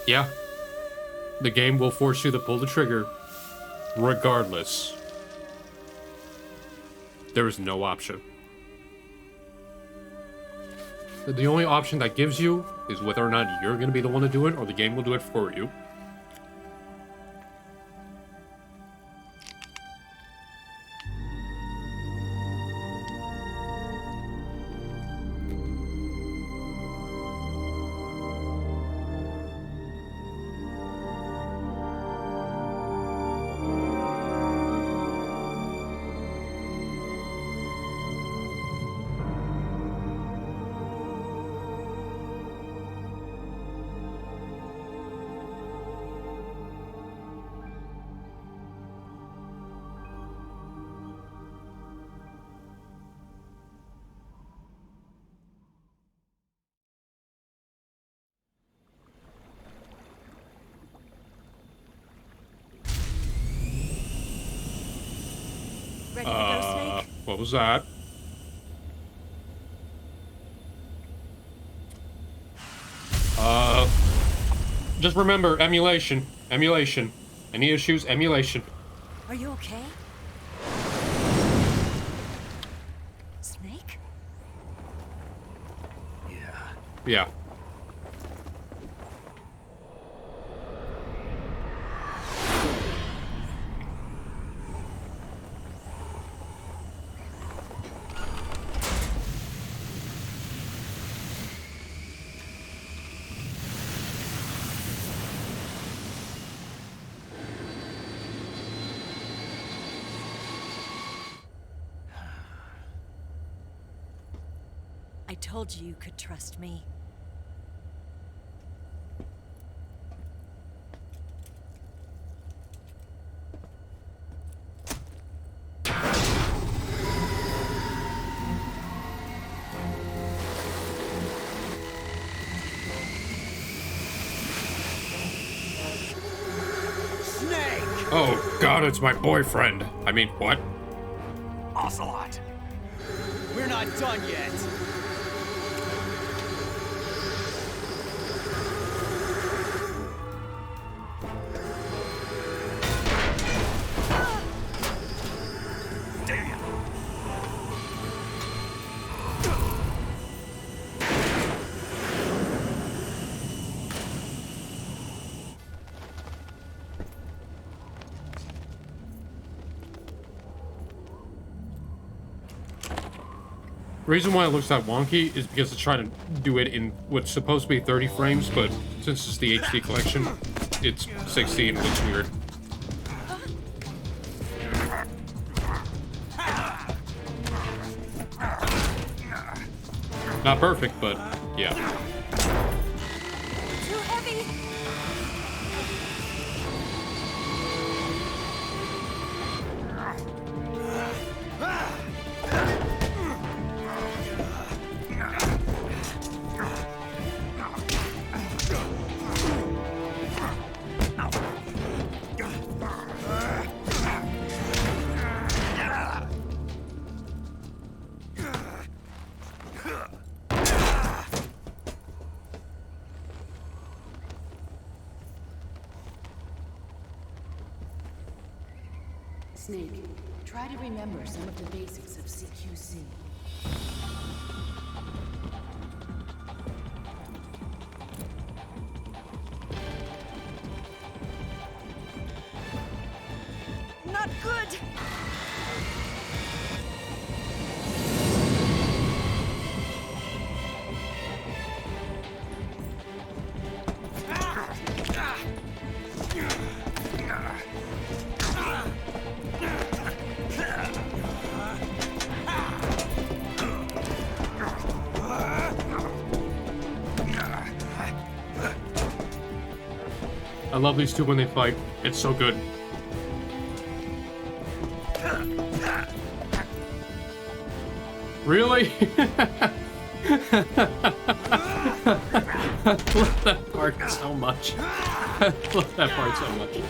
Yeah. The game will force you to pull the trigger, regardless. There is no option. The only option that gives you is whether or not you're going to be the one to do it, or the game will do it for you. Ready to go, Snake? What was that? Just remember, emulation. Emulation. Any issues? Emulation. Are you okay? Snake? Yeah. I told you you could trust me. Oh, God, it's my boyfriend. I mean, what? Ocelot! We're not done yet. The reason why it looks that wonky is because it's trying to do it in what's supposed to be 30 frames, but since it's the HD collection, it's 60 and it looks weird. Not perfect, but yeah. Too heavy! Snake, try to remember some of the basics of CQC. Not good! I love these two when they fight. It's so good. Really? I love that part so much. I love that part so much.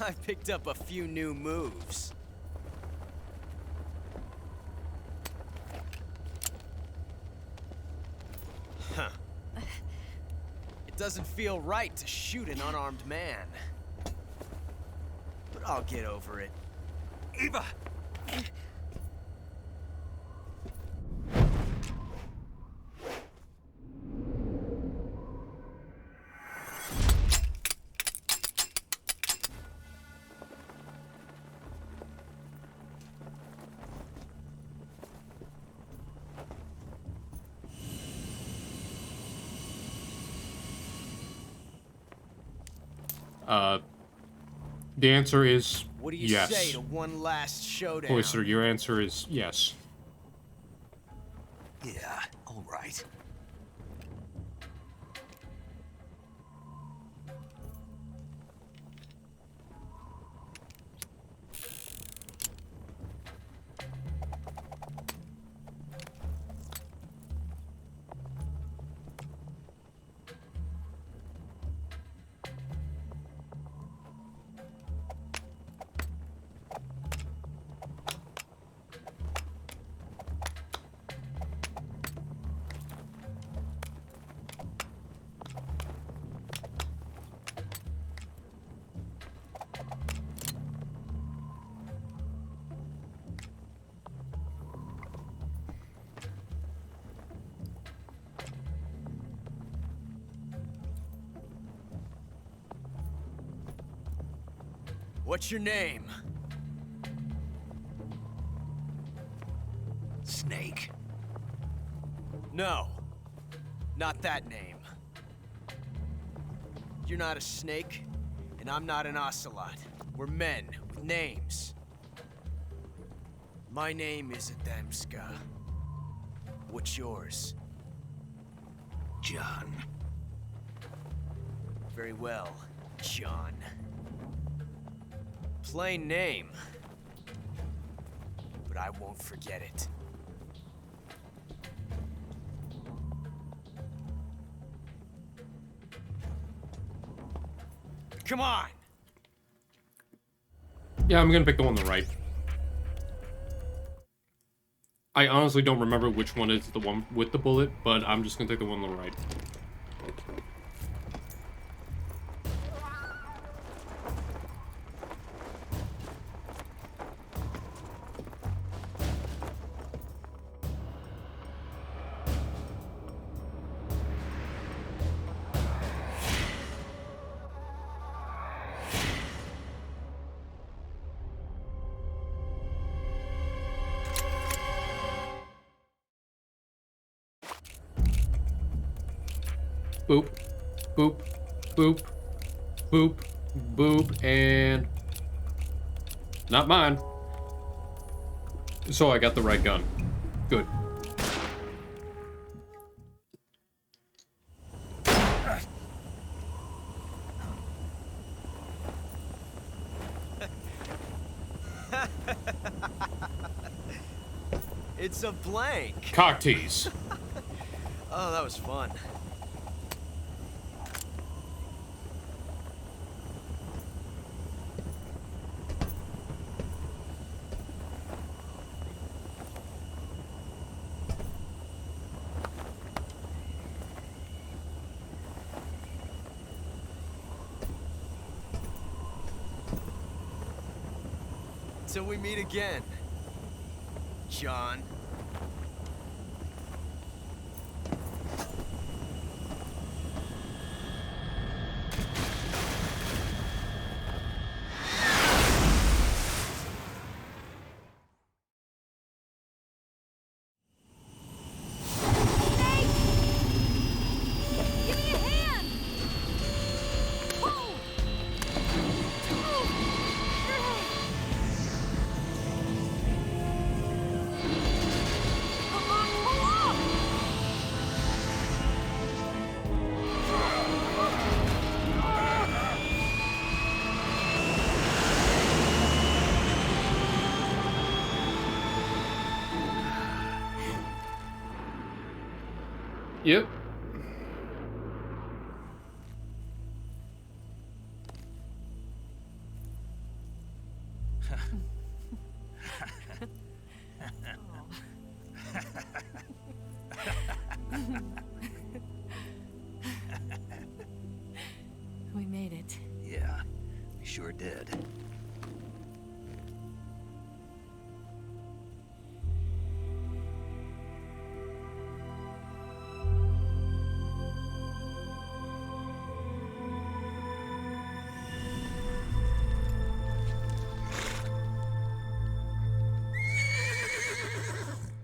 I picked up a few new moves. Huh. It doesn't feel right to shoot an unarmed man. But I'll get over it. Eva! The answer is What do you yes. say to one last showdown? Oyster, your answer is yes. Yeah, all right. What's your name? Snake. No. Not that name. You're not a snake, and I'm not an ocelot. We're men with names. My name is Adamska. What's yours? John. Very well, John. Plain name. But I won't forget it. Come on! Yeah, I'm gonna pick the one on the right. I honestly don't remember which one is the one with the bullet, but I'm just gonna take the one on the right. Boop, boop, boop, boop, boop, and not mine. So I got the right gun. Good. It's a blank. Cock tease. Oh, that was fun. Till we meet again, John. Give me a hand! Pull! Come on, pull up! Yep. We made it. Yeah, we sure did.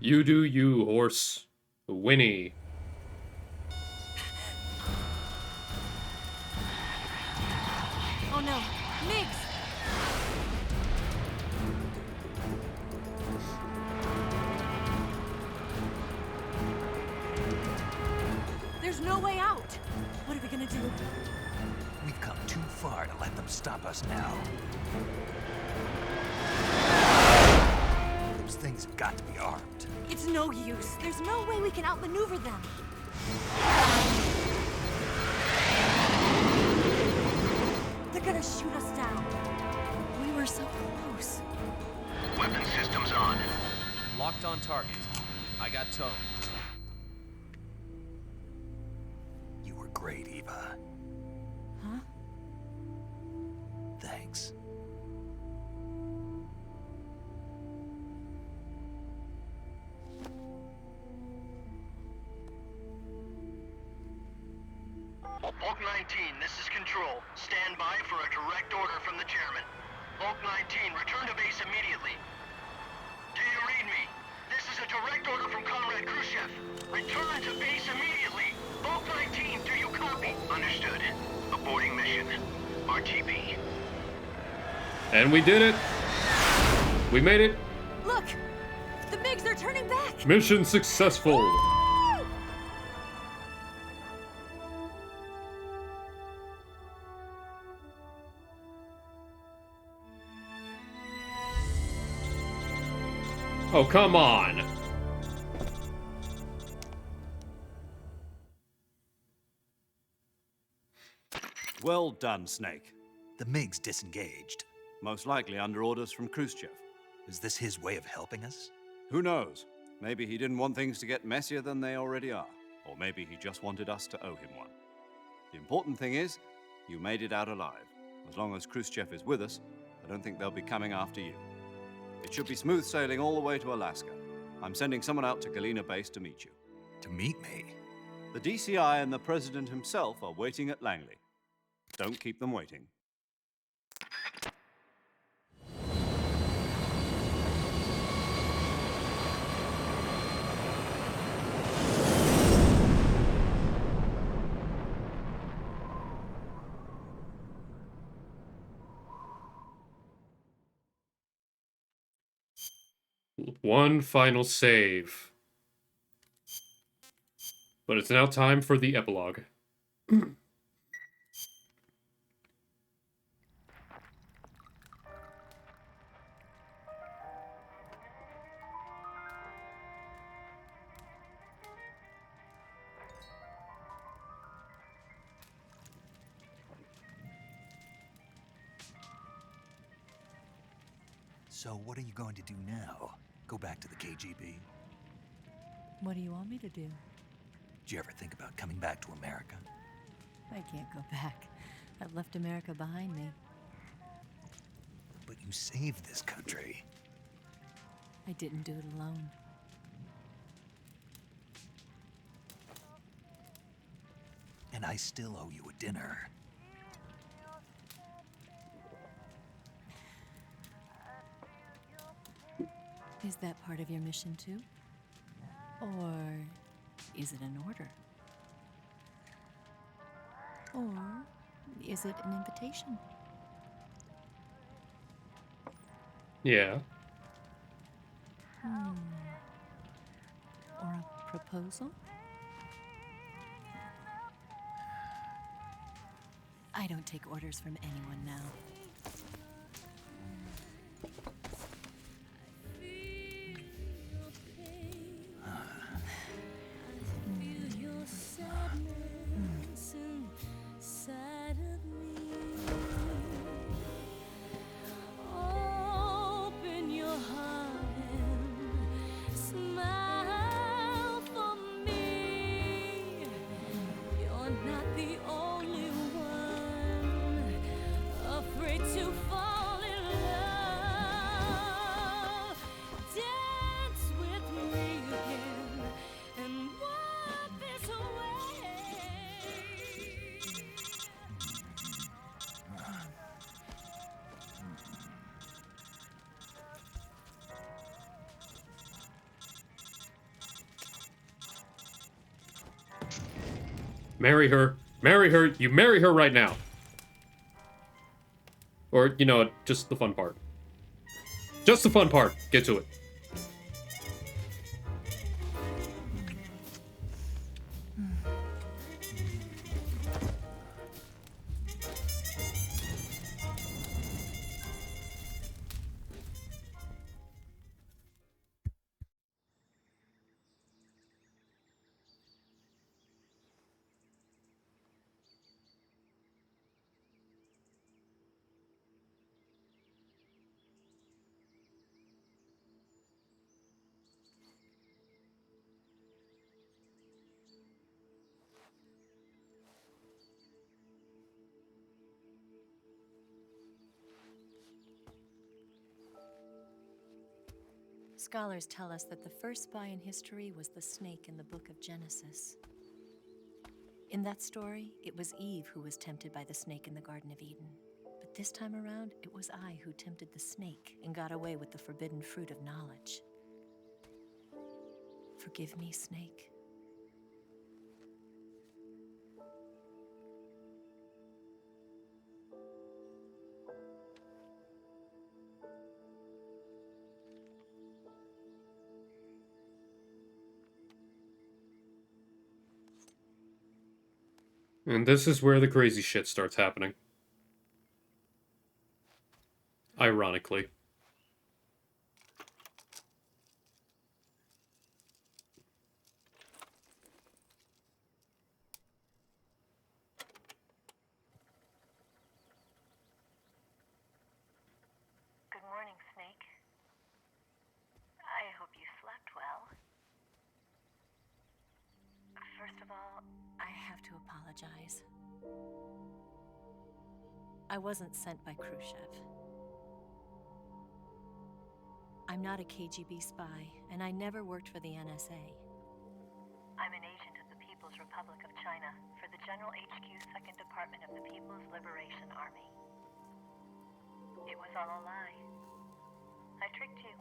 You do you, horse. Winnie. Oh no, Miggs! There's no way out! What are we gonna do? We've come too far to let them stop us now. Those things have got to be armed. It's no use. There's no way we can outmaneuver them. They're gonna shoot us down. We were so close. Weapon systems on. Locked on target. I got towed. You were great, Eva. Huh? Thanks. Bulk 19, this is Control. Stand by for a direct order from the chairman. Bulk 19, return to base immediately. Do you read me? This is a direct order from Comrade Khrushchev. Return to base immediately. Bulk 19, do you copy? Understood. Aborting mission. RTB. And we did it. We made it. Look! The MiGs are turning back! Mission successful. Oh, come on. Well done, Snake. The MiGs disengaged. Most likely under orders from Khrushchev. Is this his way of helping us? Who knows? Maybe he didn't want things to get messier than they already are. Or maybe he just wanted us to owe him one. The important thing is, you made it out alive. As long as Khrushchev is with us, I don't think they'll be coming after you. It should be smooth sailing all the way to Alaska. I'm sending someone out to Galena Base to meet you. To meet me? The DCI and the President himself are waiting at Langley. Don't keep them waiting. One final save. But it's now time for the epilogue. So what are you going to do now? Go back to the KGB? What do you want me to do? Did you ever think about coming back to America? I can't go back. I've left America behind me. But you saved this country. I didn't do it alone. And I still owe you a dinner. Is that part of your mission too? Or is it an order? Or is it an invitation? Yeah. Or a proposal? I don't take orders from anyone now. Marry her. Marry her. You marry her right now. Or, you know, just the fun part. Just the fun part. Get to it. Scholars tell us that the first spy in history was the snake in the book of Genesis. In that story, it was Eve who was tempted by the snake in the Garden of Eden. But this time around, it was I who tempted the snake and got away with the forbidden fruit of knowledge. Forgive me, snake. And this is where the crazy shit starts happening. Ironically. apologize. I wasn't sent by Khrushchev. I'm not a KGB spy, and I never worked for the NSA. I'm an agent of the People's Republic of China for the General HQ 2nd Department of the People's Liberation Army. It was all a lie. I tricked you.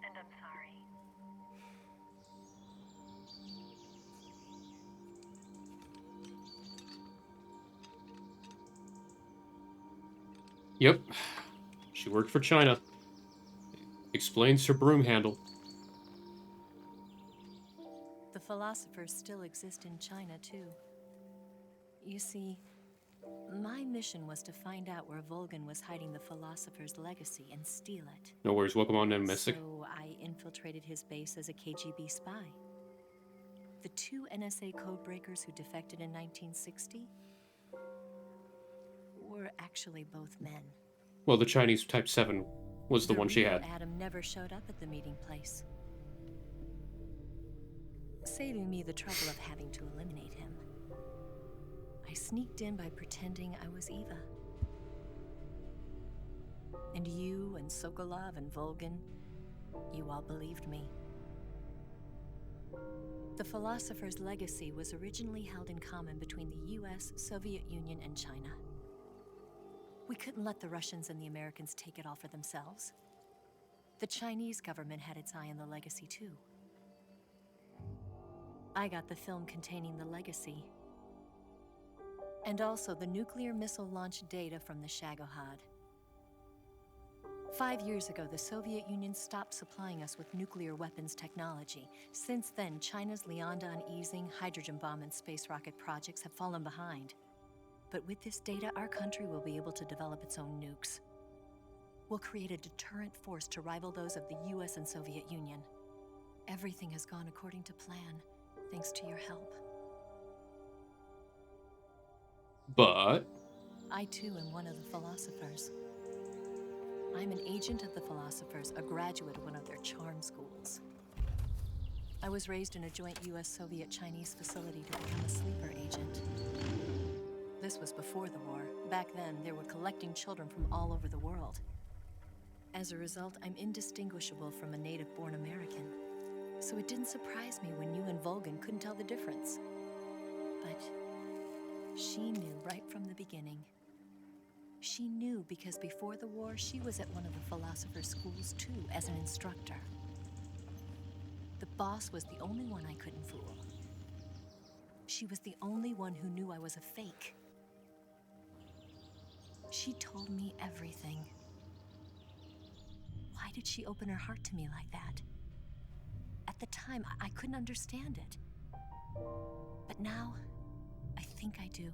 And I'm sorry. Yep. She worked for China. Explains her broom handle. The philosophers still exist in China, too. You see, my mission was to find out where Volgin was hiding the philosopher's legacy and steal it. No worries, welcome on in, Mystic. So I infiltrated his base as a KGB spy. The 2 NSA codebreakers who defected in 1960 were actually both men. Well, the Chinese Type 7 was the one she had. Adam never showed up at the meeting place, saving me the trouble of having to eliminate him. I sneaked in by pretending I was Eva. And you and Sokolov and Volgin, you all believed me. The philosopher's legacy was originally held in common between the US, Soviet Union, and China. We couldn't let the Russians and the Americans take it all for themselves. The Chinese government had its eye on the legacy, too. I got the film containing the legacy, and also the nuclear missile launch data from the Shagohod. 5 years ago, the Soviet Union stopped supplying us with nuclear weapons technology. Since then, China's Liaodong easing, hydrogen bomb, and space rocket projects have fallen behind. But with this data, our country will be able to develop its own nukes. We'll create a deterrent force to rival those of the US and Soviet Union. Everything has gone according to plan, thanks to your help. But I too am one of the philosophers. I'm an agent of the philosophers, a graduate of one of their charm schools. I was raised in a joint US-Soviet-Chinese facility to become a sleeper agent. This was before the war. Back then, they were collecting children from all over the world. As a result, I'm indistinguishable from a native-born American. So it didn't surprise me when you and Volgin couldn't tell the difference. But she knew right from the beginning. She knew because before the war, she was at one of the philosopher's schools too, as an instructor. The boss was the only one I couldn't fool. She was the only one who knew I was a fake. She told me everything. Why did she open her heart to me like that? At the time, I couldn't understand it. But now, I think I do.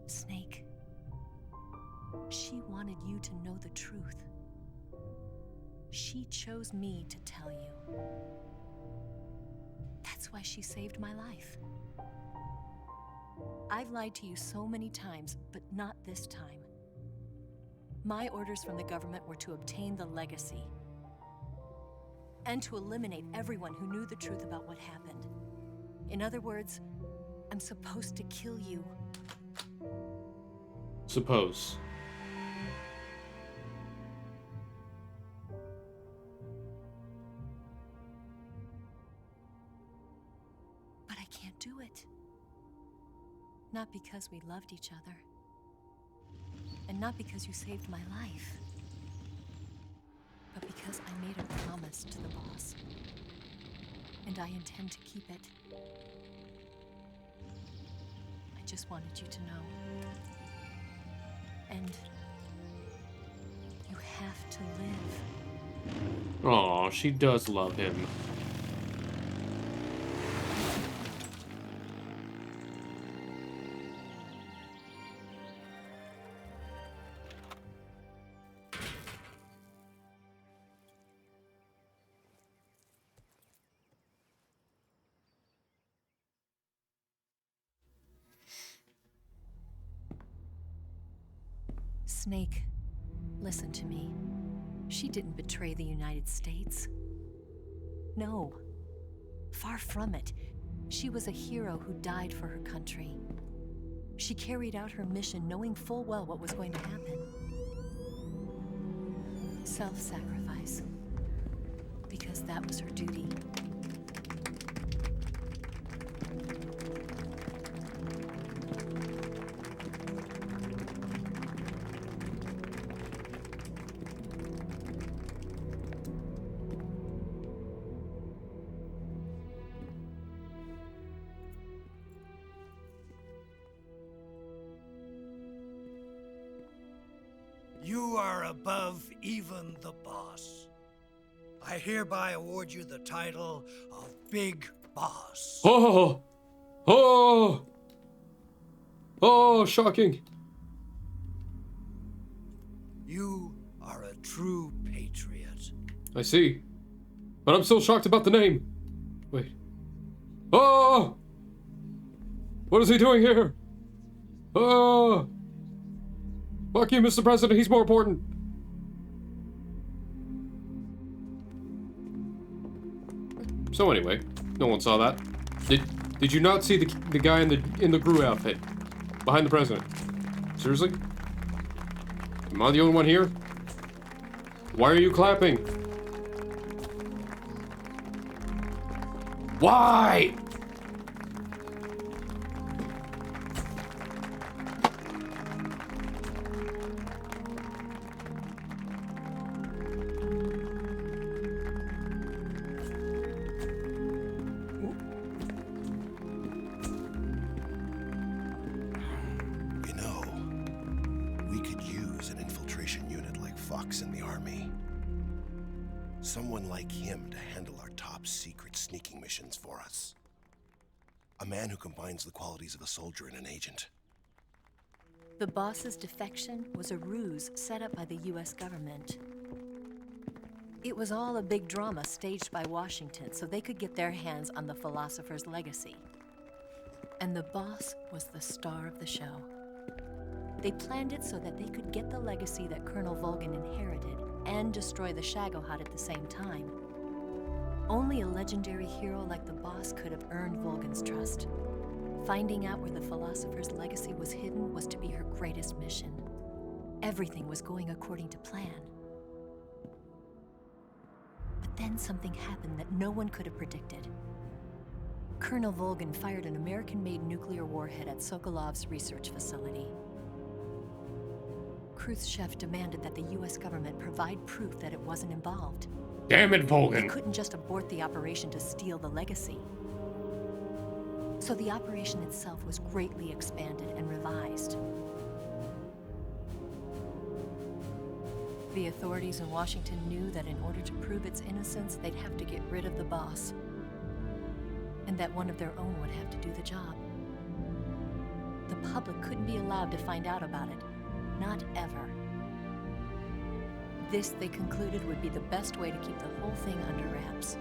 Snake. She wanted you to know the truth. She chose me to tell you. That's why she saved my life. I've lied to you so many times, but not this time. My orders from the government were to obtain the legacy and to eliminate everyone who knew the truth about what happened. In other words, I'm supposed to kill you. Suppose. But I can't do it. Not because we loved each other. And not because you saved my life. But because I made a promise to the boss. And I intend to keep it. I just wanted you to know. And you have to live. Aw, she does love him. Snake, listen to me. She didn't betray the United States. No, far from it. She was a hero who died for her country. She carried out her mission knowing full well what was going to happen. Self-sacrifice. Because that was her duty. You are above even the boss. I hereby award you the title of Big Boss. Oh! Oh! Oh, shocking. You are a true patriot. I see. But I'm still shocked about the name. Wait. Oh! What is he doing here? Oh! Fuck you, Mr. President. He's more important. So anyway, no one saw that. Did you not see the guy in the Gru outfit behind the president? Seriously? Am I the only one here? Why are you clapping? Why? You know, we could use an infiltration unit like Fox in the army. Someone like him to handle our top secret sneaking missions for us. A man who combines the qualities of a soldier and an agent. The boss's defection was a ruse set up by the US government. It was all a big drama staged by Washington so they could get their hands on the philosopher's legacy. And the boss was the star of the show. They planned it so that they could get the legacy that Colonel Volgin inherited and destroy the Shagohod at the same time. Only a legendary hero like the boss could have earned Volgin's trust. Finding out where the philosopher's legacy was hidden was to be her greatest mission. Everything was going according to plan. But then something happened that no one could have predicted. Colonel Volgin fired an American-made nuclear warhead at Sokolov's research facility. Khrushchev demanded that the US government provide proof that it wasn't involved. Damn it, Volgin! They couldn't just abort the operation to steal the legacy. So the operation itself was greatly expanded and revised. The authorities in Washington knew that in order to prove its innocence, they'd have to get rid of the boss. And that one of their own would have to do the job. The public couldn't be allowed to find out about it. Not ever. This, they concluded, would be the best way to keep the whole thing under wraps.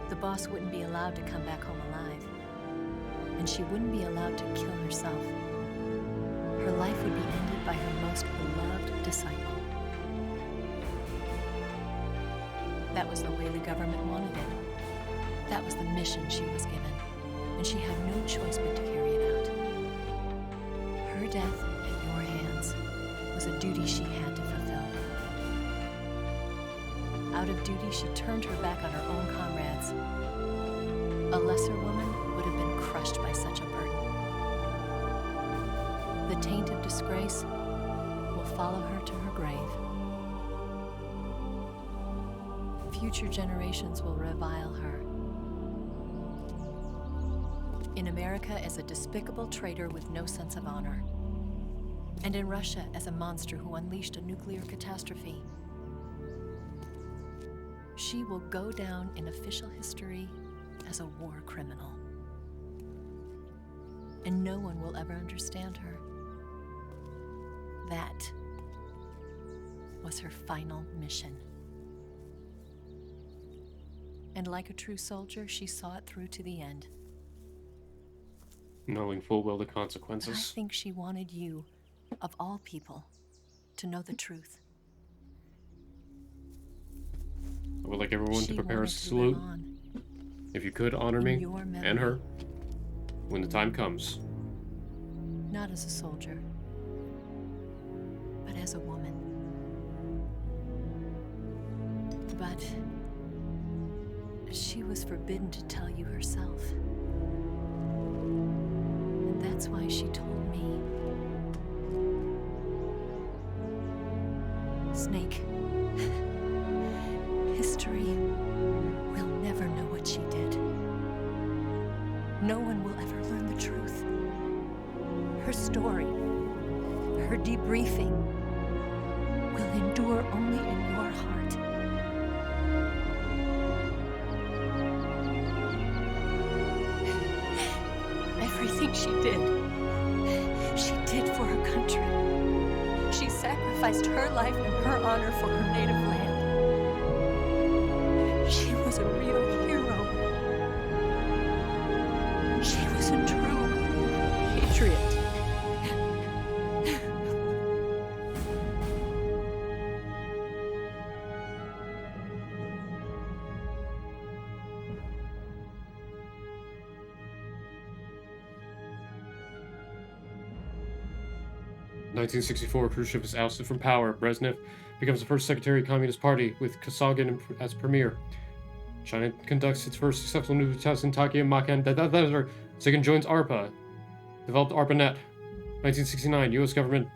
The boss wouldn't be allowed to come back home alive. And she wouldn't be allowed to kill herself. Her life would be ended by her most beloved disciple. That was the way the government wanted it. That was the mission she was given. And she had no choice but to carry it out. Her death at your hands was a duty she had to fulfill. Out of duty, she turned her back on her own comrades. A lesser woman would have been crushed by such a burden. The taint of disgrace will follow her to her grave. Future generations will revile her. In America as a despicable traitor with no sense of honor. And in Russia as a monster who unleashed a nuclear catastrophe. She will go down in official history as a war criminal. And no one will ever understand her. That was her final mission. And like a true soldier, she saw it through to the end. Knowing full well the And I consequences. think she wanted you, of all people, to know the truth. I would like everyone to She prepare a wanted to live salute. on. If you could honor me your memory. and her when the time comes. Not as a soldier, but as a woman. But she was forbidden to tell you herself. And that's why she told me. Snake, history will never know what she did. No one will ever learn the truth. Her story, her debriefing, will endure only in your heart. Everything she did for her country. She sacrificed her life and her honor for her native land. She was a real hero. She was a true patriot. 1964, Khrushchev is ousted from power. Brezhnev becomes the first Secretary of the Communist Party, with Kosygin as premier. China conducts its first successful nuclear test in Tokyo, Makan. Zigan joins ARPA. Developed ARPANET. 1969, U.S. government,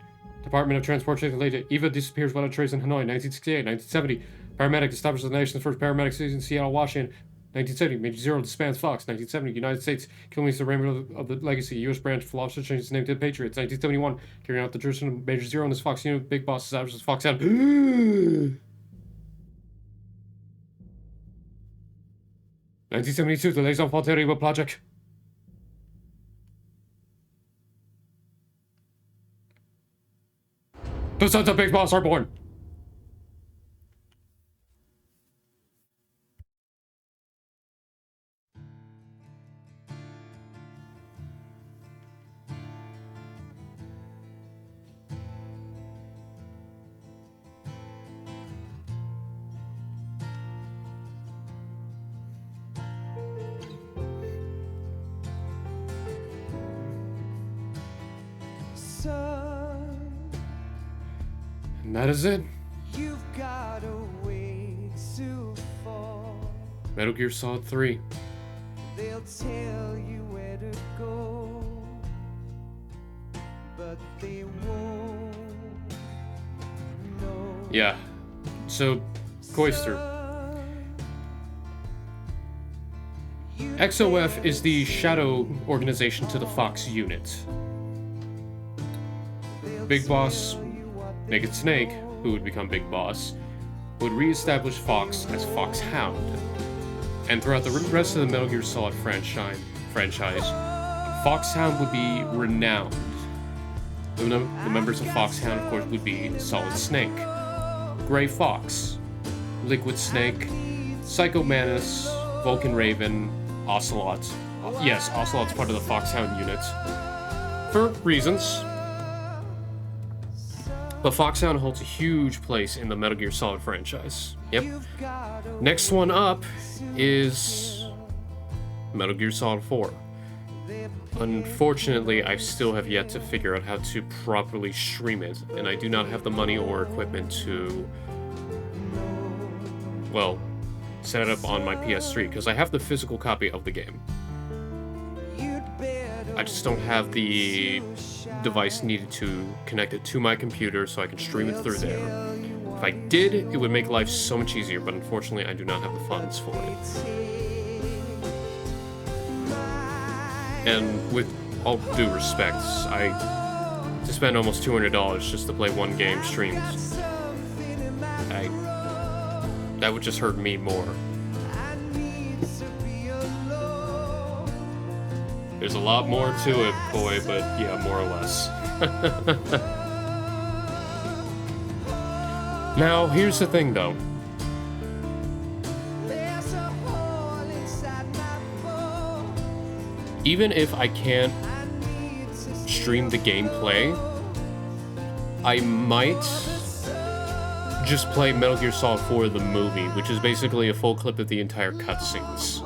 Department of Transport, later. EVA disappears without a trace in Hanoi. 1968, 1970, paramedic establishes the nation's first paramedic station in Seattle, Washington. 1970, Major Zero disbands Fox. 1970, United States killing the remnant of the legacy. U.S. branch of officer changes its name to the Patriots. 1971, carrying out the tradition of Major Zero and his Fox unit. Big Boss establishes Foxhound. 1972, the Les Enfants Terribles project. The sons of Big Boss are born. And that is it. You've got a way to fall. Metal Gear Solid 3. They'll tell you where to go, but they won't know. Yeah. So, Koister. XOF is the shadow organization to the Fox unit. Big Boss, Naked Snake, who would become Big Boss, would re-establish Fox as Foxhound. And throughout the rest of the Metal Gear Solid franchise, Foxhound would be renowned. The members of Foxhound, of course, would be Solid Snake, Gray Fox, Liquid Snake, Psycho Manus, Vulcan Raven, Ocelot. Yes, Ocelot's part of the Foxhound unit. For reasons. But Foxhound holds a huge place in the Metal Gear Solid franchise. Yep. Next one up is Metal Gear Solid 4. Unfortunately, I still have yet to figure out how to properly stream it, and I do not have the money or equipment to, well, set it up on my PS3, because I have the physical copy of the game. I just don't have the device needed to connect it to my computer so I can stream it through there. If I did, it would make life so much easier, but unfortunately I do not have the funds for it. And with all due respect, to spend almost $200 just to play one game streamed, that would just hurt me more. There's a lot more to it, boy, but yeah, more or less. Now, here's the thing, though. Even if I can't stream the gameplay, I might just play Metal Gear Solid 4 the movie, which is basically a full clip of the entire cutscenes.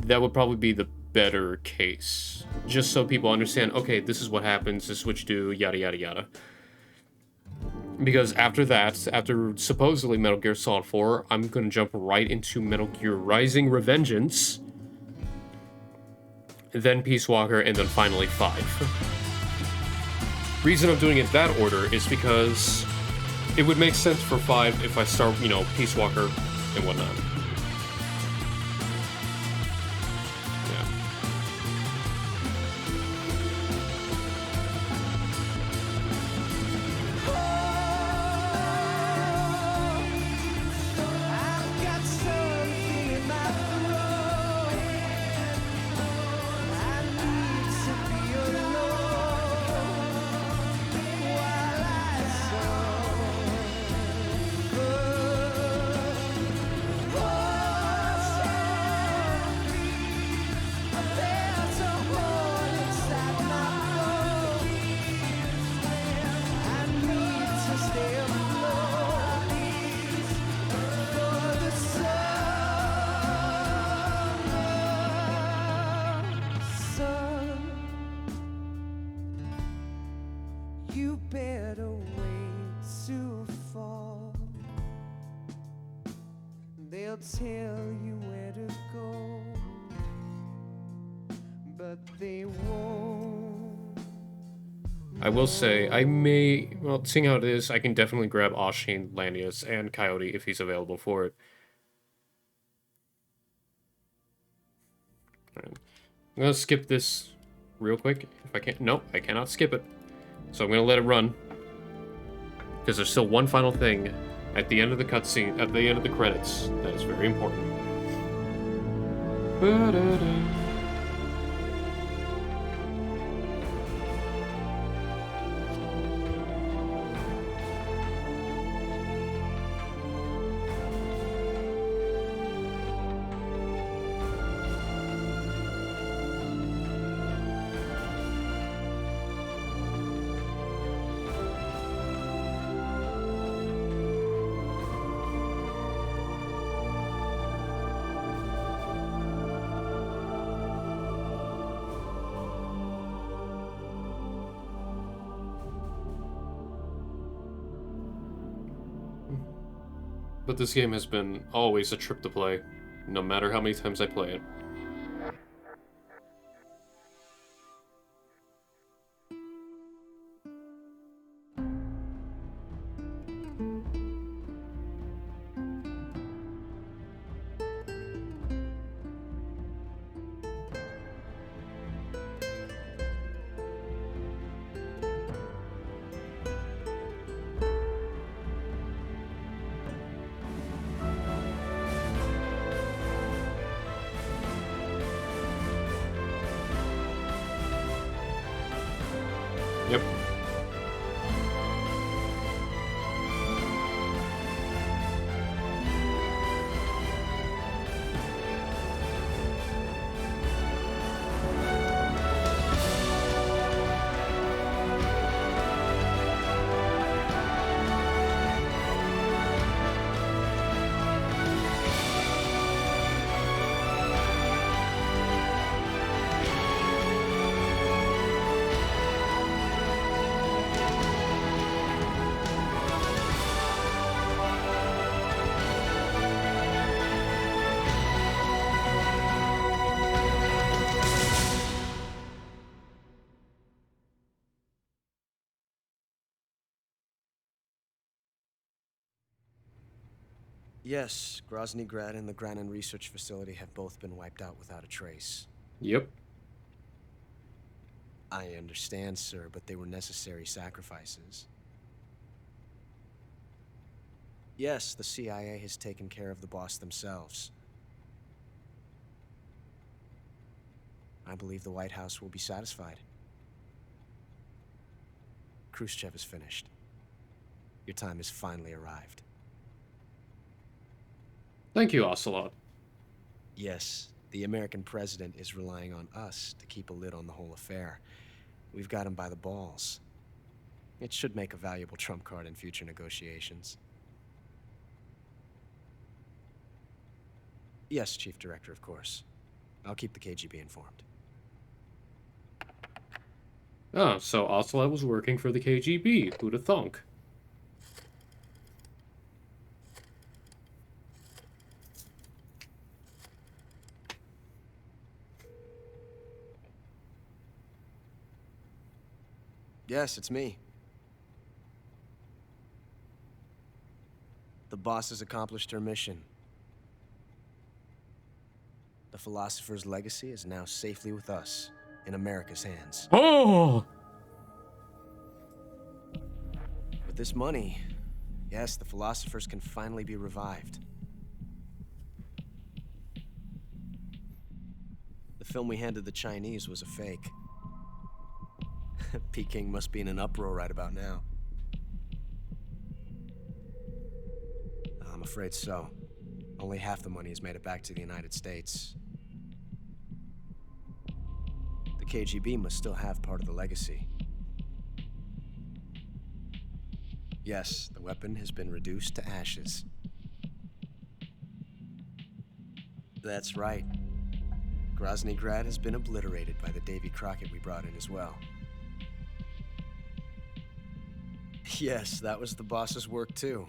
that would probably be the better case. Just so people understand, okay, this is what happens, this is what you do, yada yada yada. Because after that, after supposedly Metal Gear Solid 4, I'm gonna jump right into Metal Gear Rising: Revengeance, then Peace Walker, and then finally 5. Reason I'm doing it that order is because it would make sense for 5 if I start, you know, Peace Walker and whatnot. You better wait to fall. They'll tell you where to go, but they won't. I will say, I may, well, seeing how it is, I can definitely grab Oshin, Lanius, and Coyote if he's available for it. Right. I'm gonna skip this real quick, if I can. Nope, I cannot skip it. So I'm gonna let it run. Because there's still one final thing at the end of the cutscene, at the end of the credits, that is very important. Ba-da-da. But this game has been always a trip to play, no matter how many times I play it. Yep. Yes, Grozny Grad and the Granin Research Facility have both been wiped out without a trace. Yep. I understand, sir, but they were necessary sacrifices. Yes, the CIA has taken care of the boss themselves. I believe the White House will be satisfied. Khrushchev is finished. Your time has finally arrived. Thank you, Ocelot. Yes, the American president is relying on us to keep a lid on the whole affair. We've got him by the balls. It should make a valuable trump card in future negotiations. Yes, Chief Director, of course. I'll keep the KGB informed. Oh, so Ocelot was working for the KGB. Who'da thunk? Yes, it's me. The boss has accomplished her mission. The Philosopher's legacy is now safely with us, in America's hands. Oh! With this money, yes, the Philosophers can finally be revived. The film we handed the Chinese was a fake. Peking must be in an uproar right about now. I'm afraid so. Only half the money has made it back to the United States. The KGB must still have part of the legacy. Yes, the weapon has been reduced to ashes. That's right. Grozny Grad has been obliterated by the Davy Crockett we brought in as well. Yes, that was the boss's work too.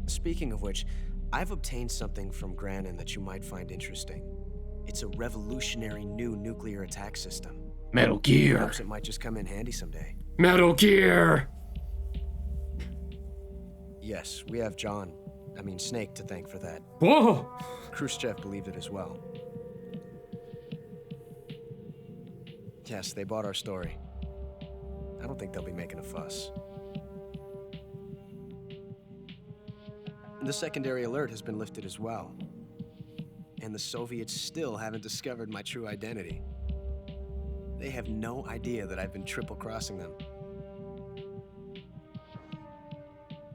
Speaking of which, I've obtained something from Granin that you might find interesting. It's a revolutionary new nuclear attack system. Metal Gear. Perhaps it might just come in handy someday. Metal Gear! Yes, we have Snake to thank for that. Whoa! Khrushchev believed it as well. Yes, they bought our story. I don't think they'll be making a fuss. The secondary alert has been lifted as well. And the Soviets still haven't discovered my true identity. They have no idea that I've been triple-crossing them.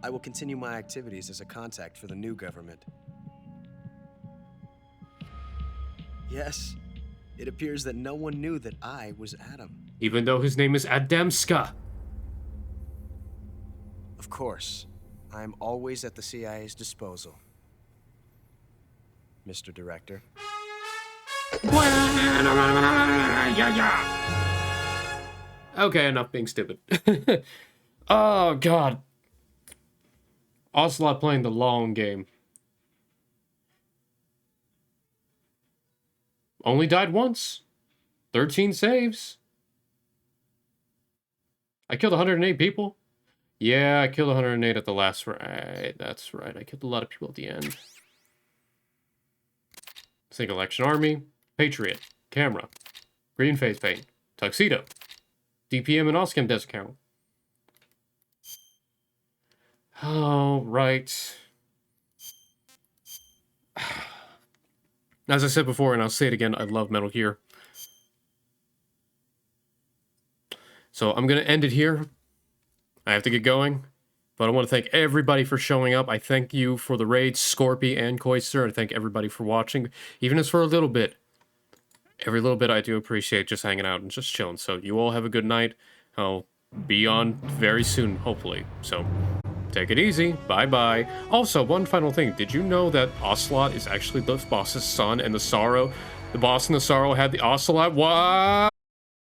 I will continue my activities as a contact for the new government. Yes, it appears that no one knew that I was Adam. Even though his name is Adamska. Of course, I'm always at the CIA's disposal, Mr. Director. Okay, enough being stupid. Oh, God. Ocelot playing the long game. Only died once. 13 saves. I killed 108 people. Yeah, I killed 108 at the last right. That's right. I killed a lot of people at the end. Single Action Army, Patriot, Camera, Green Face Paint, Tuxedo, DPM and Oschem Desert Count. Oh, right. As I said before, and I'll say it again, I love Metal Gear. So I'm going to end it here. I have to get going. But I want to thank everybody for showing up. I thank you for the raids, Scorpy and Koister. I thank everybody for watching, even if it's for a little bit. Every little bit I do appreciate just hanging out and just chilling. So you all have a good night. I'll be on very soon, hopefully. So take it easy. Bye-bye. Also, one final thing. Did you know that Ocelot is actually the boss's son and the boss and the Sorrow had the Ocelot? What?